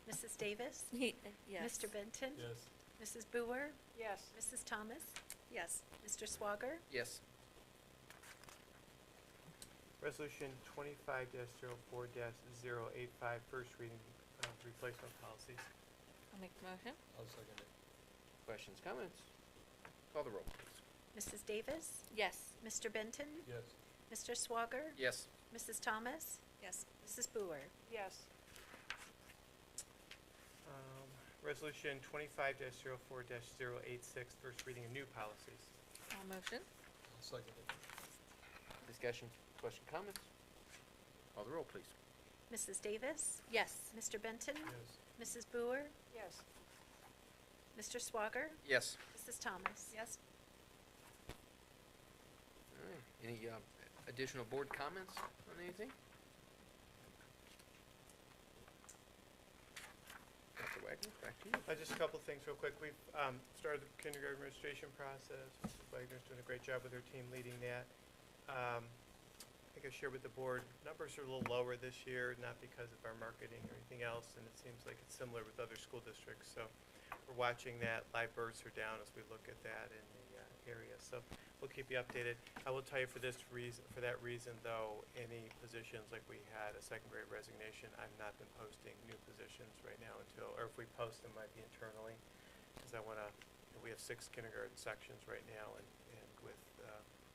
Mrs. Davis? Yes. Mr. Benton? Yes. Mrs. Boer? Yes. Mrs. Thomas? Yes. Mr. Swager? Yes. Resolution 25-04-085, first reading of replacement policies. I'll make the motion. I'll second it. Questions, comments? Call the roll, please. Mrs. Davis? Yes. Mr. Benton? Yes. Mr. Swager? Yes. Mrs. Thomas? Yes. Mrs. Boer? Yes. Resolution 25-04-086, first reading of new policies. I'll motion. I'll second it. Discussion, question, comments? Call the roll, please. Mrs. Davis? Yes. Mr. Benton? Yes. Mrs. Boer? Yes. Mr. Swager? Yes. Mrs. Thomas? Yes. All right. Any additional board comments on anything? Dr. Wagner, back to you. Just a couple things real quick. We've started the kindergarten registration process. Mrs. Wagner's doing a great job with her team leading that. I think I shared with the board, numbers are a little lower this year, not because of our marketing or anything else, and it seems like it's similar with other school districts. So we're watching that. Live births are down as we look at that in the area. So we'll keep you updated. I will tell you for that reason, though, any positions like we had a second grade resignation, I've not been posting new positions right now or if we post them, might be internally, because I want to, we have 6 kindergarten sections right now, and with,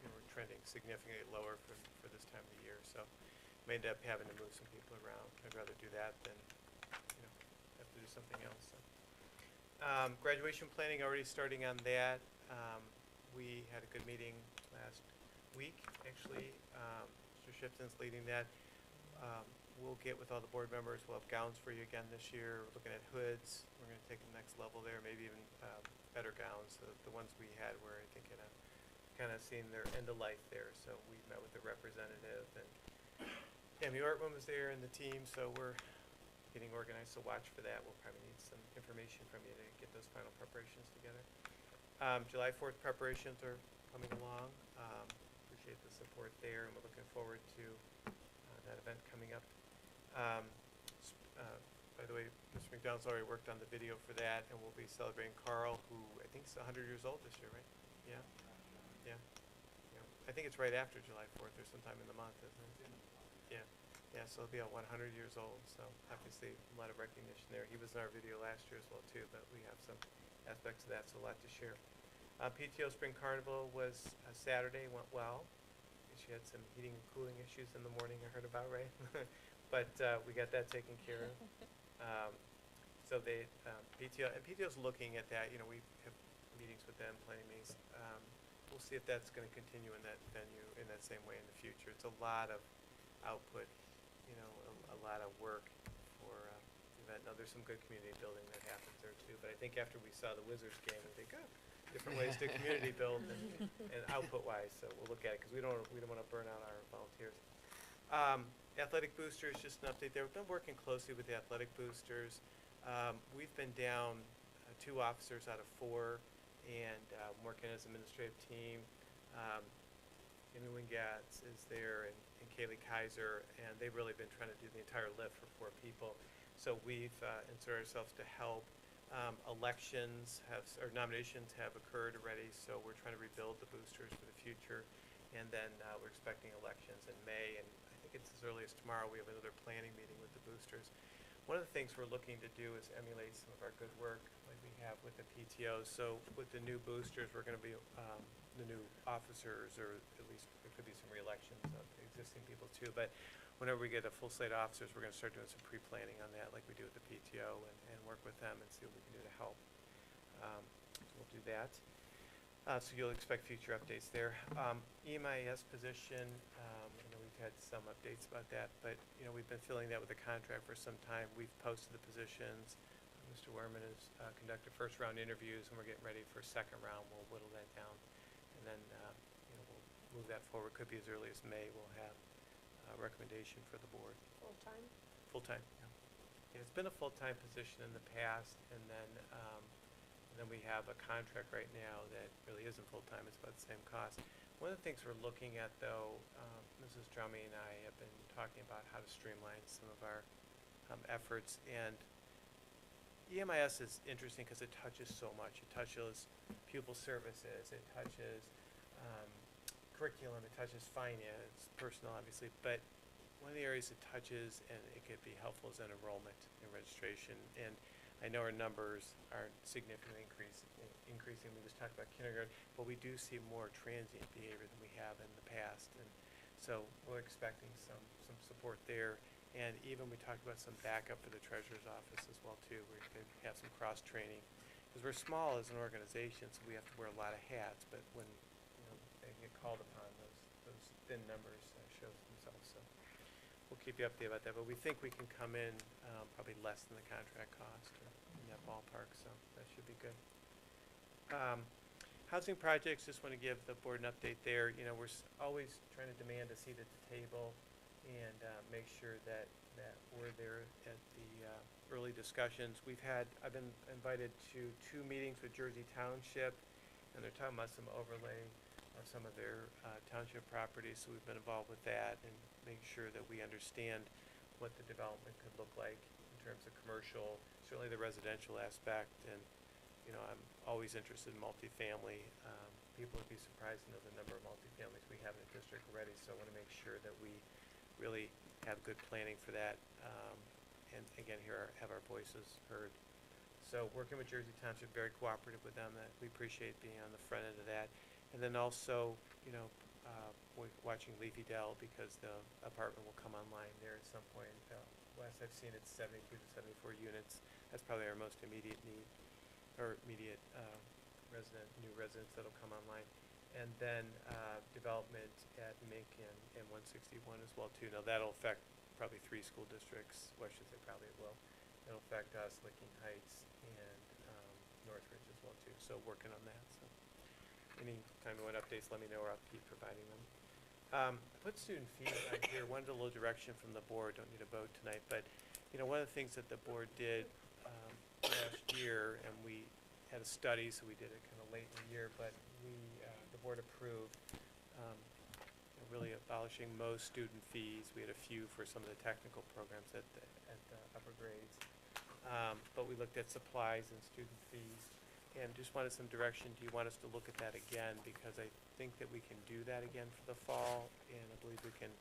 we're trending significantly lower for this time of the year, so may end up having to move some people around. I'd rather do that than, have to do something else, so. Graduation planning, already starting on that. We had a good meeting last week, actually. Mr. Shipton's leading that. We'll get with all the board members. We'll have gowns for you again this year. We're looking at hoods. We're going to take the next level there, maybe even better gowns. The ones we had were, I think, kind of seeing their end of life there. So we met with the representative, and Tammy Ortman was there and the team. So we're getting organized, so watch for that. We'll probably need some information from you to get those final preparations together. July 4th preparations are coming along. Appreciate the support there, and we're looking forward to that event coming up. By the way, Mr. McDonald's already worked on the video for that, and we'll be celebrating Carl, who I think is 100 years old this year, right? Yeah? Yeah. Yeah. I think it's right after July 4th or sometime in the month, isn't it? Yeah. Yeah, so he'll be 100 years old, so obviously a lot of recognition there. He was in our video last year as well, too, but we have some aspects of that, so a lot to share. PTO Spring Carnival was Saturday, went well. She had some heating and cooling issues in the morning, I heard about, right? But we got that taken care of. So they, PTO's looking at that. You know, we have meetings with them, planning meetings. We'll see if that's going to continue in that venue in that same way in the future. It's a lot of output, you know, a lot of work for the event. Now, there's some good community building that happens there too. But I think after we saw the Wizards game, we think, oh, different ways to community build and output-wise. So we'll look at it because we don't want to burn out our volunteers. Athletic boosters, just an update there. We've been working closely with the athletic boosters. We've been down 2 officers out of 4, and working as an administrative team. Amy Wingatz is there, and Kaylee Kaiser, and they've really been trying to do the entire lift for 4 people. So we've inserted ourselves to help. Nominations have occurred already, so we're trying to rebuild the boosters for the future. And then we're expecting elections in May, and I think it's as early as tomorrow we have another planning meeting with the boosters. One of the things we're looking to do is emulate some of our good work like we have with the PTOs. So with the new boosters, we're going to be the new officers, or at least there could be some re-elections of existing people too. But whenever we get a full slate of officers, we're going to start doing some pre-planning on that like we do with the PTO, and work with them and see what we can do to help. We'll do that. So you'll expect future updates there. EMIS position, I know we've had some updates about that, but you know, we've been filling that with a contract for some time. We've posted the positions. Mr. Werman has conducted first round interviews, and we're getting ready for second round. We'll whittle that down, and then you know, we'll move that forward. Could be as early as May. We'll have a recommendation for the board. Full-time? Full-time, yeah. Yeah, it's been a full-time position in the past, and then we have a contract right now that really isn't full-time. It's about the same cost. One of the things we're looking at, though, Mrs. Drummy and I have been talking about how to streamline some of our efforts, and EMIS is interesting because it touches so much. It touches pupil services, it touches curriculum, it touches finance, personnel, obviously, but one of the areas it touches, and it could be helpful, is in enrollment and registration. And I know our numbers aren't significantly increasing. We just talked about kindergarten, but we do see more transient behavior than we have in the past. And so we're expecting some support there. And even we talked about some backup for the treasurer's office as well, too. We could have some cross-training. Because we're small as an organization, so we have to wear a lot of hats. But when they get called upon, those thin numbers show themselves. So we'll keep you updated about that. But we think we can come in probably less than the contract cost, or in that ballpark. So that should be good. Housing projects, just want to give the board an update there. You know, we're always trying to demand a seat at the table and make sure that we're there at the early discussions. I've been invited to 2 meetings with Jersey Township, and they're talking about some overlay of some of their township properties, so we've been involved with that and making sure that we understand what the development could look like in terms of commercial, certainly the residential aspect. And you know, I'm always interested in multifamily. People would be surprised to know the number of multifamilies we have in the district already, so I want to make sure that we really have good planning for that, and again, have our voices heard. So working with Jersey Township, very cooperative with them. That we appreciate being on the front end of that. And then also, you know, we're watching Leafy Dell, because the apartment will come online there at some point. Last I've seen, it's 72 to 74 units. That's probably our most immediate need, or immediate new residents that'll come online. And then development at Mink and 161 as well too. Now that'll affect probably 3 school districts. Well, I should say probably it will. It'll affect us, Licking Heights, and Northridge as well too. So working on that. So anytime you want updates, let me know, or I'll keep providing them. I put student fees on here. Wanted a little direction from the board. Don't need a vote tonight, but you know, one one of the things that the board did last year, and we had a study, so we did it kind of late in the year, but the board approved really abolishing most student fees. We had a few for some of the technical programs at the upper grades. But we looked at supplies and student fees, and just wanted some direction. Do you want us to look at that again? Because I think that we can do that again for the fall, and I believe we can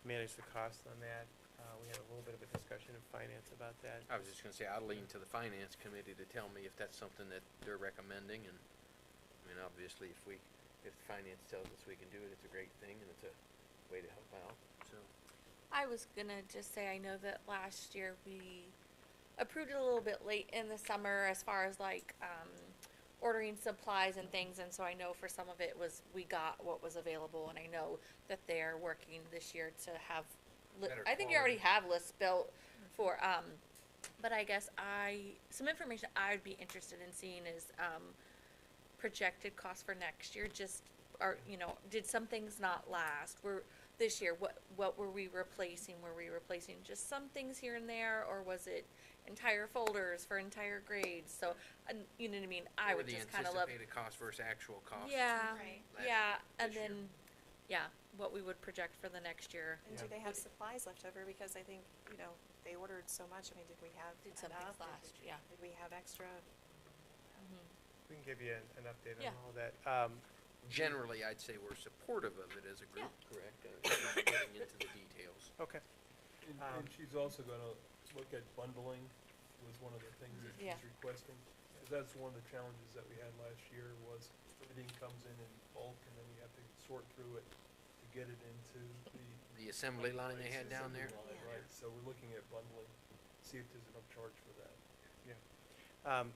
manage the costs on that. We had a little bit of a discussion in finance about that. I was just gonna say, I'll lean to the finance committee to tell me if that's something that they're recommending, and, I mean, obviously, if finance tells us we can do it, it's a great thing, and it's a way to help out, so. I was gonna just say, I know that last year we approved it a little bit late in the summer as far as like, ordering supplies and things, and so I know for some of it was, we got what was available, and I know that they're working this year to have, Better I think you already quality. have lists built for, but I guess some information I'd be interested in seeing is, projected cost for next year, just, did some things not last? This year, what were we replacing? Were we replacing just some things here and there, or was it entire folders for entire grades? So, you know what I mean? I would just kind of love. Or the anticipated cost versus actual cost. Yeah, Right. yeah, and this year. then, yeah, what we would project for the next year. And do they have supplies left over? Because I think, they ordered so much. I mean, did we have Did some enough? things last, yeah. Did we have extra? We can give you an update on Yeah. all that. Generally, I'd say we're supportive of it as a group, correct? Just getting into the details. Okay. And she's also gonna look at bundling, was one of the things that Yeah. she's requesting. Because that's one of the challenges that we had last year, was everything comes in bulk, and then we have to sort through it to get it into The assembly line they had down there? assembly line, right, so we're looking at bundling, see if there's enough charge for that.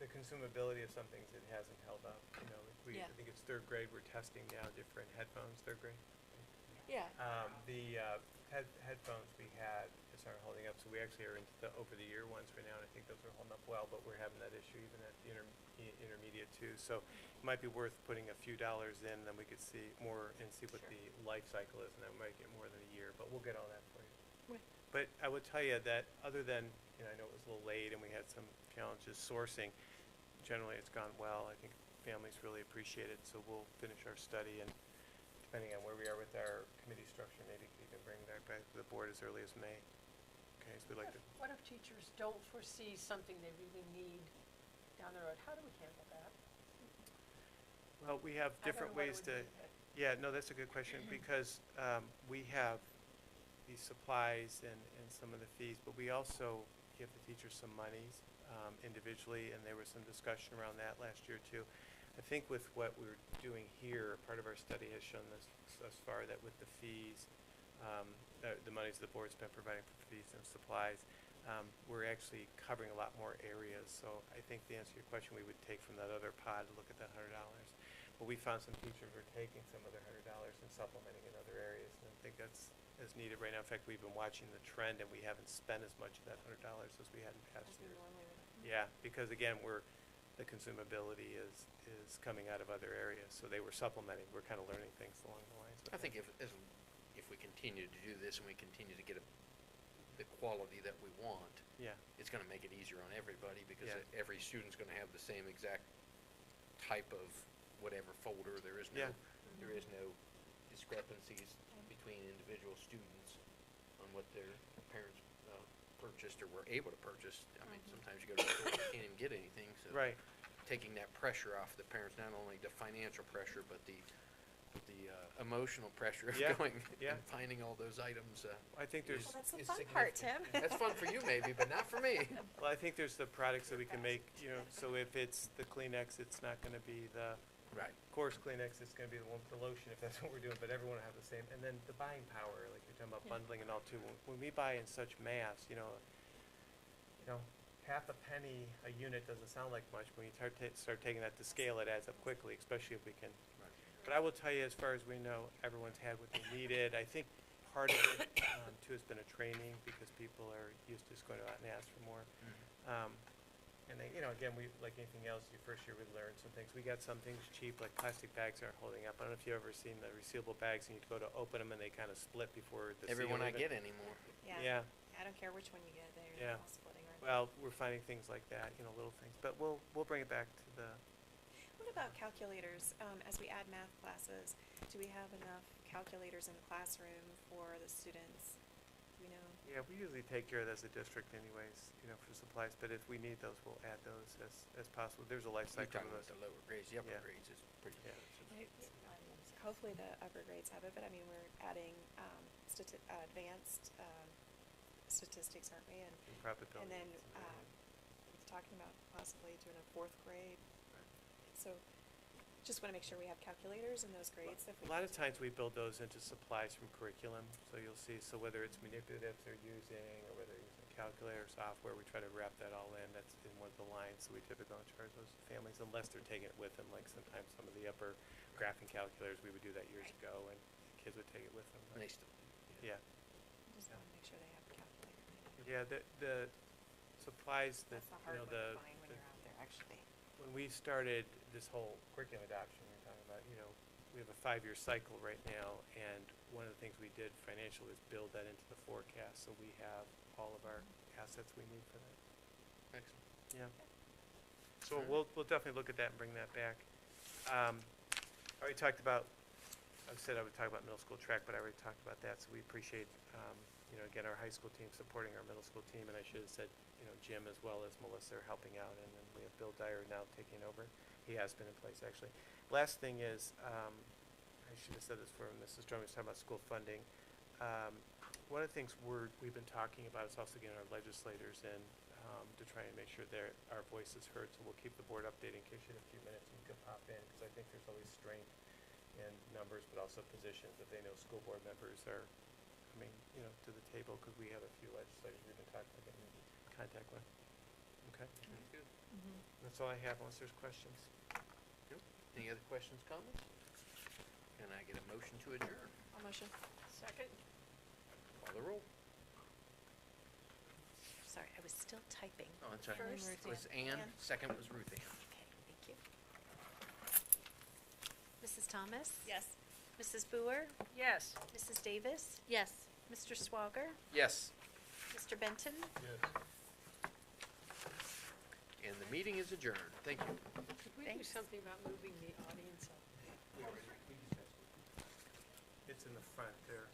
The consumability of some things, it hasn't held up. Yeah. I think it's third grade, we're testing now different headphones, third grade. Yeah. The headphones we had just aren't holding up, so we actually are into the over-the-ear ones right now, and I think those are holding up well, but we're having that issue even at the intermediate too. So it might be worth putting a few dollars in, then we could see more and see what Sure. the life cycle is, and that might get more than a year, but we'll get all that for you. Right. But I would tell you that other than, I know it was a little late and we had some challenges sourcing, generally it's gone well. I think families really appreciate it, so we'll finish our study, and depending on where we are with our committee structure, maybe we can bring that back to the board as early as May. Okay, so we'd like to, What if teachers don't foresee something they really need down the road? How do we handle that? well, we have I don't different know what it ways would to, be, but- yeah, no, that's a good question, because we have these supplies and some of the fees, but we also give the teachers some monies individually, and there was some discussion around that last year too. I think with what we're doing here, part of our study has shown this thus far, that with the fees, the monies the board's been providing for fees and supplies, we're actually covering a lot more areas. So I think the answer to your question, we would take from that other pot to look at that $100. But we found some teachers were taking some of their $100 and supplementing in other areas, and I think that's as needed right now. In fact, we've been watching the trend, and we haven't spent as much of that $100 as we had in past As we years. normally would. Yeah, because again, the consumability is coming out of other areas, so they were supplementing. We're kind of learning things along the lines. with I think that. if we continue to do this and we continue to get the quality that we want, Yeah, it's gonna make it easier on everybody, because Yeah. every student's gonna have the same exact type of whatever folder. There is Yeah. no discrepancies between individual students on what their parents purchased or were able to purchase. I mean, sometimes you go to the store, you can't even get anything, so. right. Taking that pressure off the parents, not only the financial pressure, but the emotional pressure of Yeah, going yeah. and finding all those items. I think there's, Well, that's the It's fun part, Tim. significant. That's fun for you maybe, but not for me. well, I think there's the products that we can make, so if it's the Kleenex, it's not going to be the Right. coarse Kleenex, it's going to be the one with the lotion, if that's what we're doing, but everyone will have the same. And then the buying power, like you're talking about bundling and all too. When we buy in such mass, half a penny a unit doesn't sound like much. When you start taking that to scale, it adds up quickly, especially if we can. But I will tell you, as far as we know, everyone's had what they needed. I think part of it, too, has been a training, because people are used to just going out and ask for more. And then, again, we, like anything else, your first year we learned some things. We got some things cheap, like plastic bags aren't holding up. I don't know if you've ever seen the resealable bags, and you go to open them and they kind of split before the seal Everyone I even- get anymore. Yeah, I don't care which one you get, they're Yeah. all splitting. Well, we're finding things like that, little things, but we'll bring it back to the, What about calculators? As we add math classes, do we have enough calculators in the classroom for the students? Do we know? yeah, we usually take care of that as a district anyways, for supplies, but if we need those, we'll add those as possible. There's a life You're cycle talking of about those. the lower grades, the upper Yeah. grades is pretty Yeah. expensive. Hopefully the upper grades have it, but I mean, we're adding advanced statistics, aren't we? And Probability. then we're talking about possibly doing a 4th grade. So just want to make sure we have calculators in those grades. If we A lot of times we build those into supplies from curriculum, so you'll see, so whether it's manipulatives they're using, or whether they're using calculator software, we try to wrap that all in, that's in one of the lines, so we typically don't charge those families unless they're taking it with them, like sometimes some of the upper graphing calculators, we would do that years ago, and kids would take it with them. And they still do. Yeah, just want to make sure they have a calculator. yeah, the supplies that, That's the hard one to the, find when you're out there, actually. when we started this whole curriculum adoption, we were talking about, we have a 5-year cycle right now, and one of the things we did financially is build that into the forecast, so we have all of our assets we need for that. Excellent. Yeah. So we'll definitely look at that and bring that back. I already talked about, I said I would talk about middle school track, but I already talked about that, so we appreciate, again, our high school team supporting our middle school team, and I should have said, Jim as well as Melissa are helping out, and then we have Bill Dyer now taking over. He has been in place, actually. Last thing is, I should have said this for Mrs. Drummond, was talking about school funding. One of the things we've been talking about is also getting our legislators in to try and make sure our voice is heard, so we'll keep the board updated in case you have a few minutes and you can pop in, because I think there's always strength in numbers, but also positions that they know school board members are coming, to the table, because we have a few legislators we've been talking to, getting in contact with. Okay? Sounds good. That's all I have, unless there's questions. Nope. Any other questions, comments? Can I get a motion to adjourn? I'll motion. Second? Call the roll. Sorry, I was still typing. Oh, I'm sorry. First, It was Ann, Ann. second was Ruthie. Okay, thank you. Mrs. Thomas? Yes. Mrs. Boer? Yes. Mrs. Davis? Yes. Mr. Swager? Yes. Mr. Benton? Yes. And the meeting is adjourned. Thank you. Could we do Thanks. something about moving the audience up? It's in the front there.